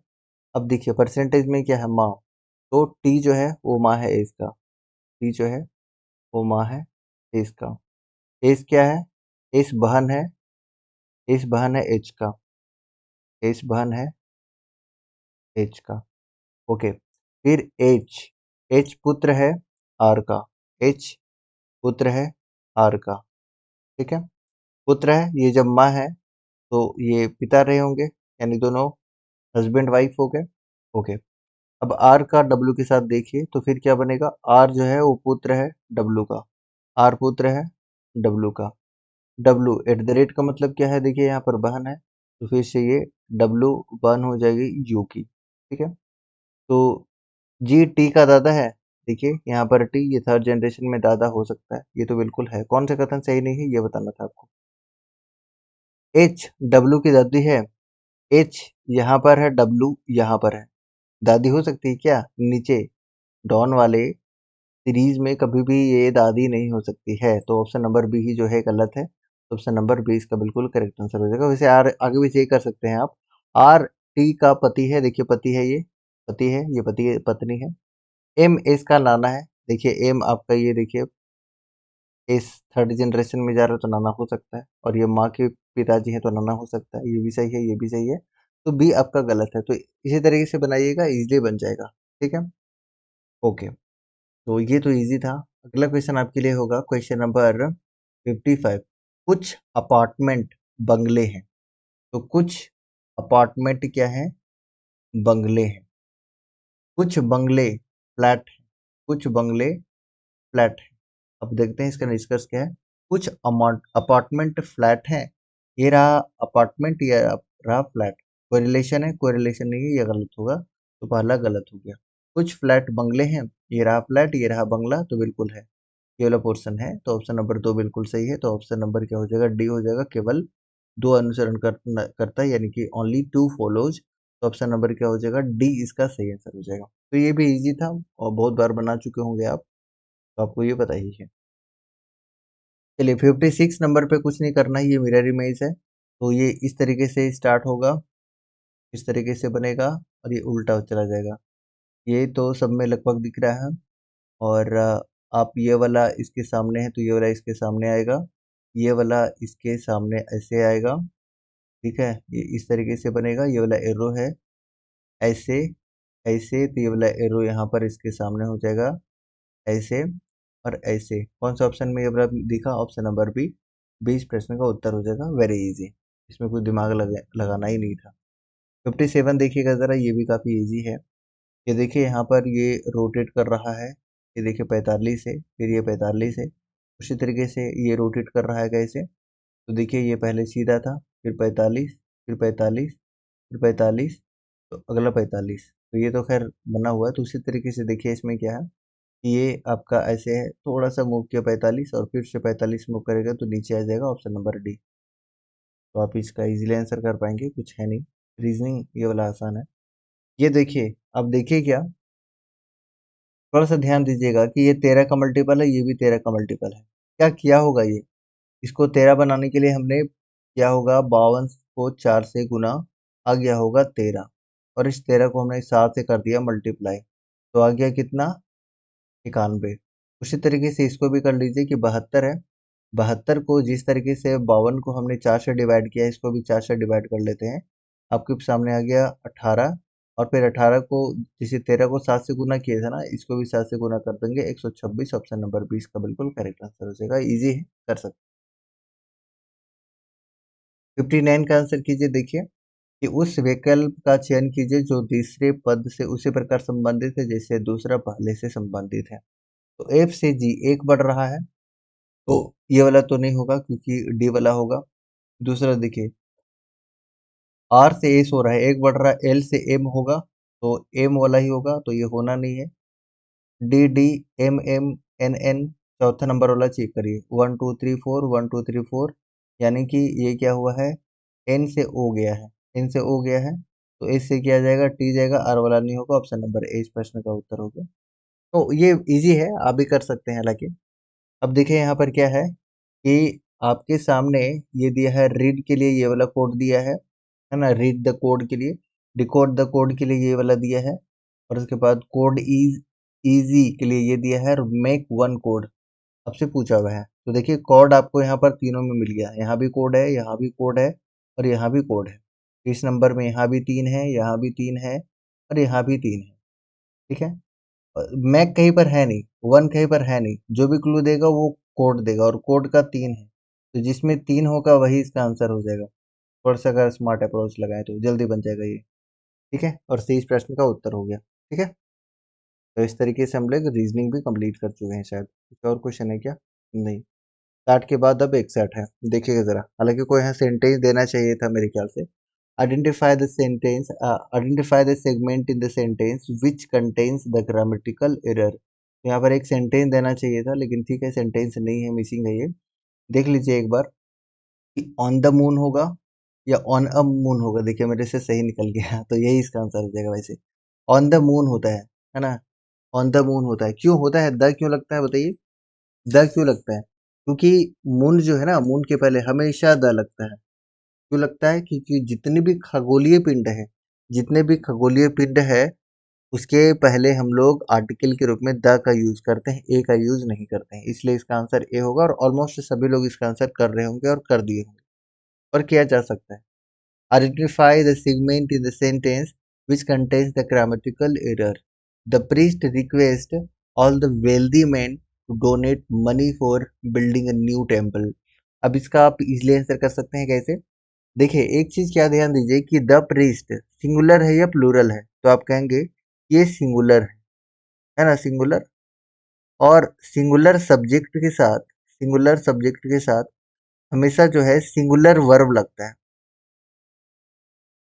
अब देखिए परसेंटेज में क्या है? माँ। तो टी जो है वो माँ है एस का। टी जो है वो माँ है एस का। एस क्या है? एस बहन है। एस बहन है एच का। एस बहन है एच का। ओके, फिर एच। एच पुत्र है आर का। एच पुत्र है आर का। ठीक है, पुत्र है, ये जब माँ है तो ये पिता रहे होंगे, यानी दोनों हस्बैंड वाइफ हो गए। ओके, अब आर का डब्ल्यू के साथ देखिए तो फिर क्या बनेगा? आर जो है वो पुत्र है डब्ल्यू का। आर पुत्र है डब्ल्यू का। डब्ल्यू एट द रेट का मतलब क्या है? देखिए यहाँ पर बहन है, तो फिर से ये डब्ल्यू बहन हो जाएगी यू की। ठीक है, तो जी टी का दादा है। देखिए यहाँ पर टी, ये थर्ड जनरेशन में दादा हो सकता है, ये तो बिल्कुल है। कौन सा कथन सही नहीं है ये बताना था आपको। एच डब्ल्यू की दादी है। एच यहाँ पर है, डब्ल्यू यहाँ पर है। दादी हो सकती है क्या? नीचे डॉन वाले सीरीज में कभी भी ये दादी नहीं हो सकती है, तो ऑप्शन नंबर बी ही जो है गलत है। तो ऑप्शन नंबर बी इसका बिल्कुल करेक्ट आंसर हो जाएगा। वैसे आर आगे भी चेक कर सकते हैं आप। आर टी का पति है, देखिए पति है, ये पति है, ये पति पत्नी है। एम एस का नाना है। देखिए एम आपका, ये देखिए एस थर्ड जनरेशन में जा रहा है तो नाना हो सकता है, और ये माँ के पिताजी हैं तो नाना हो सकता है। ये भी सही है, ये भी सही है। तो बी आपका गलत है। तो इसी तरीके से बनाइएगा, इजीली बन जाएगा। ठीक है, ओके। तो ये तो इजी था। अगला क्वेश्चन आपके लिए होगा क्वेश्चन नंबर 55। कुछ अपार्टमेंट बंगले हैं। तो कुछ अपार्टमेंट क्या है? बंगले हैं। कुछ बंगले फ्लैट हैं। कुछ बंगले फ्लैट है। अब देखते हैं इसका निष्कर्ष क्या है। कुछ अपार्टमेंट फ्लैट है। ये रहा अपार्टमेंट, ये रहा फ्लैट। कोई रिलेशन है? कोई रिलेशन नहीं है, ये गलत होगा, तो पहला गलत हो गया। कुछ फ्लैट बंगले हैं, ये रहा फ्लैट, ये रहा बंगला, तो बिल्कुल है, ये वाला पोर्शन है। तो ऑप्शन नंबर 2 बिल्कुल सही है। तो ऑप्शन नंबर क्या हो जाएगा? डी हो जाएगा। केवल दो अनुसरण करता है, यानी कि ओनली टू फॉलोज। तो ऑप्शन नंबर क्या हो जाएगा? डी इसका सही आंसर हो जाएगा। तो ये भी इजी था और बहुत बार बना चुके होंगे आप, तो आपको ये पता ही है। चलिए 56 नंबर पे कुछ नहीं करना है, ये मिरर इमेज है। तो ये इस तरीके से स्टार्ट होगा, इस तरीके से बनेगा और ये उल्टा चला जाएगा। ये तो सब में लगभग दिख रहा है। और आप ये वाला इसके सामने है तो ये वाला इसके सामने आएगा, ये वाला इसके सामने ऐसे आएगा। ठीक है, ये इस तरीके से बनेगा। ये वाला एरो है ऐसे, ऐसे, तो ये वाला एरो यहाँ पर इसके सामने हो जाएगा ऐसे और ऐसे। कौन सा ऑप्शन में ये वाला दिखा? Option number B. 20 प्रश्न का उत्तर हो जाएगा। वेरी इजी, इसमें कुछ दिमाग लगाना ही नहीं था। 57 देखिएगा ज़रा, ये भी काफ़ी इजी है। ये देखिए यहाँ पर ये रोटेट कर रहा है। ये देखिए 45 है, फिर ये 45 है। उसी तरीके से ये रोटेट कर रहा है कैसे? तो देखिए ये पहले सीधा था, फिर 45, फिर 45, फिर 45, तो अगला 45। तो ये तो खैर बना हुआ है। तो उसी तरीके से देखिए इसमें क्या है, ये आपका ऐसे है, थोड़ा सा मूव किया 45 और फिर से 45 मूव करेगा तो नीचे आ जाएगा ऑप्शन नंबर डी। तो आप इसका इजीली आंसर कर पाएंगे, कुछ है नहीं। रीजनिंग ये वाला आसान है। ये देखिए, अब देखिए क्या, थोड़ा सा ध्यान दीजिएगा कि ये 13 का मल्टीपल है, ये भी 13 का मल्टीपल है। क्या किया होगा ये, इसको 13 बनाने के लिए हमने किया होगा 52 को 4 से गुना, आ गया होगा 13, और इस 13 को हमने 7 से कर दिया मल्टीप्लाई, तो आ गया कितना, 91। उसी तरीके से इसको भी कर लीजिए कि 72 है, 72 को जिस तरीके से 52 को हमने 4 से डिवाइड किया, इसको भी 4 से डिवाइड कर लेते हैं। आपके सामने आ गया 18, और फिर 18 को, जैसे 13 को 7 से गुना किया था ना, इसको भी 7 से गुना कर देंगे, 126। ऑप्शन नंबर 20 का बिल्कुल करेक्ट आंसर हो जाएगा। इजी है, कर सकते। 59 का आंसर कीजिए। देखिए कि उस विकल्प का चयन कीजिए जो तीसरे पद से उसी प्रकार संबंधित है जैसे दूसरा पहले से संबंधित है। तो एफ से जी एक बढ़ रहा है, तो ये वाला तो नहीं होगा क्योंकि डी वाला होगा। दूसरा देखिए, आर से एस हो रहा है, एक बढ़ रहा है, एल से एम होगा, तो एम वाला ही होगा, तो ये होना नहीं है। D D M M N N, चौथा नंबर वाला चेक करिए, 1 2 3 4 1 2 3 4, यानी कि ये क्या हुआ है, एन से ओ गया है, एन से ओ गया है, तो एस से क्या जाएगा, टी जाएगा, आर वाला नहीं होगा। ऑप्शन नंबर ए इस प्रश्न का उत्तर हो गया। तो ये इजी है, आप भी कर सकते हैं। हालांकि अब देखिए यहाँ पर क्या है कि आपके सामने ये दिया है रीड के लिए, ये वाला कोड दिया है ना, रीड द कोड के लिए, डिकोड द कोड के लिए ये वाला दिया है, और उसके बाद कोड इज इजी के लिए ये दिया है, और मेक वन कोड आपसे पूछा हुआ है। तो देखिए कोड आपको यहाँ पर तीनों में मिल गया, यहाँ भी कोड है, यहाँ भी कोड है, और यहाँ भी कोड है। इस नंबर में यहाँ भी 3 है, यहाँ भी 3 है, और यहाँ भी 3 है। ठीक है, मैक कहीं पर है नहीं, वन कहीं पर है नहीं, जो भी क्लू देगा वो कोड देगा, और कोड का 3 है, तो जिसमें 3 होगा वही इसका आंसर हो जाएगा। थोड़ा सा अगर स्मार्ट अप्रोच लगाए तो जल्दी बन जाएगा ये। ठीक है, और 23 प्रश्न का उत्तर हो गया। ठीक है, तो इस तरीके से हम लोग रीजनिंग भी कंप्लीट कर चुके हैं। शायद कुछ और क्वेश्चन है क्या, नहीं। 60 के बाद अब 61 है, देखिएगा जरा, हालांकि कोई यहाँ सेंटेंस देना चाहिए था मेरे ख्याल से। Identify the segment in the sentence which contains the grammatical error. यहाँ पर एक सेंटेंस देना चाहिए था, लेकिन ठीक है, सेंटेंस नहीं है, मिसिंग है ये। देख लीजिए एक बार कि ऑन द मून होगा या ऑन अ मून होगा। देखिए मेरे से सही निकल गया, तो यही इसका आंसर हो जाएगा। वैसे ऑन द मून होता है ना, ऑन द मून होता है। क्यों होता है, द क्यों लगता है बताइए, द क्यों लगता है, क्योंकि मून जो है ना, मून के पहले हमेशा द लगता है। क्यों लगता है, क्योंकि जितने भी खगोलीय पिंड है, जितने भी खगोलीय पिंड है, उसके पहले हम लोग आर्टिकल के रूप में द का यूज करते हैं, ए का यूज नहीं करते हैं, इसलिए इसका आंसर ए होगा। और ऑलमोस्ट सभी लोग इसका आंसर कर रहे होंगे और कर दिए होंगे, और किया जा सकता है। Identify the segment in the sentence which contains the grammatical error. The priest request all the wealthy men to donate money for building a new temple. अब इसका आप इजिली आंसर कर सकते हैं कैसे। देखिए एक चीज क्या ध्यान दीजिए कि द प्रीस्ट सिंगुलर है या प्लूरल है, तो आप कहेंगे ये सिंगुलर है ना, सिंगुलर। और सिंगुलर सब्जेक्ट के साथ हमेशा जो है सिंगुलर वर्ब लगता है,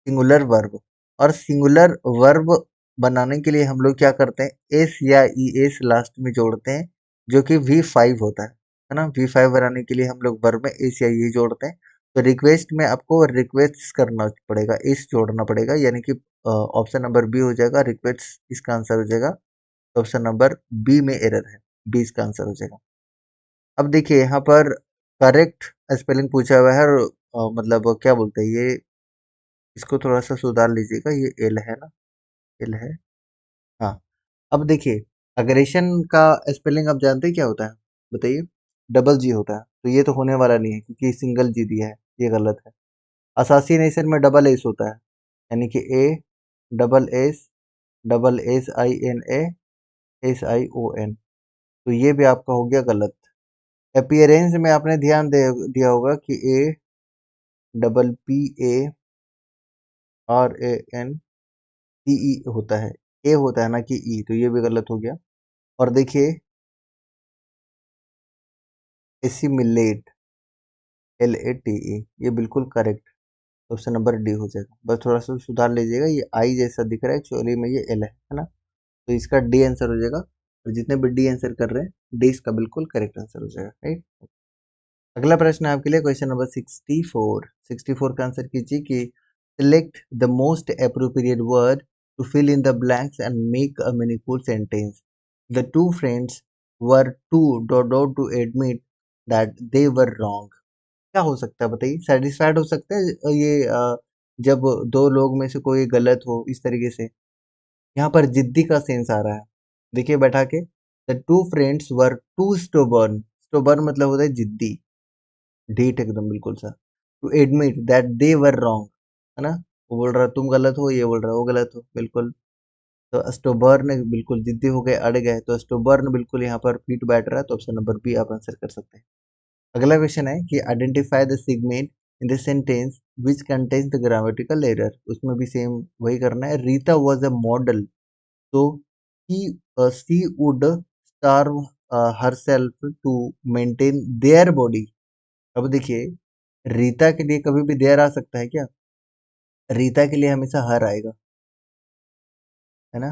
सिंगुलर वर्ब। और सिंगुलर वर्ब बनाने के लिए हम लोग क्या करते हैं, एस या ई एस लास्ट में जोड़ते हैं, जो कि V5 होता है ना। V5 बनाने के लिए हम लोग वर्ब में एस या ई जोड़ते हैं। तो रिक्वेस्ट में आपको रिक्वेस्ट करना पड़ेगा, एस जोड़ना पड़ेगा, यानी कि ऑप्शन नंबर बी हो जाएगा, रिक्वेस्ट इसका आंसर हो जाएगा। ऑप्शन नंबर बी में एरर है, बी इसका आंसर हो जाएगा। अब देखिए यहाँ पर करेक्ट स्पेलिंग पूछा हुआ है, और मतलब क्या बोलते हैं ये, इसको थोड़ा सा सुधार लीजिएगा, ये एल है ना, एल है। हाँ, अब देखिए अग्रेशन का स्पेलिंग आप जानते हैं क्या होता है, बताइए। डबल जी होता है, तो ये तो होने वाला नहीं है क्योंकि सिंगल जी दिया है, ये गलत है। असासीनेशन में डबल एस होता है, यानी कि A double S I N A S I O N, तो ये भी आपका हो गया गलत। अपीयरेंस में आपने ध्यान दिया होगा कि A double P A R A N T E होता है, ए होता है ना कि ई, तो ये भी गलत हो गया। और देखिए assimilate, L A T E, ये बिल्कुल करेक्ट। ऑप्शन नंबर डी हो जाएगा, बस थोड़ा सा सुधार लीजिएगा, ये आई जैसा दिख रहा है, एक्चुअली में ये एल है ना। तो इसका डी आंसर हो जाएगा, और जितने भी डी आंसर कर रहे हैं डी इसका बिल्कुल करेक्ट आंसर हो जाएगा, राइट। अगला प्रश्न है आपके लिए, क्वेश्चन नंबर 64। 64 का आंसर कीजिए कि select the most appropriate word to fill in the blanks and make a meaningful sentence. The two friends were too dot dot to admit that they were wrong. क्या हो सकता है बताइए? Satisfied हो सकता है ये जब दो लोग में से कोई गलत हो इस तरीके से। यहाँ पर जिद्दी का सेंस आ रहा है। देखिए बैठा के, the two friends were too stubborn. Stubborn मतलब होता है जिद्दी, ढीठ एकदम बिल्कुल सा। To admit that they were wrong, है ना? वो बोल रहा है तुम गलत हो, ये बोल रहा है वो गलत हो, बिल्कुल। तो स्टोबर्न बिल्कुल जिद्दी हो गए, अड़ गए, तो स्टोबर्न बिल्कुल यहाँ पर पीठ बैठ रहा है, तो ऑप्शन नंबर बी आप आंसर कर सकते हैं। अगला क्वेश्चन है कि identify the segment in the sentence which contains the grammatical error. उसमें भी सेम वही करना है। रीता वॉज अ मॉडल, तो he she would starve herself to maintain their body। अब देखिए, रीता के लिए कभी भी देयर आ सकता है क्या? रीता के लिए हमेशा हर आएगा, है ना?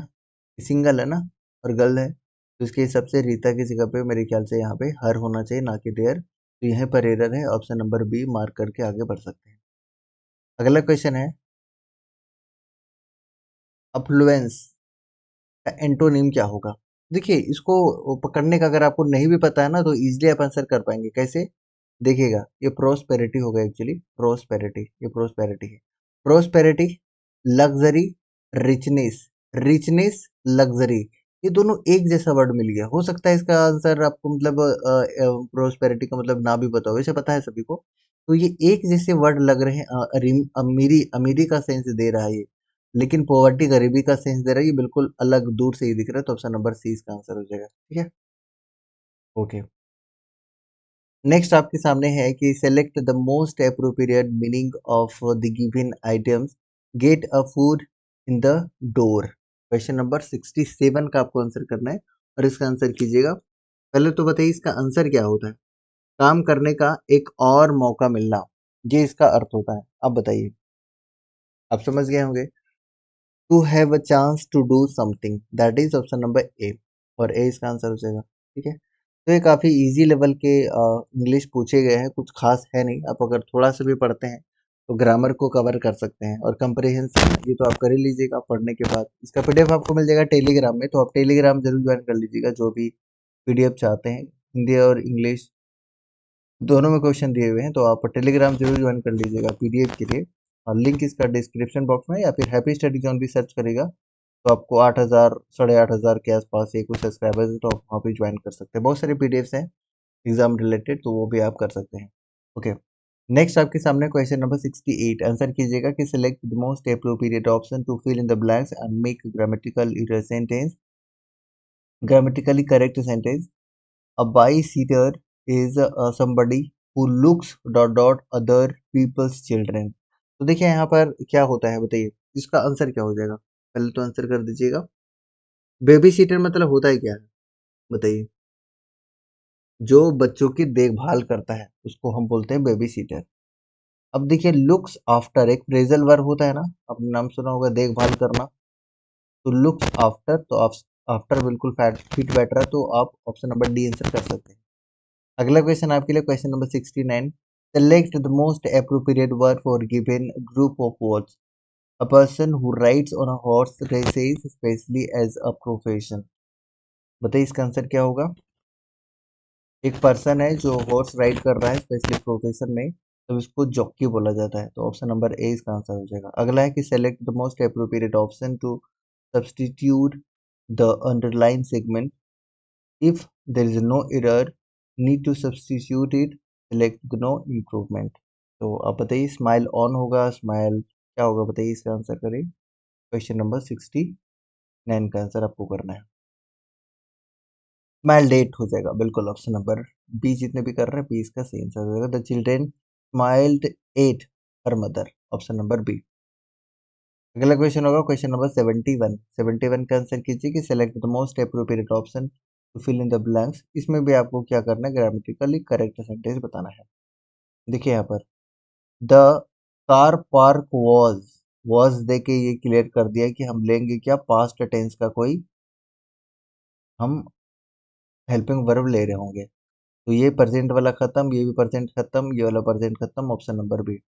सिंगल है ना, और गर्ल है, तो इसके हिसाब से रीता की जगह पे मेरे ख्याल से यहाँ पे हर होना चाहिए, ना कि देयर। तो यहीं पर एरर है, ऑप्शन नंबर बी मार्क करके आगे बढ़ सकते हैं। अगला क्वेश्चन है, अफ्लुएंस का एंटोनिम क्या होगा? देखिए इसको पकड़ने का अगर आपको नहीं भी पता है ना, तो इजीली आप आंसर कर पाएंगे। कैसे? देखिएगा, ये प्रोस्पेरिटी होगा एक्चुअली। प्रोस्पेरिटी, ये प्रोस्पेरिटी है। Prosperity, luxury, richness. Richness, luxury, ये दोनों एक जैसा वर्ड मिल गया। हो सकता है इसका आंसर आपको मतलब प्रोस्पेरिटी का मतलब ना भी पता हो, वैसे पता है सभी को। तो ये एक जैसे वर्ड लग रहे हैं। अमीरी, अमीरी का सेंस दे रहा है ये, लेकिन पॉवर्टी, गरीबी का सेंस दे रहा है। ये बिल्कुल अलग दूर से ही दिख रहा है, तो ऑप्शन नंबर सी इसका आंसर हो जाएगा। ठीक है, ओके। नेक्स्ट आपके सामने है कि select the most appropriate meaning of the given items, get a food in the door. Question number 67 का आपको आंसर करना है, और इसका आंसर कीजिएगा। पहले तो बताइए इसका आंसर क्या होता है? काम करने का एक और मौका मिलना, ये इसका अर्थ होता है। अब बताइए, आप समझ गए होंगे। To have a chance to do something, that is option number A, और ए इसका आंसर हो जाएगा। ठीक है, तो ये काफ़ी इजी लेवल के इंग्लिश पूछे गए हैं, कुछ खास है नहीं। आप अगर थोड़ा सा भी पढ़ते हैं तो ग्रामर को कवर कर सकते हैं, और कंप्रिहेंशन ये तो आप कर ही लीजिएगा पढ़ने के बाद। इसका पीडीएफ आपको मिल जाएगा टेलीग्राम में, तो आप टेलीग्राम जरूर ज्वाइन कर लीजिएगा। जो भी पीडीएफ चाहते हैं, हिंदी और इंग्लिश दोनों में क्वेश्चन दिए हुए हैं, तो आप टेलीग्राम जरूर ज्वाइन कर लीजिएगा पीडीएफ के लिए। और लिंक इसका डिस्क्रिप्शन बॉक्स में, या फिर हैप्पी स्टडी जोन भी सर्च करेगा तो आपको 8,000 8,500 के आसपास एक कुछ सब्सक्राइबर्स है, तो आप वहाँ भी ज्वाइन कर सकते हैं। बहुत सारे पीडीएफ्स हैं एग्जाम रिलेटेड, तो वो भी आप कर सकते हैं। ओके, नेक्स्ट आपके सामने क्वेश्चन नंबर 68। आंसर कीजिएगा कि select the most appropriate option to fill in the blanks and make grammatical sentence, grammatically correct sentence. A bystander is somebody who looks dot dot other people's children। तो देखिए यहाँ पर क्या होता है बताइए, इसका आंसर क्या हो जाएगा? पहले तो आंसर कर दीजिएगा। बेबी सीटर मतलब होता है क्या है बताइए? जो बच्चों की देखभाल करता है उसको हम बोलते हैं बेबी सीटर। अब देखिए, लुक्स आफ्टर एक फ्रेजल वर्ब होता है ना, आपने नाम सुना होगा, देखभाल करना। तो लुक्स आफ्टर, तो आप आफ्टर बिल्कुल फिट बैठ रहा है, तो आप ऑप्शन नंबर डी आंसर कर सकते हैं। अगला क्वेश्चन आपके लिए question number 69। Select the most appropriate word for given group of words. A person who rides on a horse races specially as a profession. बताइए इसका आंसर क्या होगा? एक पर्सन है जो हॉर्स राइड कर रहा है स्पेशली प्रोफेशन में, तो इसको जॉकी बोला जाता है, तो ऑप्शन नंबर ए इसका आंसर हो जाएगा। अगला है कि select the most appropriate option to substitute the underline segment. If there is no error, need to substitute it, select the no improvement। तो आप बताइए, स्माइल ऑन होगा, स्माइल क्या होगा बताइए, इसका आंसर करें। क्वेश्चन नंबर 69 का आंसर आपको करना है। स्माइल डेट हो जाएगा, बिल्कुल ऑप्शन नंबर बी। जितने भी कर रहे हैं बी इसका सही आंसर हो जाएगा। The children smiled at her mother, option number B. अगला क्वेश्चन होगा क्वेश्चन नंबर 71। 71 का आंसर कीजिए कि select the most appropriate option to fill in the blanks. इसमें भी आपको क्या करना है, ग्रामेटिकली करेक्ट सेंटेंस बताना है। देखिए यहाँ पर the car park was they के ये क्लियर कर दिया कि हम लेंगे क्या, पास्ट टेंस का कोई हम हेल्पिंग वर्ब ले रहे होंगे। तो ये प्रेजेंट वाला खत्म, ये भी प्रेजेंट खत्म, ये वाला प्रेजेंट खत्म, ऑप्शन नंबर बी।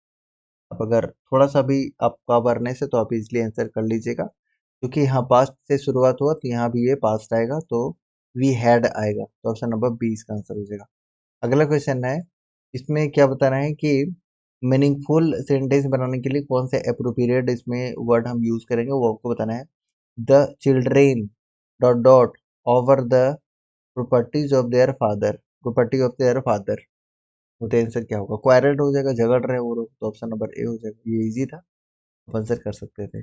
अब अगर थोड़ा सा भी आपका अवेयरनेस है तो आप इजिली आंसर कर लीजिएगा। क्योंकि यहाँ पास्ट से शुरुआत हुआ तो यहाँ भी ये पास्ट आएगा, तो वी हैड आएगा, तो ऑप्शन नंबर बी इसका आंसर हो जाएगा। अगला क्वेश्चन है, इसमें क्या बताना है कि मीनिंगफुल सेंटेंस बनाने के लिए कौन से अप्रोप्रिएट इसमें वर्ड हम यूज करेंगे, वो आपको बताना है। The children dot dot over the properties of their father, property of their father, वो तो आंसर क्या होगा? क्वारल हो जाएगा, झगड़ रहे हैं वो लोग, तो ऑप्शन नंबर ए हो जाएगा। ये इजी था, आप आंसर कर सकते थे।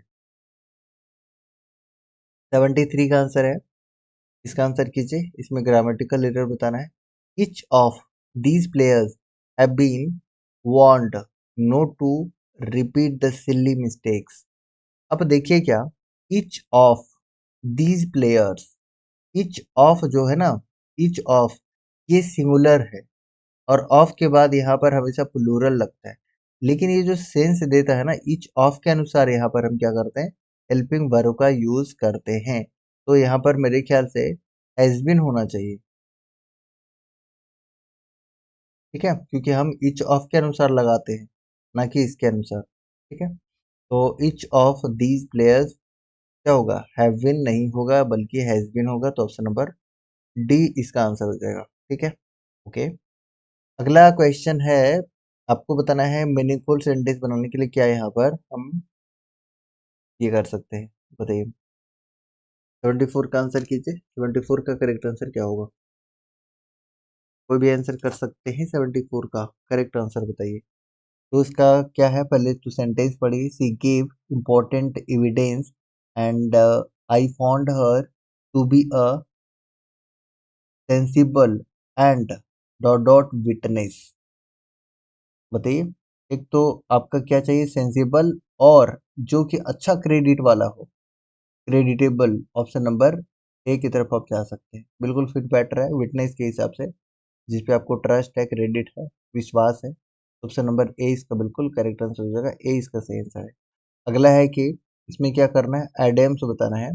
73 का आंसर है, इसका आंसर कीजिए। इसमें ग्रामेटिकल एरर बताना है। Each of these players have been warned not to repeat the silly mistakes. अब देखिए क्या, each of these players, each of जो है ना, ईच ऑफ ये सिंगुलर है, और ऑफ के बाद यहाँ पर हमेशा प्लूरल लगता है। लेकिन ये जो सेंस देता है ना, ईच ऑफ के अनुसार यहाँ पर हम क्या करते हैं, हेल्पिंग वर्ब का यूज करते हैं। तो यहाँ पर मेरे ख्याल से हैज बीन होना चाहिए, ठीक है, क्योंकि हम ईच ऑफ के अनुसार लगाते हैं, ना कि इसके अनुसार, ठीक है। तो ईच ऑफ दीज प्लेयर्स क्या होगा, हैव बीन नहीं होगा बल्कि हैज बीन होगा, तो ऑप्शन नंबर डी इसका आंसर हो जाएगा, ठीक है। ओके, अगला क्वेश्चन है, आपको बताना है मीनिंगफुल सेंटेंस बनाने के लिए क्या यहाँ पर हम ये कर सकते हैं, बताइए। 74 का आंसर कीजिए। 74 का करेक्ट आंसर क्या होगा? कोई भी आंसर कर सकते हैं, 74 का करेक्ट आंसर बताइए। तो इसका क्या है, पहले तो सेंटेंस पढ़िए। She give important evidence and I found her to be a sensible and dot dot witness. बताइए, एक तो आपका क्या चाहिए, सेंसिबल, और जो कि अच्छा क्रेडिट वाला हो, क्रेडिटेबल, ऑप्शन नंबर ए की तरफ आप जा सकते हैं, बिल्कुल फिट बैठ रहा है विटनेस के हिसाब से, जिस पे आपको ट्रस्ट है, क्रेडिट है, विश्वास है। ऑप्शन नंबर ए इसका बिल्कुल करेक्ट आंसर हो जाएगा, ए इसका सही आंसर है। अगला है कि इसमें क्या करना है, एडेम्स बताना है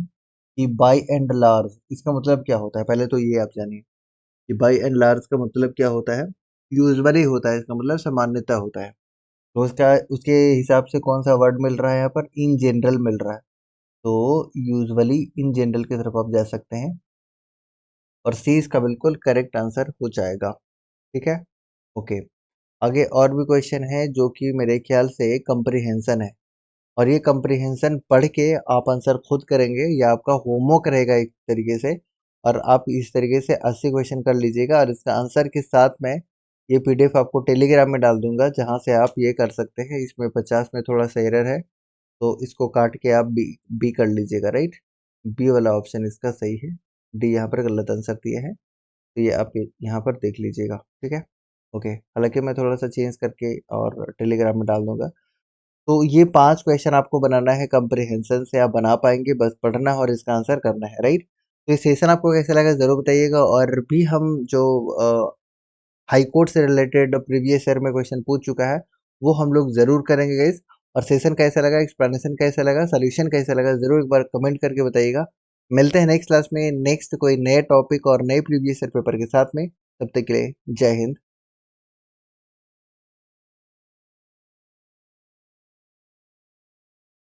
कि बाय एंड लार्ज इसका मतलब क्या होता है। पहले तो ये आप जानिए कि बाय एंड लार्ज का मतलब क्या होता है। यूजुअली होता है, इसका मतलब सामान्यता होता है। तो उसका उसके हिसाब से कौन सा वर्ड मिल रहा है यहाँ पर, इन जनरल मिल रहा है, तो यूजुअली इन जनरल की तरफ आप जा सकते हैं, और सी इसका बिल्कुल करेक्ट आंसर हो जाएगा, ठीक है। ओके, आगे और भी क्वेश्चन है जो कि मेरे ख्याल से कंप्रीहेंशन है, और ये कंप्रीहेंशन पढ़ के आप आंसर खुद करेंगे, या आपका होमवर्क रहेगा एक तरीके से, और आप इस तरीके से 80 क्वेश्चन कर लीजिएगा, और इसका आंसर के साथ मैं ये पीडीएफ आपको टेलीग्राम में डाल दूंगा, जहां से आप ये कर सकते हैं। इसमें 50 में थोड़ा सा एरर है, तो इसको काट के आप बी बी कर लीजिएगा, राइट। बी वाला ऑप्शन इसका सही है, डी यहाँ पर गलत आंसर दिया है, तो ये आप यहाँ पर देख लीजिएगा, ठीक है। ओके, हालांकि मैं थोड़ा सा चेंज करके और टेलीग्राम में डाल दूंगा। तो ये 5 क्वेश्चन आपको बनाना है, कंप्रीहेंशन से आप बना पाएंगे, बस पढ़ना और इसका आंसर करना है, राइट। तो ये सेशन आपको कैसा लगा ज़रूर बताइएगा, और भी हम जो हाई कोर्ट से रिलेटेड प्रीवियस ईयर में क्वेश्चन पूछ चुका है, वो हम लोग ज़रूर करेंगे गाइस। और सेशन कैसा लगा, एक्सप्लेनेशन कैसा लगा, सोल्यूशन कैसा लगा, ज़रूर एक बार कमेंट करके बताइएगा। मिलते हैं नेक्स्ट क्लास में, नेक्स्ट कोई नए टॉपिक और नए प्रीवियस ईयर पेपर के साथ में। तब तक के लिए जय हिंद।